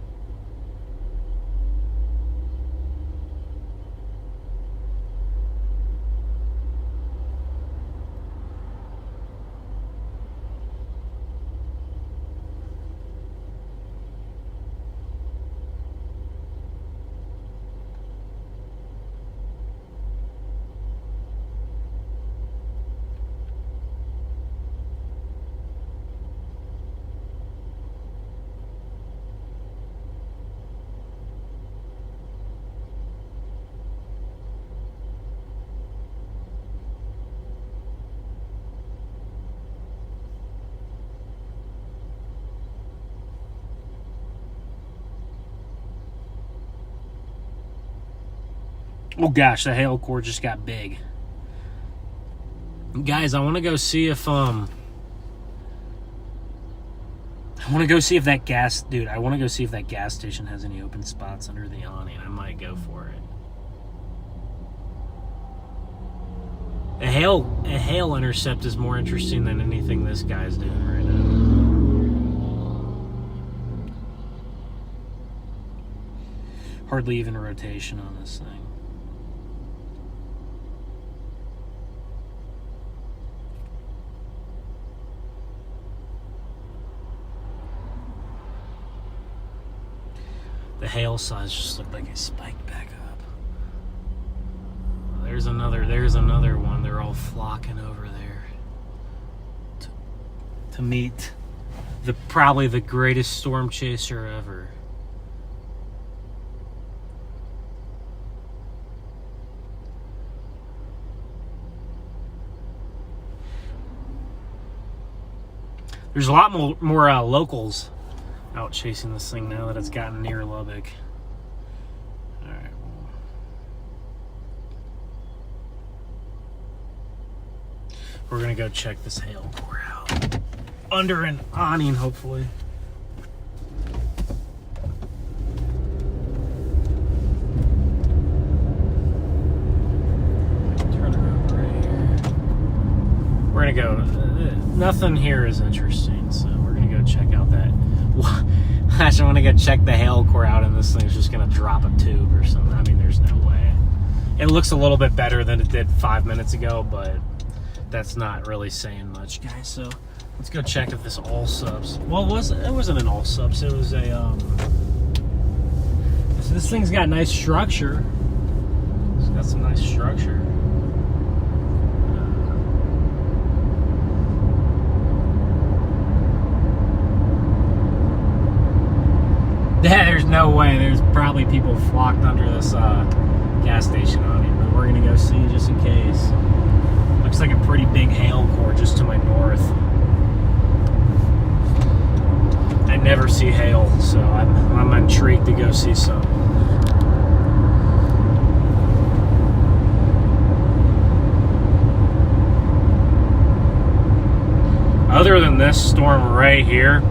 Oh gosh, the hail core just got big. Guys, I want to go see if that gas station has any open spots under the awning. I might go for it. A hail intercept is more interesting than anything this guy's doing right now. Hardly even a rotation on this thing. The hail size just looked like it spiked back up. There's another one. They're all flocking over there to meet probably the greatest storm chaser ever. There's a lot more locals out chasing this thing now that it's gotten near Lubbock. All right. We're gonna go check this hail core out under an awning, hopefully. Turn around right here. We're gonna go. Nothing here is interesting, so we're gonna go check out that. I just want to go check the hail core out, and this thing's just going to drop a tube or something. I mean, there's no way. It looks a little bit better than it did 5 minutes ago, but that's not really saying much, guys. So let's go check if this all subs. Well, it wasn't an all subs. It was a this thing's got nice structure. It's got some nice structure. Yeah, there's no way. There's probably people flocked under this gas station on it, but we're gonna go see just in case. Looks like a pretty big hail core just to my north. I never see hail, so I'm intrigued to go see some. Other than this storm right here,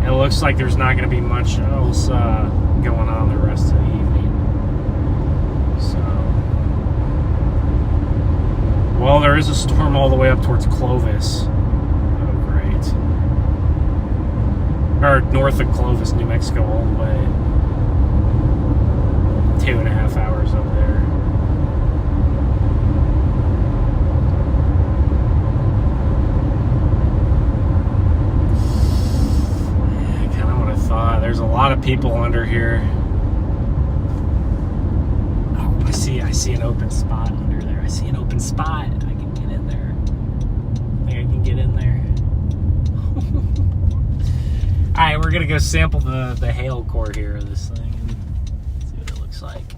it looks like there's not going to be much else going on the rest of the evening. So, well, there is a storm all the way up towards Clovis. Oh, great. Or north of Clovis, New Mexico, all the way. 2.5 hours up there. There's a lot of people under here. Oh, I see an open spot under there. I see an open spot. I can get in there. I think I can get in there. All right, we're gonna go sample the hail core here of this thing and see what it looks like.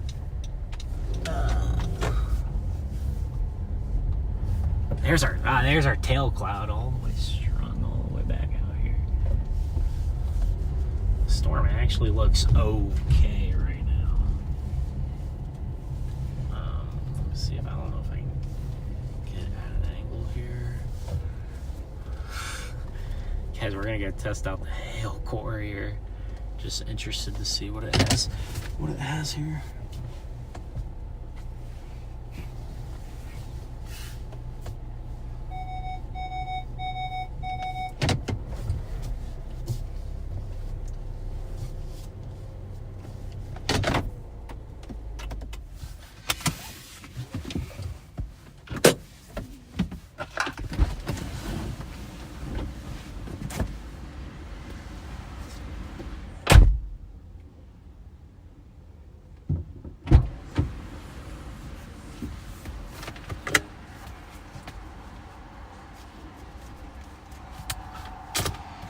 There's our tail cloud all the way strung all the way back out here. storm actually looks okay right now. Let me see if I don't know if I can get at an angle here. Guys, we're gonna go test out the hail core here. Just interested to see what it has here.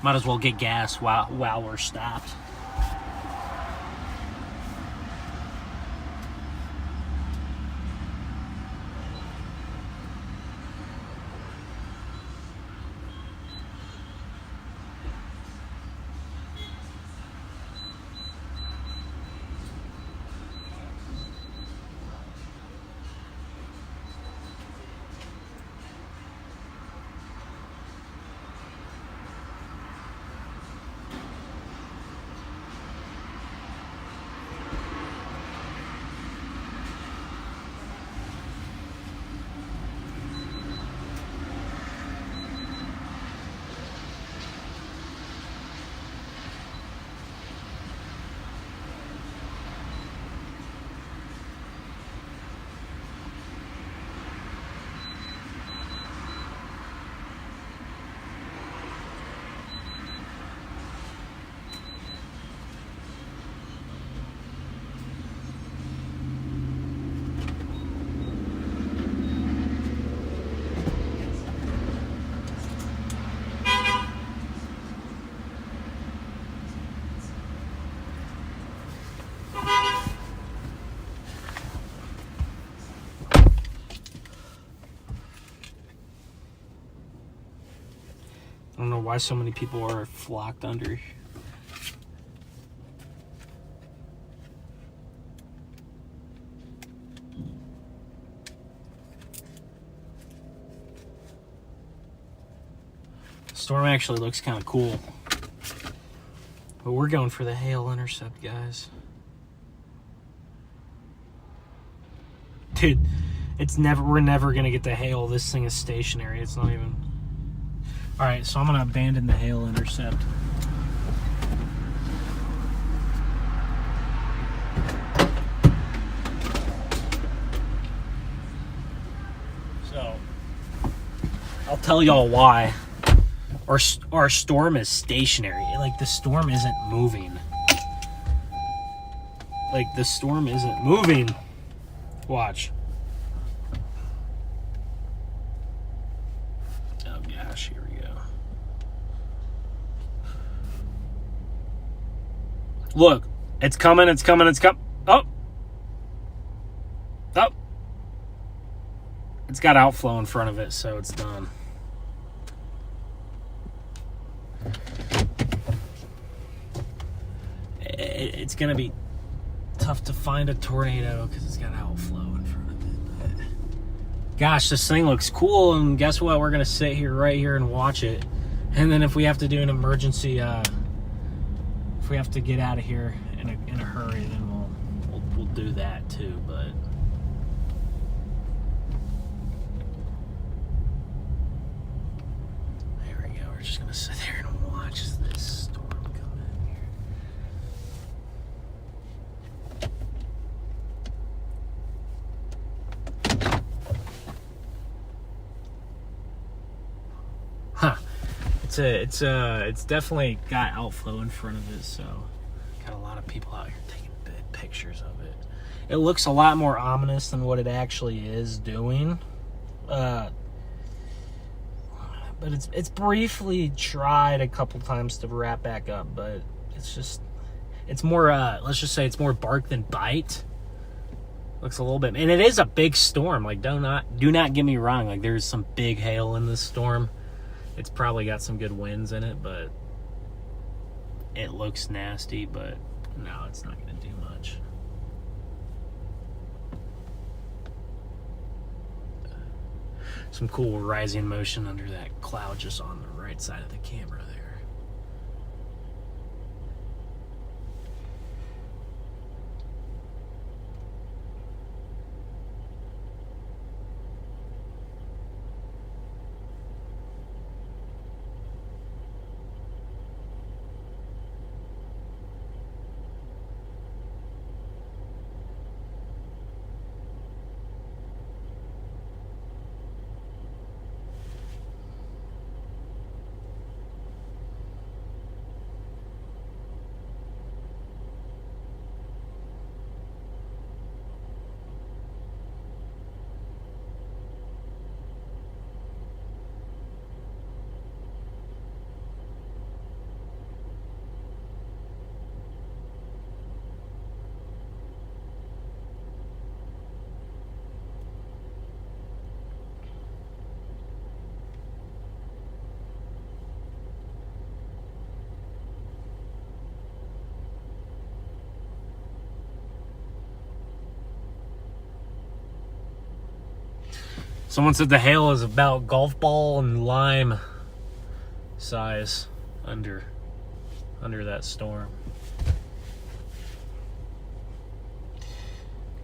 Might as well get gas while we're stopped. I don't know why so many people are flocked under. Storm actually looks kind of cool. But we're going for the hail intercept, guys. Dude, we're never gonna get the hail. This thing is stationary. It's not even. All right, so I'm gonna abandon the hail intercept. So, I'll tell y'all why. Our storm is stationary. Like, the storm isn't moving. Like, the storm isn't moving. Watch. Oh gosh, here we go. Look, it's coming, it's coming, it's coming. Oh. Oh. It's got outflow in front of it, so it's done. It's going to be tough to find a tornado because it's got outflow in front of it. But gosh, this thing looks cool, and guess what? We're going to sit here right here and watch it. And then if we have to do an emergency, if we have to get out of here in a hurry, then we'll do that too. But there we go. We're just going to sit there and watch this storm come in here. Huh. It's definitely got outflow in front of it, so got a lot of people out here taking pictures of it. It looks a lot more ominous than what it actually is doing. But it's briefly tried a couple times to wrap back up, but it's more let's just say it's more bark than bite. Looks a little bit, and it is a big storm. Like, do not get me wrong. Like, there's some big hail in this storm. It's probably got some good winds in it, but It looks nasty, but no, it's not going to do much. Some cool rising motion under that cloud just on the right side of the camera there. Someone said the hail is about golf ball and lime size under that storm.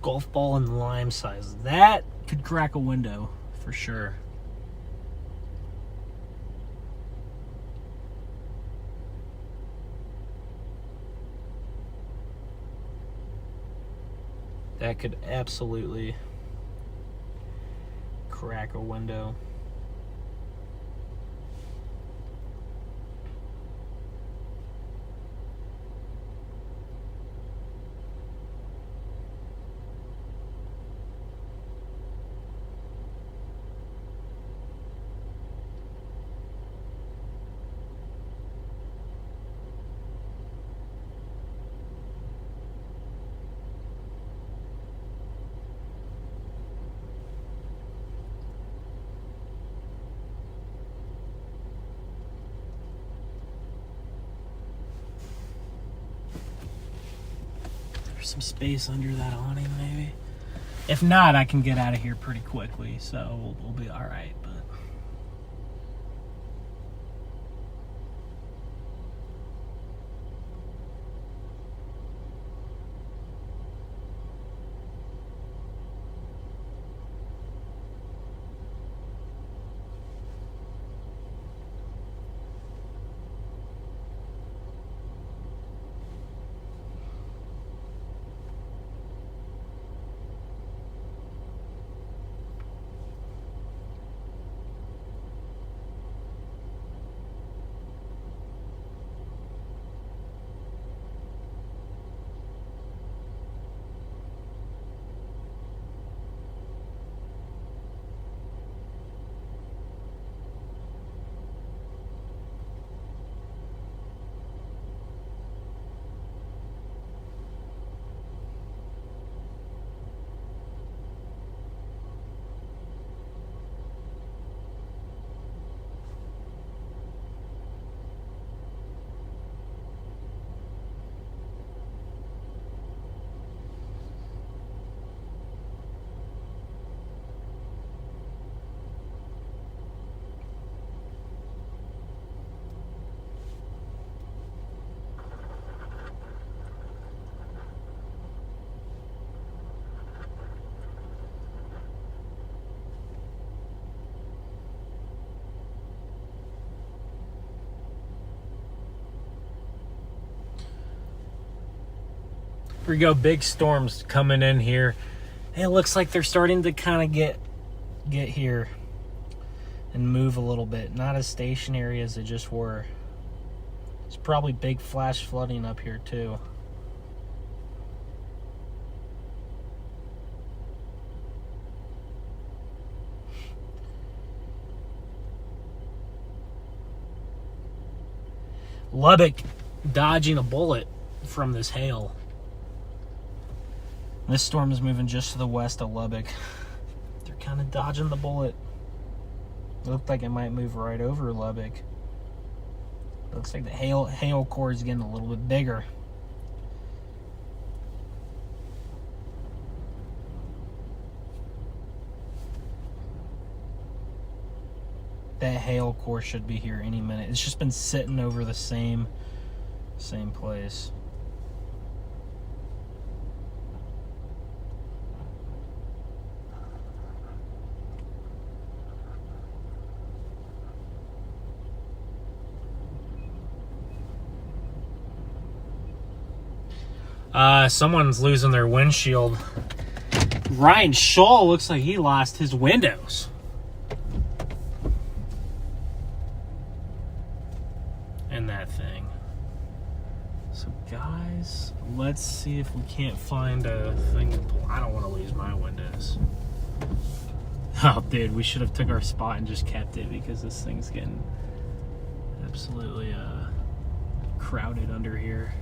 Golf ball and lime size. That could crack a window for sure. That could absolutely crack a window. Some space under that awning, maybe. If not, I can get out of here pretty quickly, so we'll be all right. But here we go. Big storms coming in here. It looks like they're starting to kind of get here and move a little bit. Not as stationary as they just were. There's probably big flash flooding up here too. Lubbock dodging a bullet from this hail. This storm is moving just to the west of Lubbock. They're kind of dodging the bullet. It looked like it might move right over Lubbock. Looks like the hail core is getting a little bit bigger. That hail core should be here any minute. It's just been sitting over the same place. Someone's losing their windshield. Ryan Shaw looks like he lost his windows. And that thing. So guys, let's see if we can't find a thing to pull. I don't want to lose my windows. Oh dude, we should have took our spot and just kept it because this thing's getting absolutely crowded under here.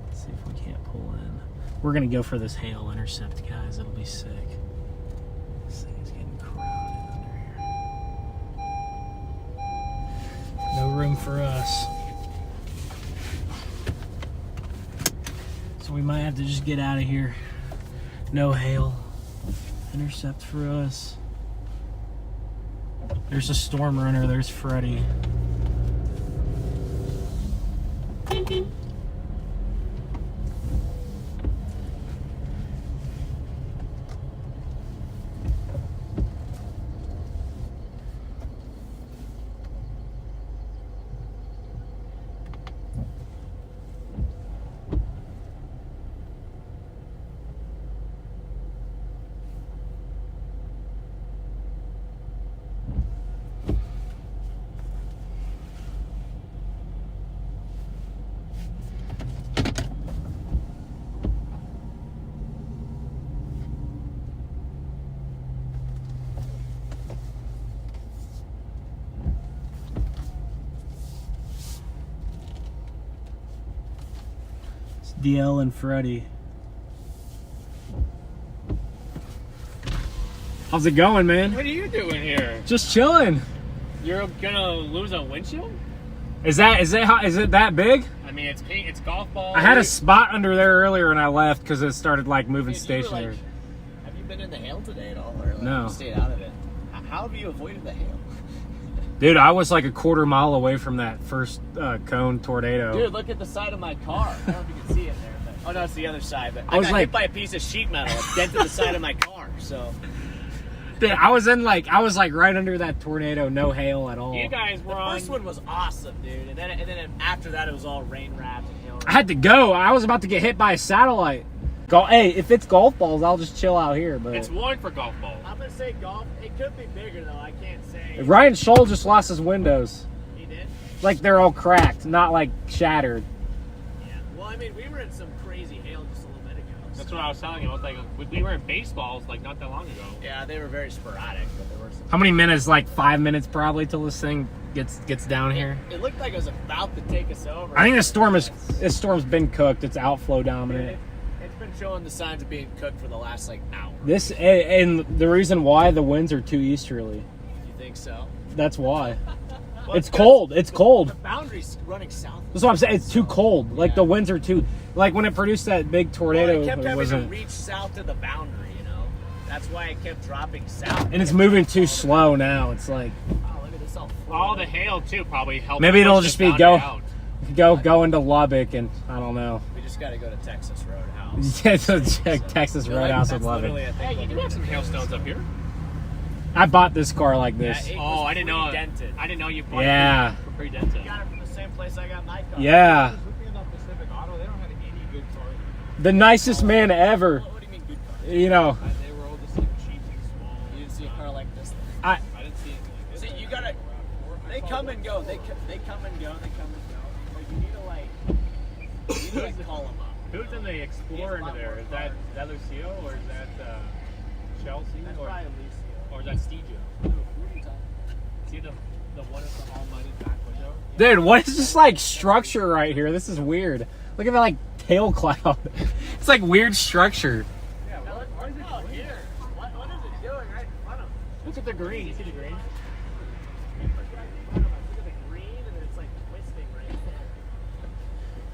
Let's see if we can't pull in. We're gonna go for this hail intercept, guys. It'll be sick. This thing is getting crowded under here. No room for us. So we might have to just get out of here. No hail. Intercept for us. There's a storm runner. There's Freddy. DL and Freddy. How's it going, man? What are you doing here? Just chilling. You're gonna lose a windshield? Is it that big? I mean, it's golf ball. I had a spot under there earlier and I left because it started like moving Dude, you were, stationary. like, have you been in the hail today at all, or like, No. you stayed out of it? How have you avoided the hail? Dude, I was like a quarter mile away from that first cone tornado. Dude, look at the side of my car. I don't know if you can see it there, but oh no, it's the other side. But I I was got like- hit by a piece of sheet metal. It dented the side of my car. So Dude, I was right under that tornado, no hail at all. You guys were the on. first one was awesome, dude, and then after that it was all rain wrapped and hail. I had to go. I was about to get hit by a satellite. Hey, if it's golf balls, I'll just chill out here. But It's one for golf balls. I'm gonna say golf. It could be bigger though. I can't say. Ryan Scholl just lost his windows. He did. Like they're all cracked, not like shattered. Yeah. Well, I mean, we were in some crazy hail just a little bit ago. That's what I was telling you. I was like, we were in baseballs like not that long ago. Yeah, they were very sporadic, but there were some. How many minutes? Like 5 minutes probably till this thing gets down here. It looked like it was about to take us over. I think this storm's been cooked. It's outflow dominant. It's been showing the signs of being cooked for the last like hour. This and the reason why the winds are too easterly. You think so? That's why. Well, It's cold. It's cold. The boundary's running south. That's what I'm saying. It's too cold. Like the winds are too. Like when it produced that big tornado, Well, it kept it having to wasn't. reach south to the boundary, you know. That's why it kept dropping south. And it's moving too slow now. It's like Oh, look at this All the hail too probably helped. Maybe it'll push just the be boundary out. go into Lubbock and I don't know. We just got to go to Texas Roadhouse. Check Texas Roadhouse in That's Lubbock. literally, I think, Hey, you what do we're have some doing. hailstones up here. I bought this car like this. Yeah, it Oh, was I didn't know. pre-dented. I didn't know you bought Yeah. it for pre-dented. I got it from the same place I got my car. Yeah. Looking at Pacific Auto, they don't have any good cars. The nicest man ever. What do you mean good car? You know. They were all just like cheap and small. You didn't see a car like this? I didn't see anything like this. See, you gotta. They come and go. They come and go. They come and go. But you need to like call them up. Who's in the Explorer into there? Is that Lucio or is that Chelsea That's or probably Lucio. is that Stejo? Who are you talking See the one with the almighty back window? Dude, what is this like structure right here? This is weird. Look at that like tail cloud. It's like weird structure. Yeah, why is it here? What is it doing right in front of us? Look at the green. You see the green?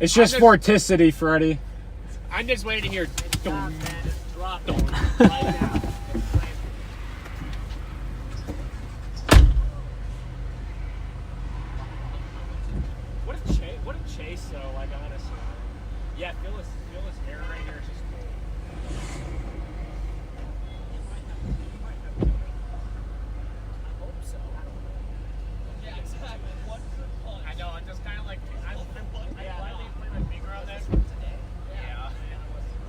It's just vorticity, Freddy. I'm just waiting to hear. Drop Right now. What a chase though, like honestly. Yeah, feel his hair right here is just cool. I hope so. I don't know. Yeah, exactly. One good punch. I know. I'm just kind of like I lightly put my finger on that. Yeah.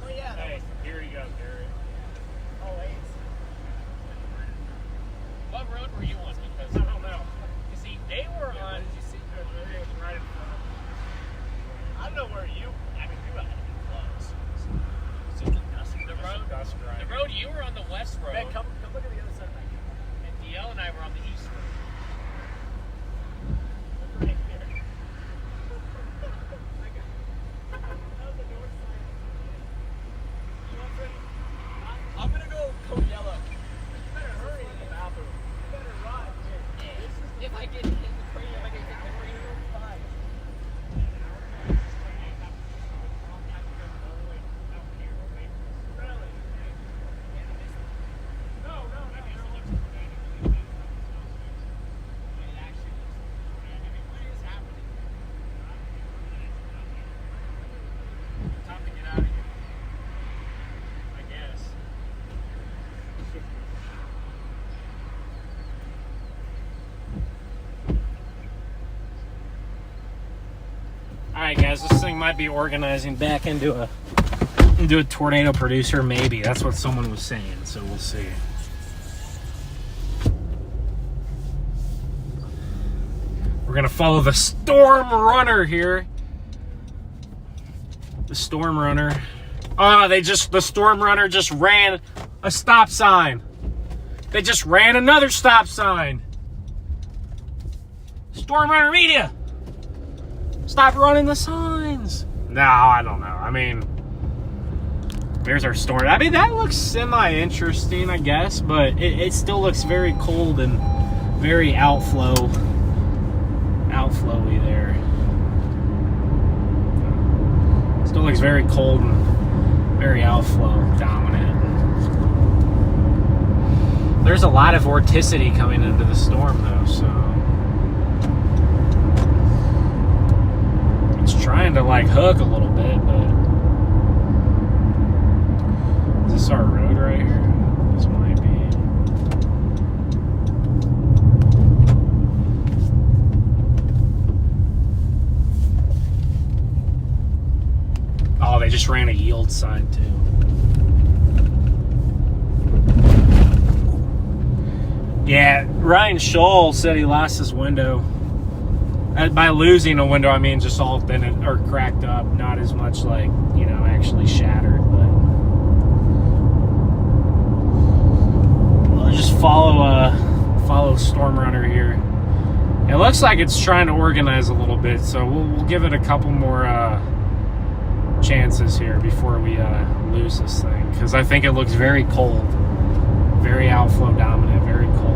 Oh yeah. Hey, here you go, Garrett. Oh wait. What road were you on? Because I don't know. you see, they were on. Did you see the video was right in front of me? I don't know where you. I mean, you had to be close. It's just a dust. The road. Dust grind. The road you were on the west road. Ben, come look at the other side of my camera. And DL and I were on the east road. Look right there. I'm gonna go yellow. You better hurry in the bathroom. You better run. If I get in the train, if I get hit the train, fine. Time to get out of here. I guess. Alright guys, this thing might be organizing back into a tornado producer, maybe. That's what someone was saying, so we'll see. We're gonna follow the storm runner here. The storm runner. The storm runner just ran a stop sign. They just ran another stop sign. Storm runner media. Stop running the signs. No, I don't know. I mean, there's our storm. I mean, that looks semi-interesting, I guess, but it still looks very cold and very outflowy there. Still looks very cold and very outflow dominant. There's a lot of vorticity coming into the storm though, so it's trying to like hook a little bit, but is this our road right here? This might be. Oh, they just ran a yield sign too. Yeah, Ryan Scholl said he lost his window. By losing a window, I mean just all been or cracked up, not as much like, you know, actually shattered. But we'll just follow Storm Runner here. It looks like it's trying to organize a little bit, so we'll give it a couple more chances here before we lose this thing, because I think it looks very cold, very outflow dominant, very cold.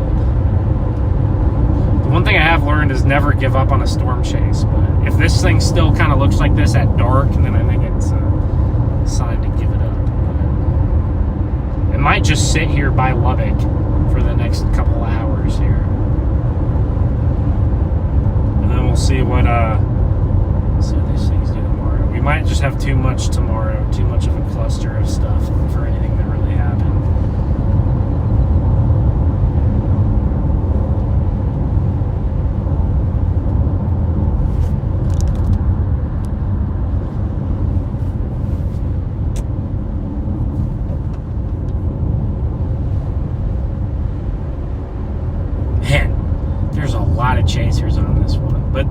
The one thing I have learned is never give up on a storm chase, but if this thing still kind of looks like this at dark, then I think it's a sign to give it up. But it might just sit here by Lubbock for the next couple hours here, and then we'll see what these things do tomorrow. We might just have too much tomorrow, too much of a cluster of stuff for anything to really happen. Man, there's a lot of chasers on this one, but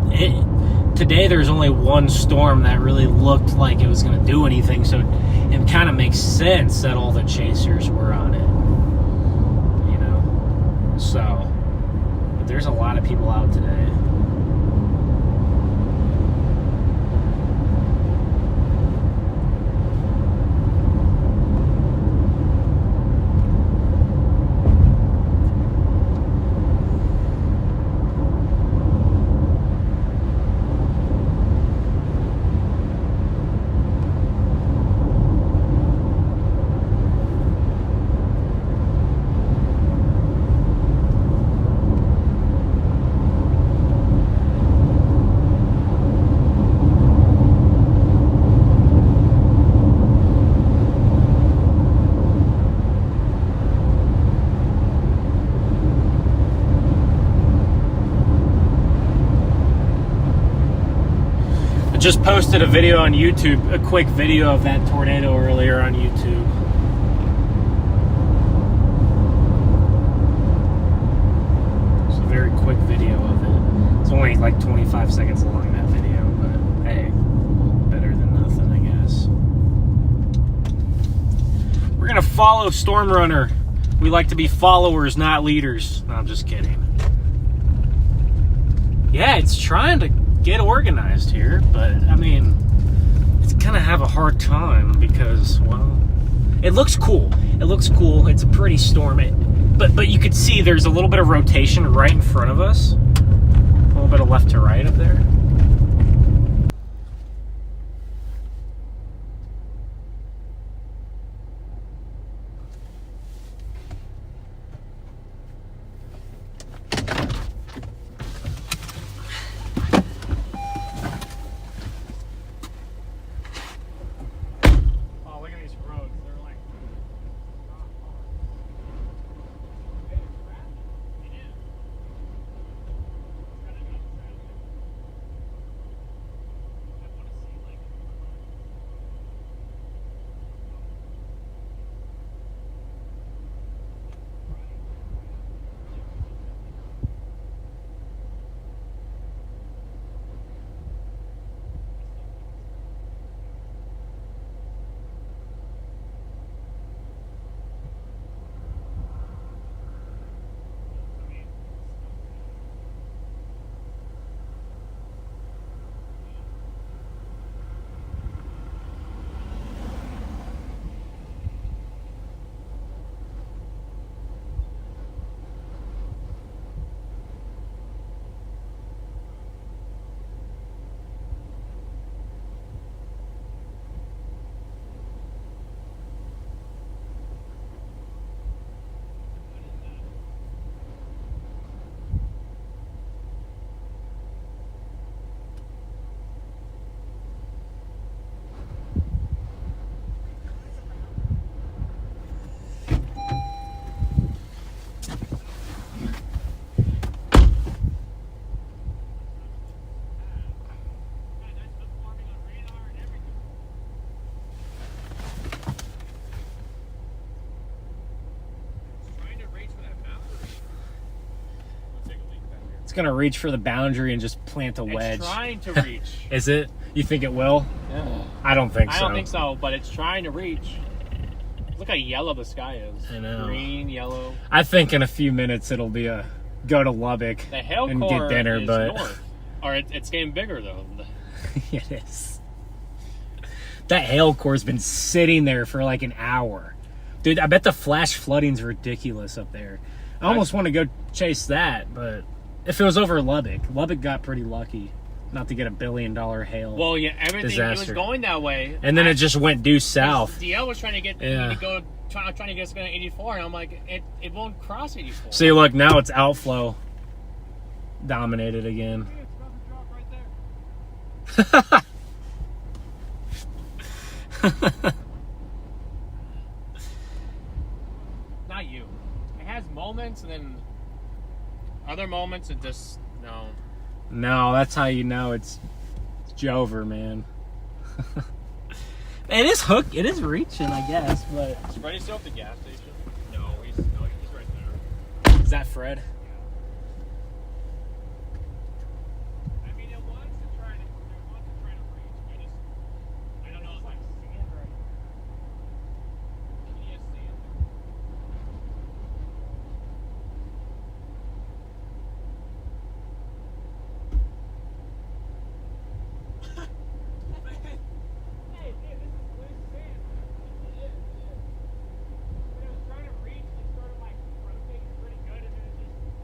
today there's only one storm that really looked like it was going to do anything, so it kind of makes sense that all the chasers were on it, you know. So, but there's a lot of people out today. I just posted a video on YouTube, a quick video of that tornado earlier on YouTube. It's a very quick video of it. It's only like 25 seconds long, that video, but hey, better than nothing, I guess. We're gonna follow Storm Runner. We like to be followers, not leaders. No, I'm just kidding. Yeah, it's trying to get organized here, but I mean, it's gonna have a hard time because, well, it looks cool. It looks cool. It's a pretty storm. But you could see there's a little bit of rotation right in front of us. A little bit of left to right up there. It's gonna reach for the boundary and just plant a wedge. It's trying to reach. Is it? You think it will? Yeah. I don't think so. I don't think so, but it's trying to reach. Look how yellow the sky is. I know. Green, yellow. I think in a few minutes it'll be a go to Lubbock The hail and core get dinner, is but north. Or it's getting bigger, though. it is. That hail core's been sitting there for like an hour. Dude, I bet the flash flooding's ridiculous up there. I almost want to go chase that, but if it was over Lubbock got pretty lucky not to get $1 billion hail. Well, yeah, everything disaster. it was going that way. And then it just went due south. DL was trying to get Yeah. me to go, trying to get us going to 84, and I'm like, it won't cross 84. See, look, now it's outflow dominated again. Not you. It has moments, and then other moments it just no. No, that's how you know it's Jover, man. It is hooked. It is reaching, I guess, but Is Freddie still at the gas station? No, he's right there. is that Fred? I mean, it wants to try to reach. I don't know if I'm seeing it right. Can you see it? Hey, dude, this is loose sand. It is. When it was trying to reach, it started like rotating pretty good, and then it just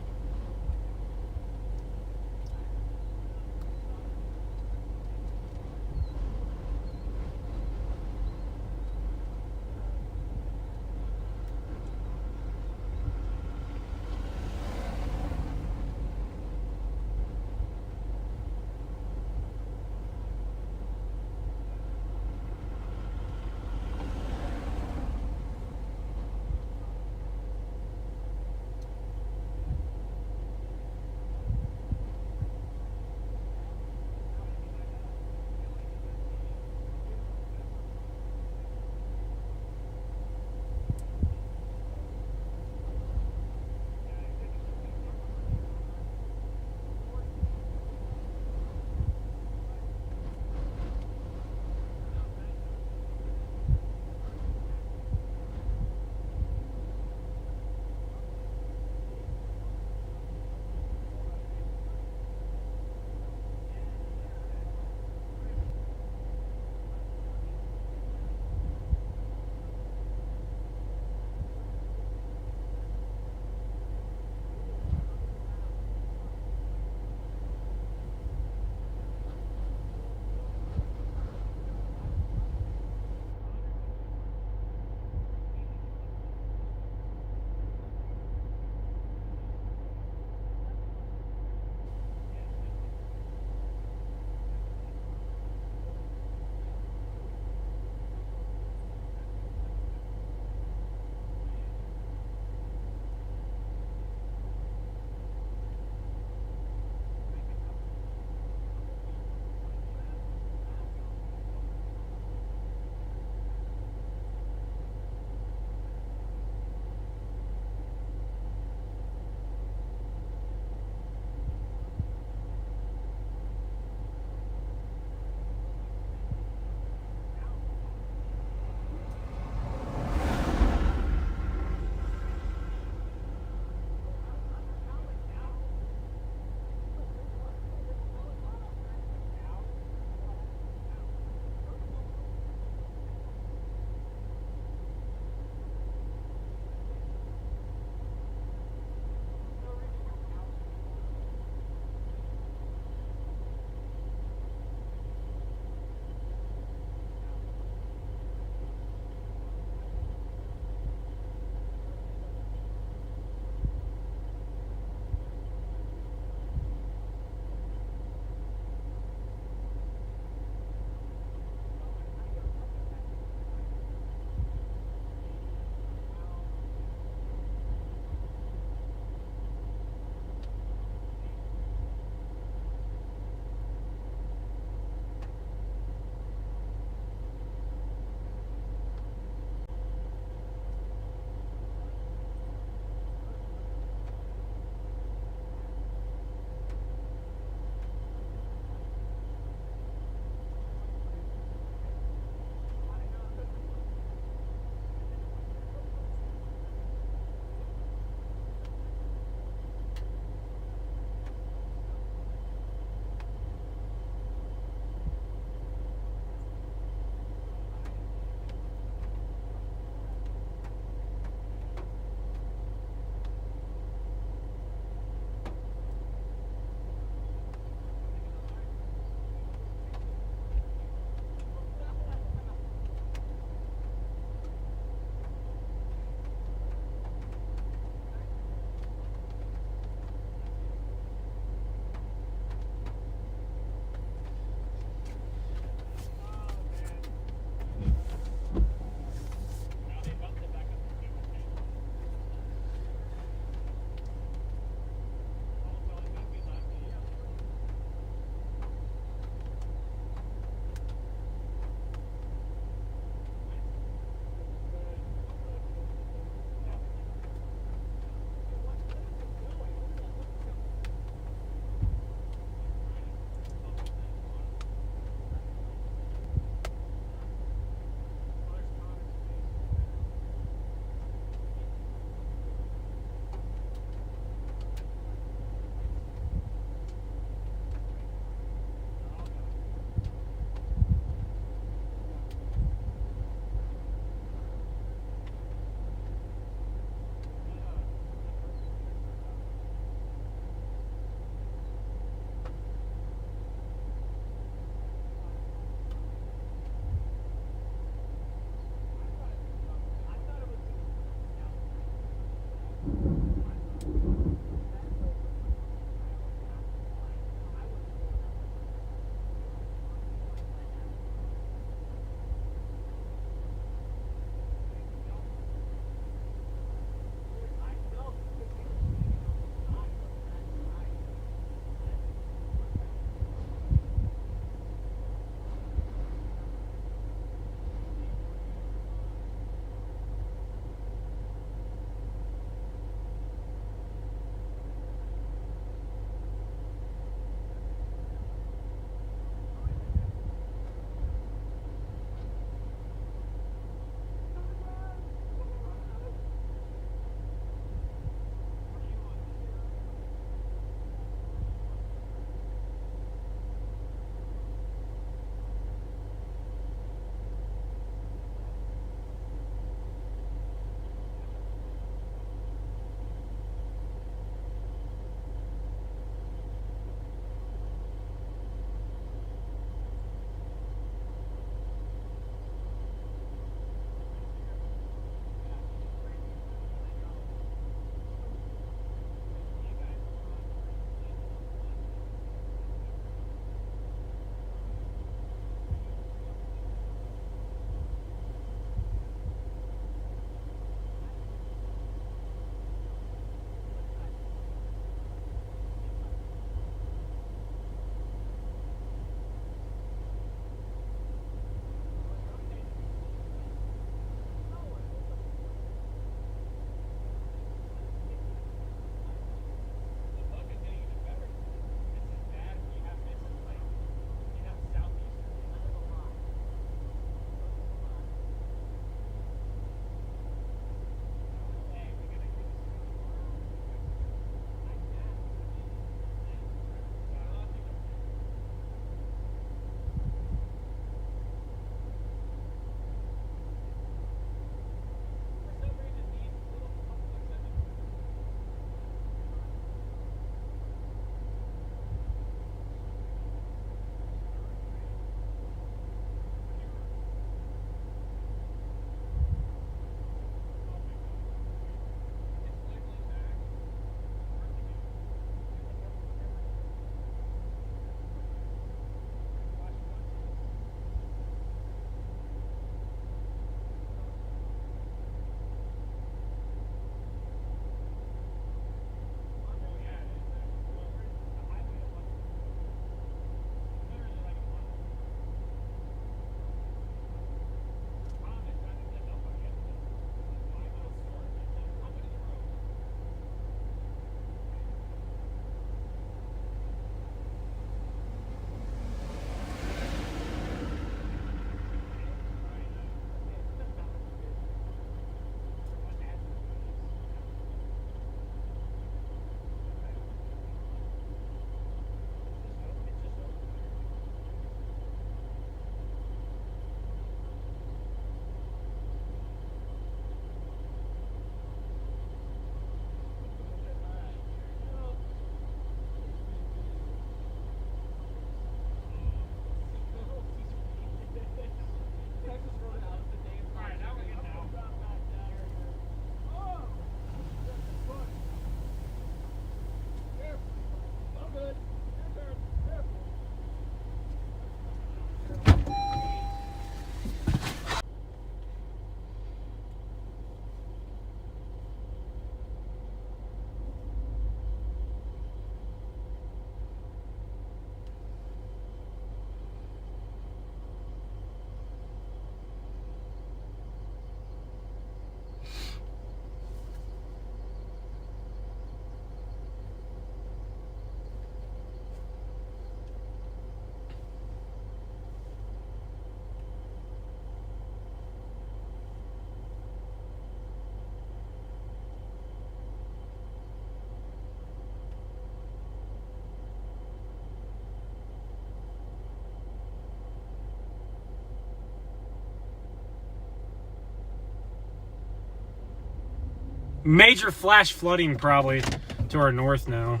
Major flash flooding probably to our north now.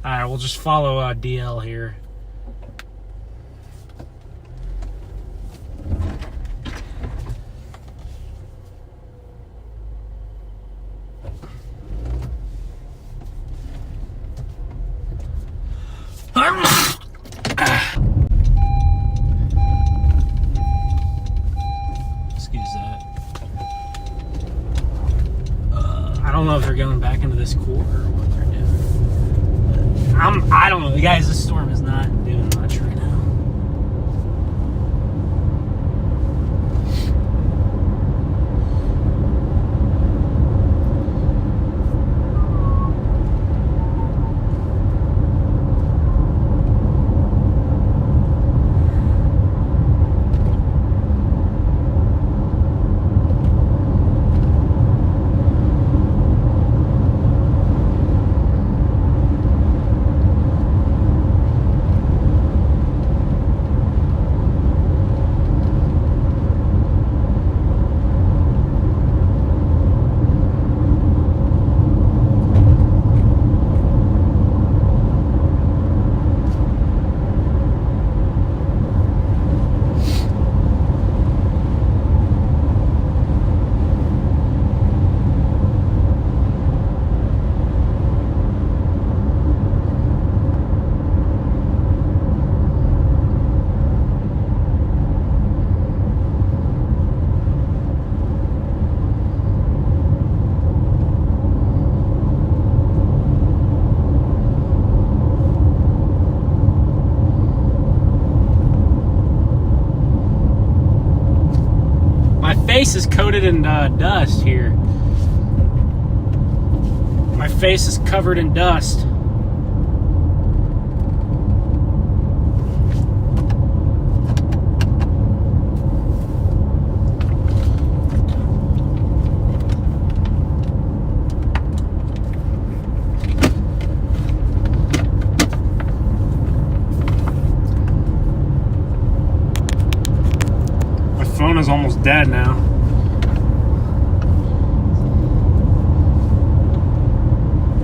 Alright, we'll just follow DL here. Excuse that. I don't know if they're going back into this core or what they're doing. I don't know. Guys, this storm is not doing much right now. Face is coated in dust here. My face is covered in dust. My phone is almost dead now.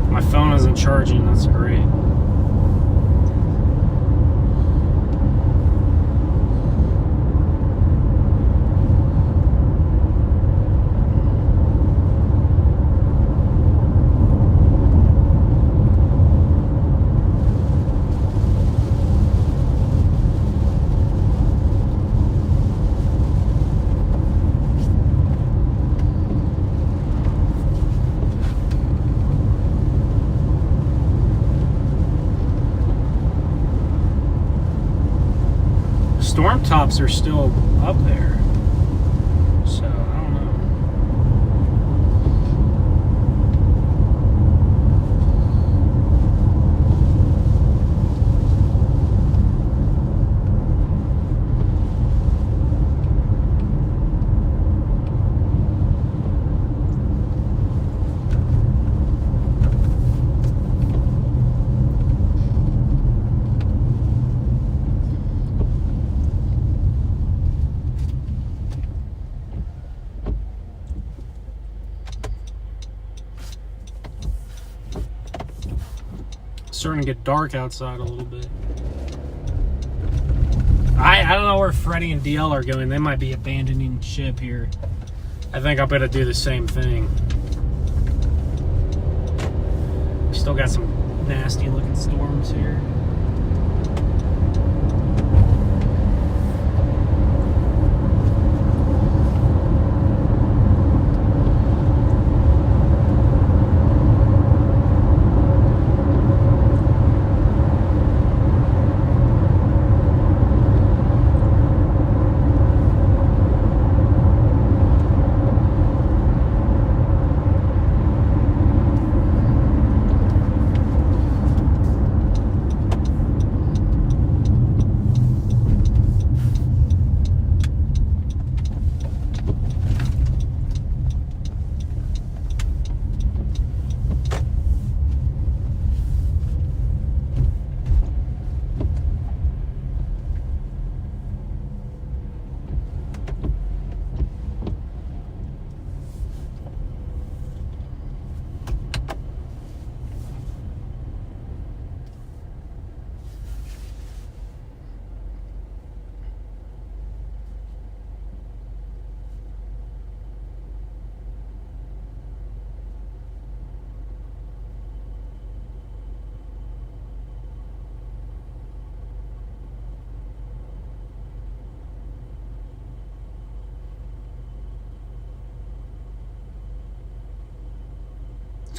My phone isn't charging, that's great. Storm tops are still up there, so I don't know. Starting to get dark outside a little bit. I don't know where Freddie and DL are going. They might be abandoning ship here. I think I'm gonna do the same thing. We still got some nasty looking storms here.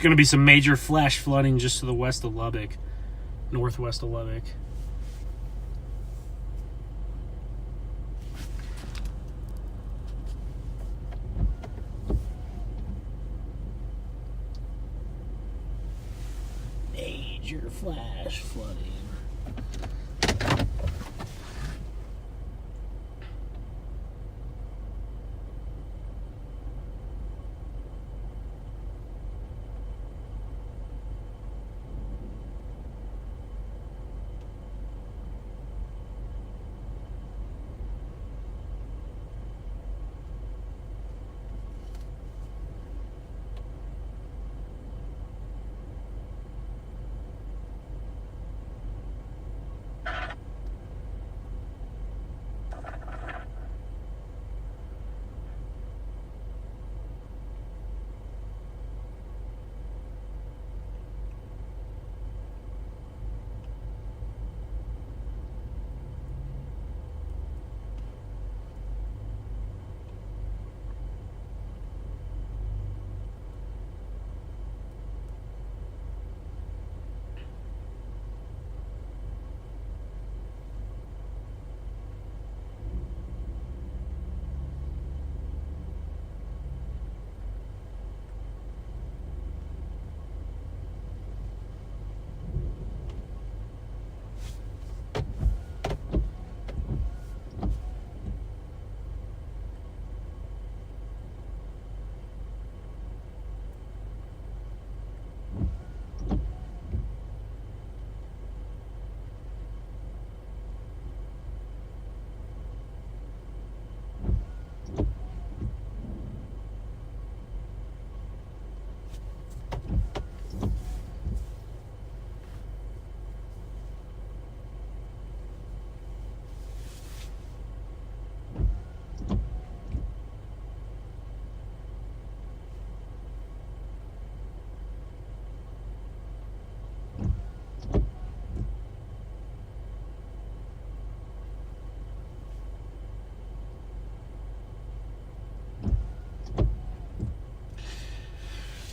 going to be some major flash flooding just to the west of Lubbock, northwest of Lubbock. Major flash flooding.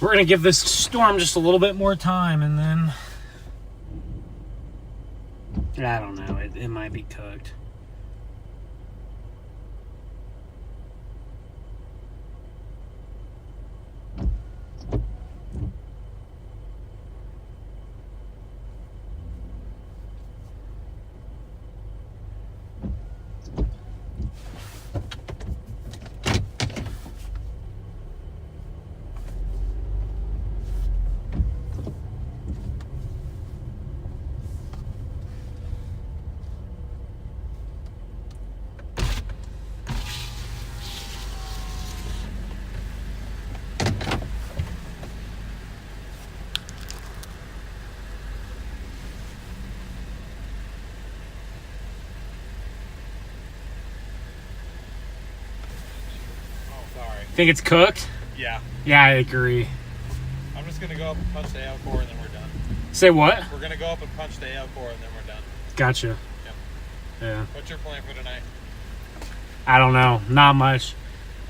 We're going to give this storm just a little bit more time, and then I don't know, it might be cooked. Think it's cooked? Yeah. Yeah, I agree. I'm just going to go up and punch the AL core and then we're done. Say what? We're going to go up and punch the AL core and then we're done. Gotcha. Yep. Yeah. What's your plan for tonight? I don't know. Not much.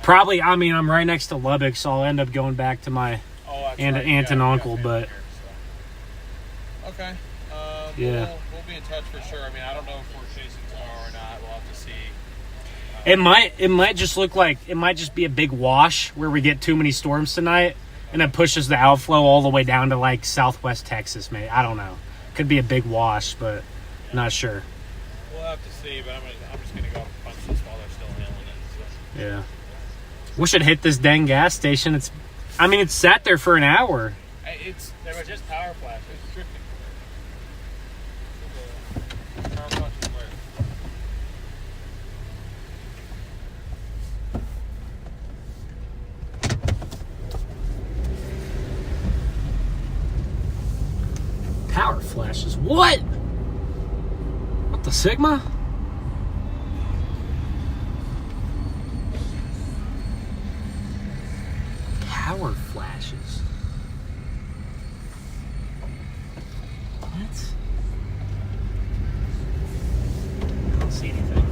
Probably, I mean, I'm right next to Lubbock, so I'll end up going back to my That's aunt right. and You uncle, got but... family here, so. Okay. Yeah. We'll be in touch for sure. I mean, I don't know if we're chasing tomorrow or not. We'll have to see. It might just look like it might just be a big wash where we get too many storms tonight, and it pushes the outflow all the way down to like southwest Texas. Maybe, I don't know. Could be a big wash, but not sure. We'll have to see, but I'm just gonna go and punch this while they're still handling it. So. Yeah. We should hit this dang gas station. It's sat there for an hour. They were just power flashes. Drifting. Power flashes where? Power flashes. What? What the Sigma? Power flashes. What? I don't see anything.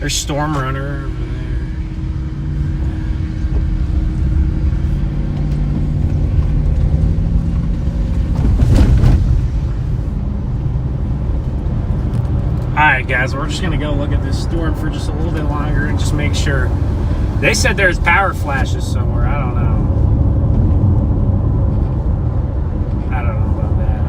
There's Storm Runner over there. Alright guys, we're just going to go look at this storm for just a little bit longer and just make sure. They said there's power flashes somewhere. I don't know. I don't know about that.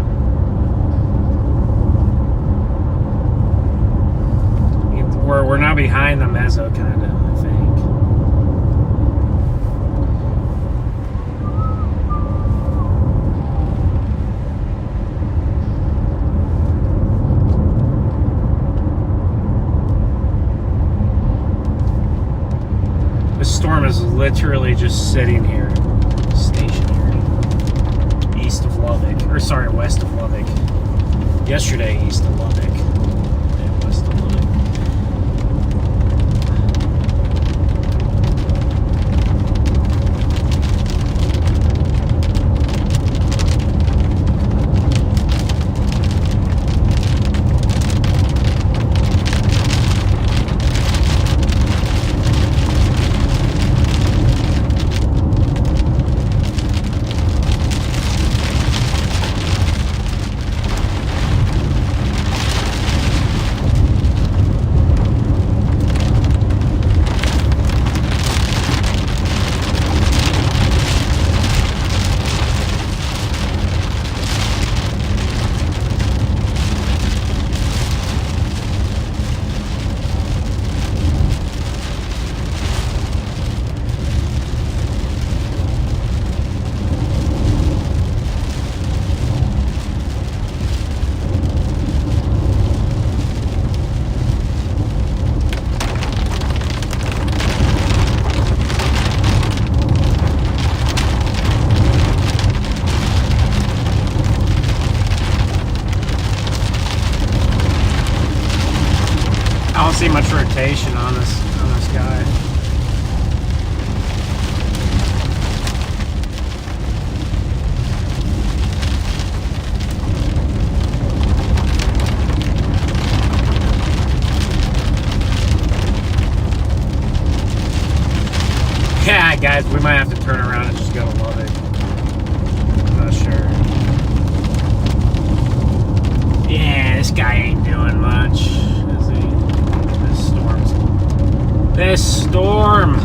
We're now behind the mezzo, kind of, I think. The storm is literally just sitting here, stationary, east of Lubbock, or sorry, west of Lubbock. Yesterday, east of Lubbock, and west of Lubbock. I don't see much rotation on this guy. Yeah, guys, we might have to turn around and just go to Lubbock. I'm not sure. Yeah, this guy ain't doing much, is he? This storm.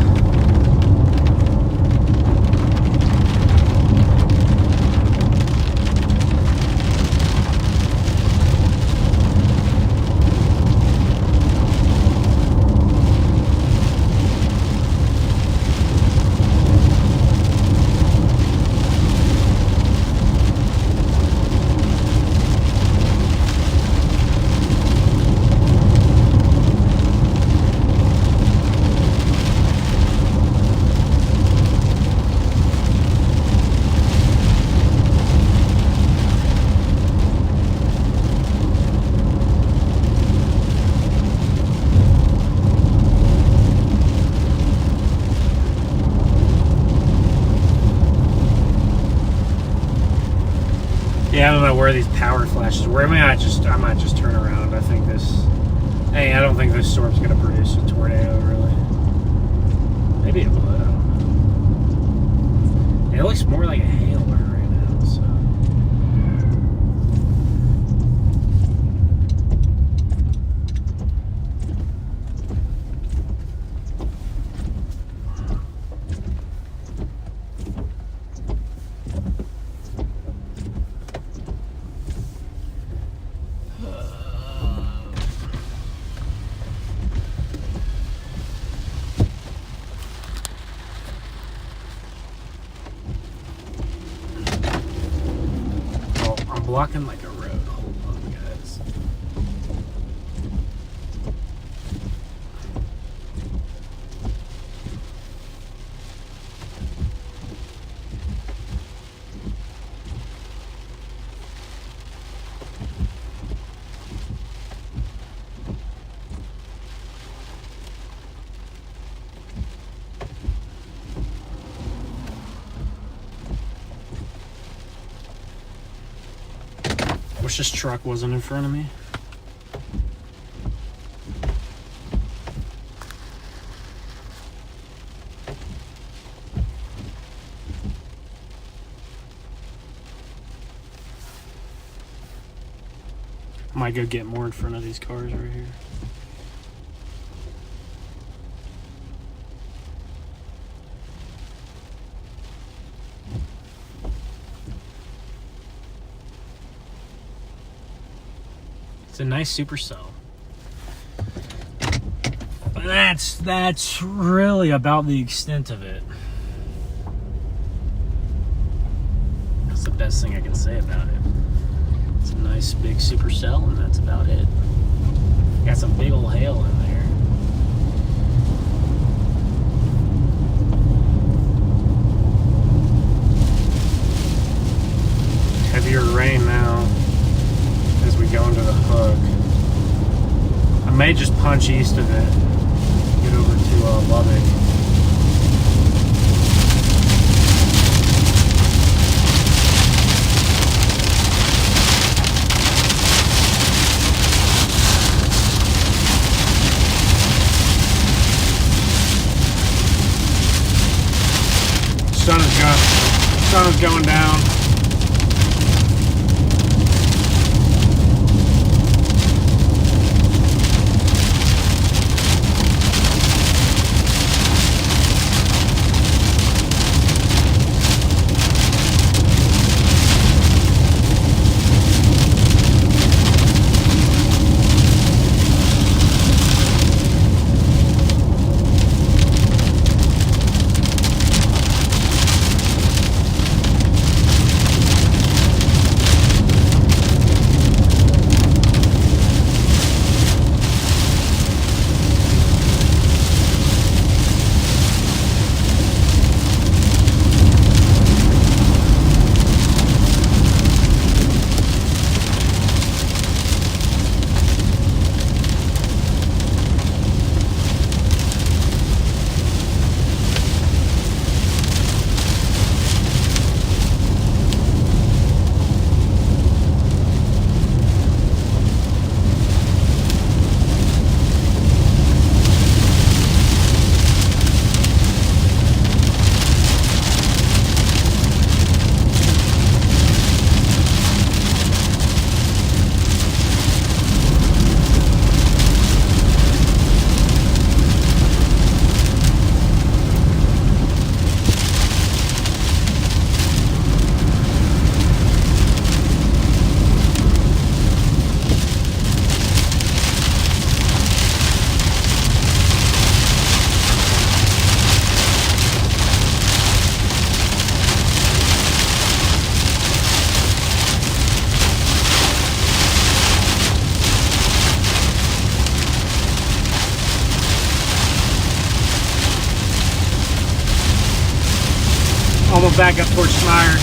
Yeah, I don't know where these power flashes were. I might just turn around. I think this. Hey, I don't think this storm's gonna produce a tornado, really. Maybe it would. I don't know. It looks more like a hail right now. So. Blocking like a road. Hold on, guys. Wish this truck wasn't in front of me. might go get more in front of these cars right here. It's a nice supercell. But that's really about the extent of it. That's the best thing I can say about it. It's a nice big supercell, and that's about it. Got some big old hail in there. Heavier rain now as we go into the hook. I may just punch east of it, get over to Lubbock. Sun is going down. Almost back up towards Schmeier.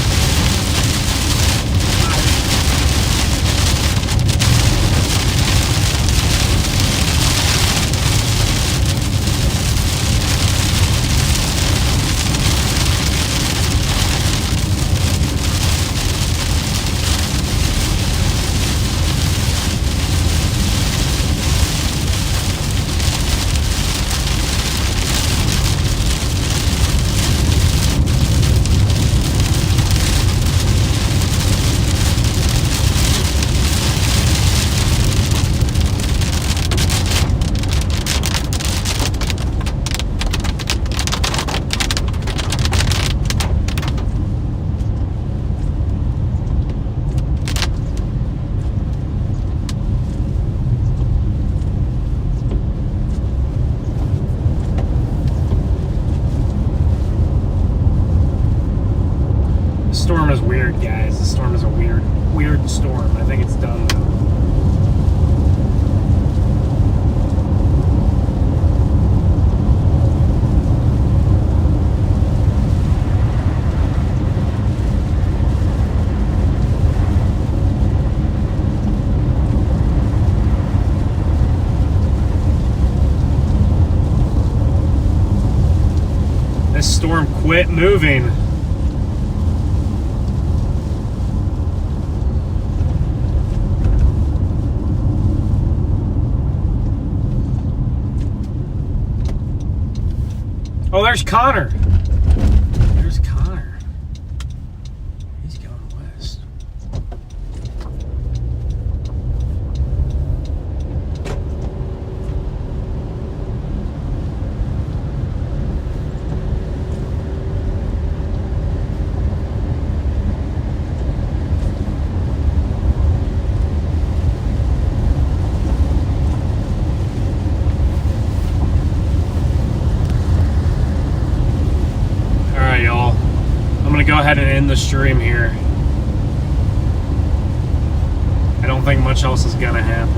Storm is weird, guys. The storm is a weird storm. I think it's done though. This storm quit moving. Oh, there's Connor. There's Connor. He's going west. end the stream here. I don't think much else is gonna happen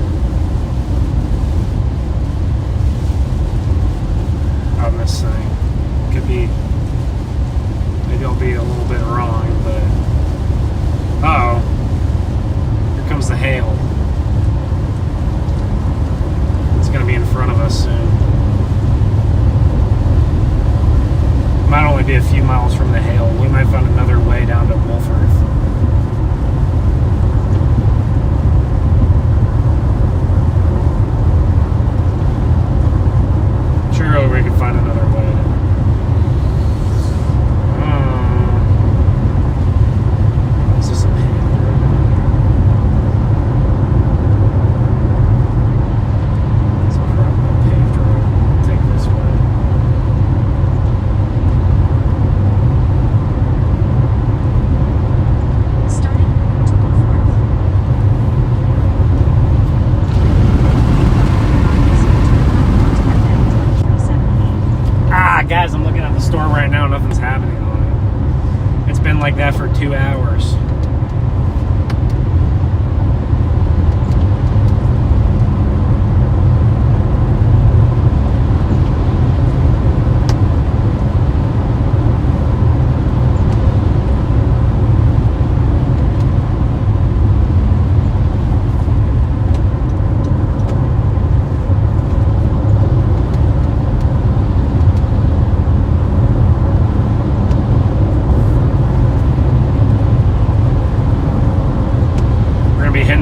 on this thing. Could be, maybe I'll be a little bit wrong, but uh-oh, here comes the hail. It's gonna be in front of us soon. Might only be a few miles from the hail. We might find another way down to Wolford. Sure, we could find another way. This is some hail. It's probably a paved road. Take this way. Starting to Wolford. Guys, I'm looking at the storm right now. Nothing's happening on it. It's been like that for 2 hours.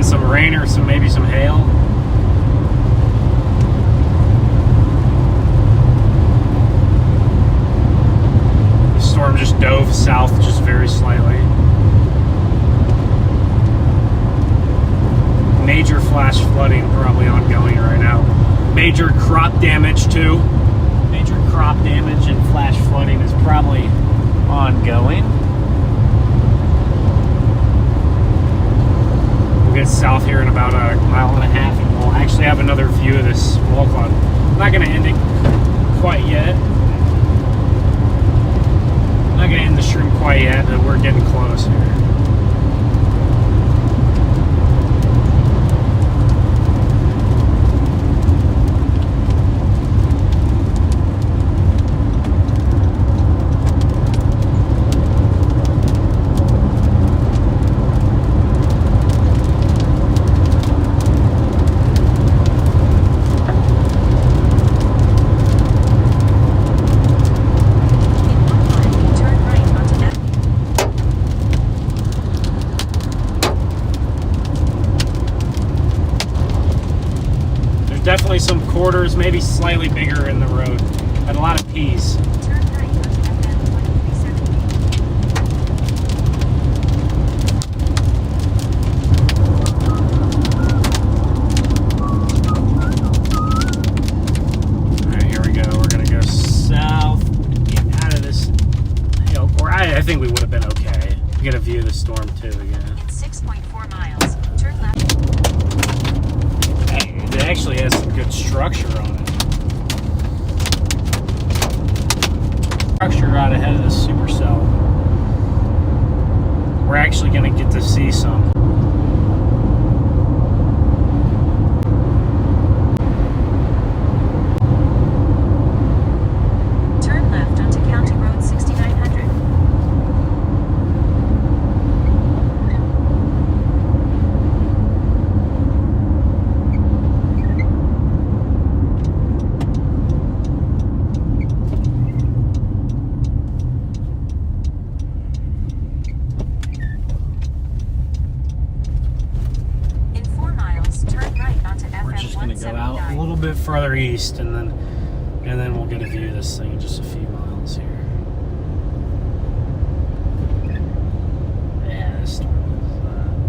Some rain or maybe some hail. The storm just dove south just very slightly. Major flash flooding probably ongoing right now. Major crop damage too. Major crop damage and flash flooding is probably ongoing. Get south here in about a mile and a half, and we'll actually have another view of this wall cloud. I'm not going to end it quite yet. I'm not going to end the stream quite yet, but we're getting close here. Definitely some quarters, maybe slightly bigger in the road, and a lot of P's. Turn right onto FM 2370. All right, here we go. We're gonna go south, get out of this hail core. I think we would have been okay. Get a view of the storm too again. In 6.4 miles, turn left. It actually has some good structure on it. Structure right ahead of the supercell. We're actually going to get to see some. Turn left onto County Road 6900. Further east, and then we'll get a view of this thing in just a few miles here. Yeah, this storm is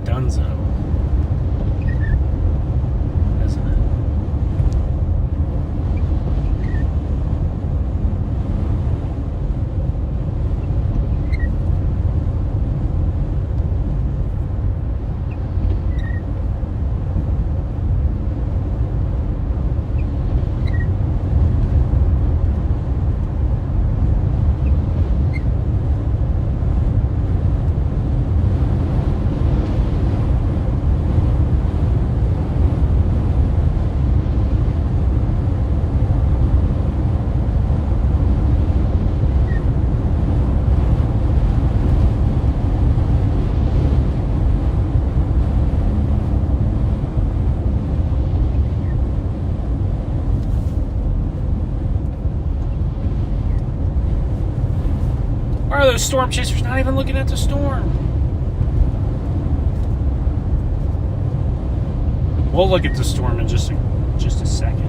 dunzo, isn't it? the storm chaser's not even looking at the storm. We'll look at the storm in just a second.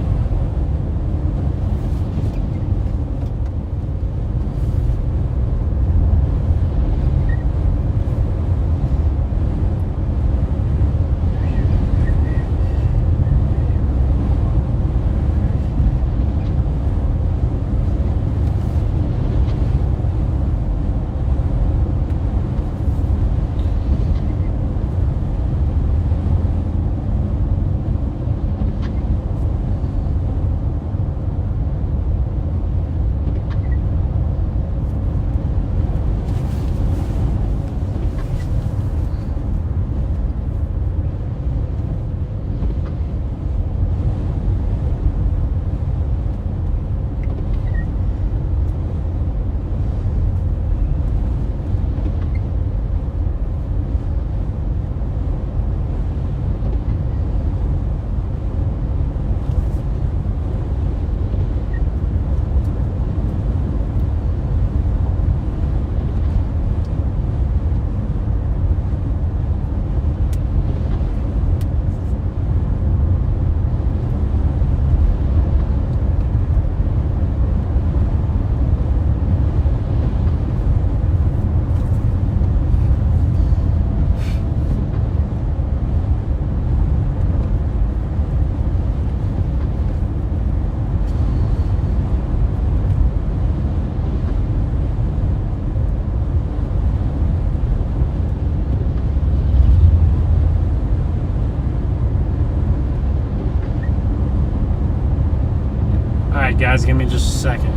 Alright guys, give me just a second.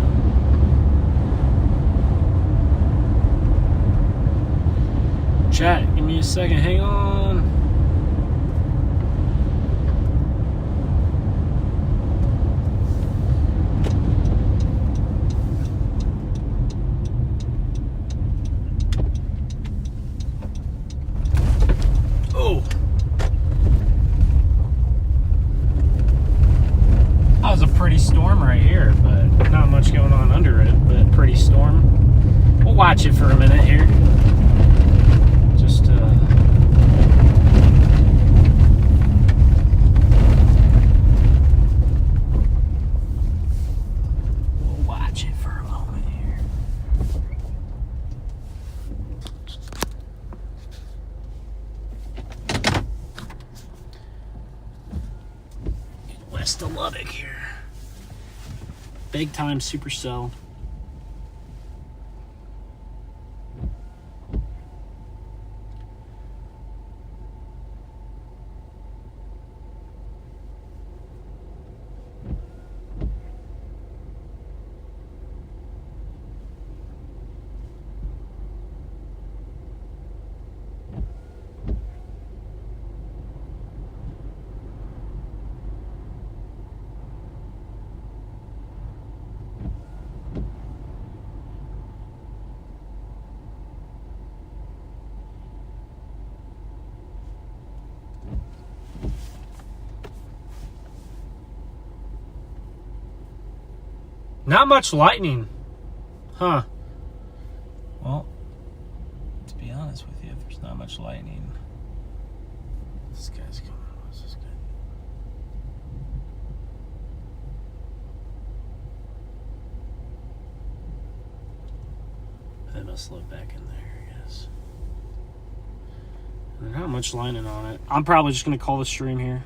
Chat, give me a second, hang on. Oh. That was a pretty storm right here, but not much going on under it, but pretty storm. We'll watch it for a minute here. Just we'll watch it for a moment here. West of Lubbock here. Big time supercell. Not much lightning. Huh. Well, to be honest with you, if there's not much lightning. This guy's coming. What's this guy? That must load back in there, I guess. There's not much lightning on it. I'm probably just going to call the stream here.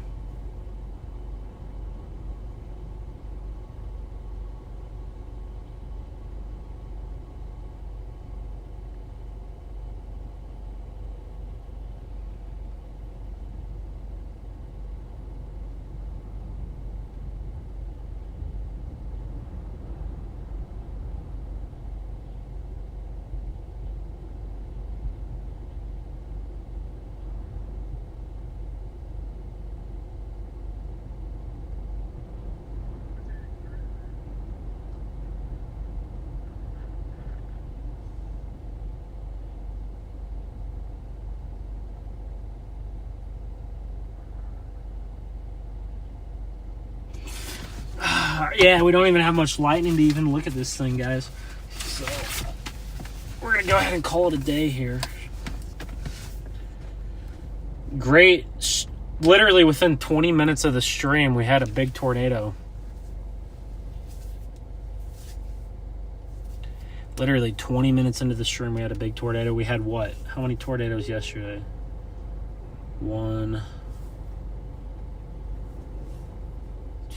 Yeah, we don't even have much lightning to even look at this thing, guys. So we're gonna go ahead and call it a day here. Great. Literally within 20 minutes of the stream, we had a big tornado. Literally 20 minutes into the stream, we had a big tornado. We had what? How many tornadoes yesterday? 1,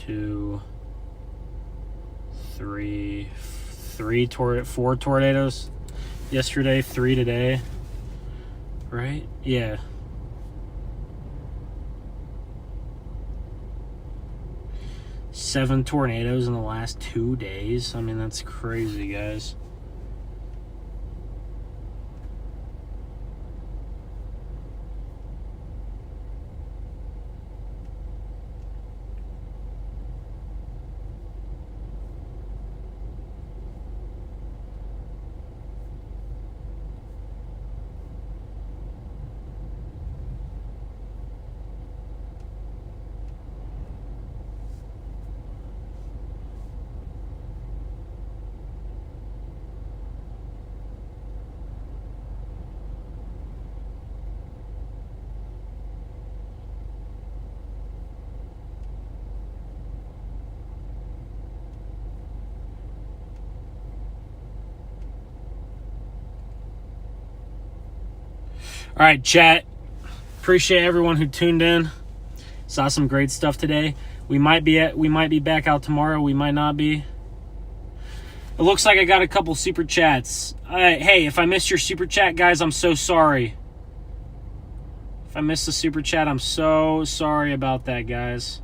2, 3, 4 tornadoes yesterday, 3 today. Right? Yeah. Seven tornadoes in the last 2 days. I mean, that's crazy, guys. All right, chat. Appreciate everyone who tuned in. Saw some great stuff today. We might be back out tomorrow. We might not be. It looks like I got a couple super chats. Hey, if I missed your super chat, guys, I'm so sorry. If I missed the super chat, I'm so sorry about that, guys.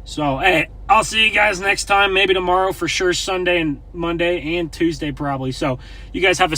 So, hey, I'll see you guys next time. Maybe tomorrow for sure, Sunday and Monday and Tuesday probably. So, you guys have a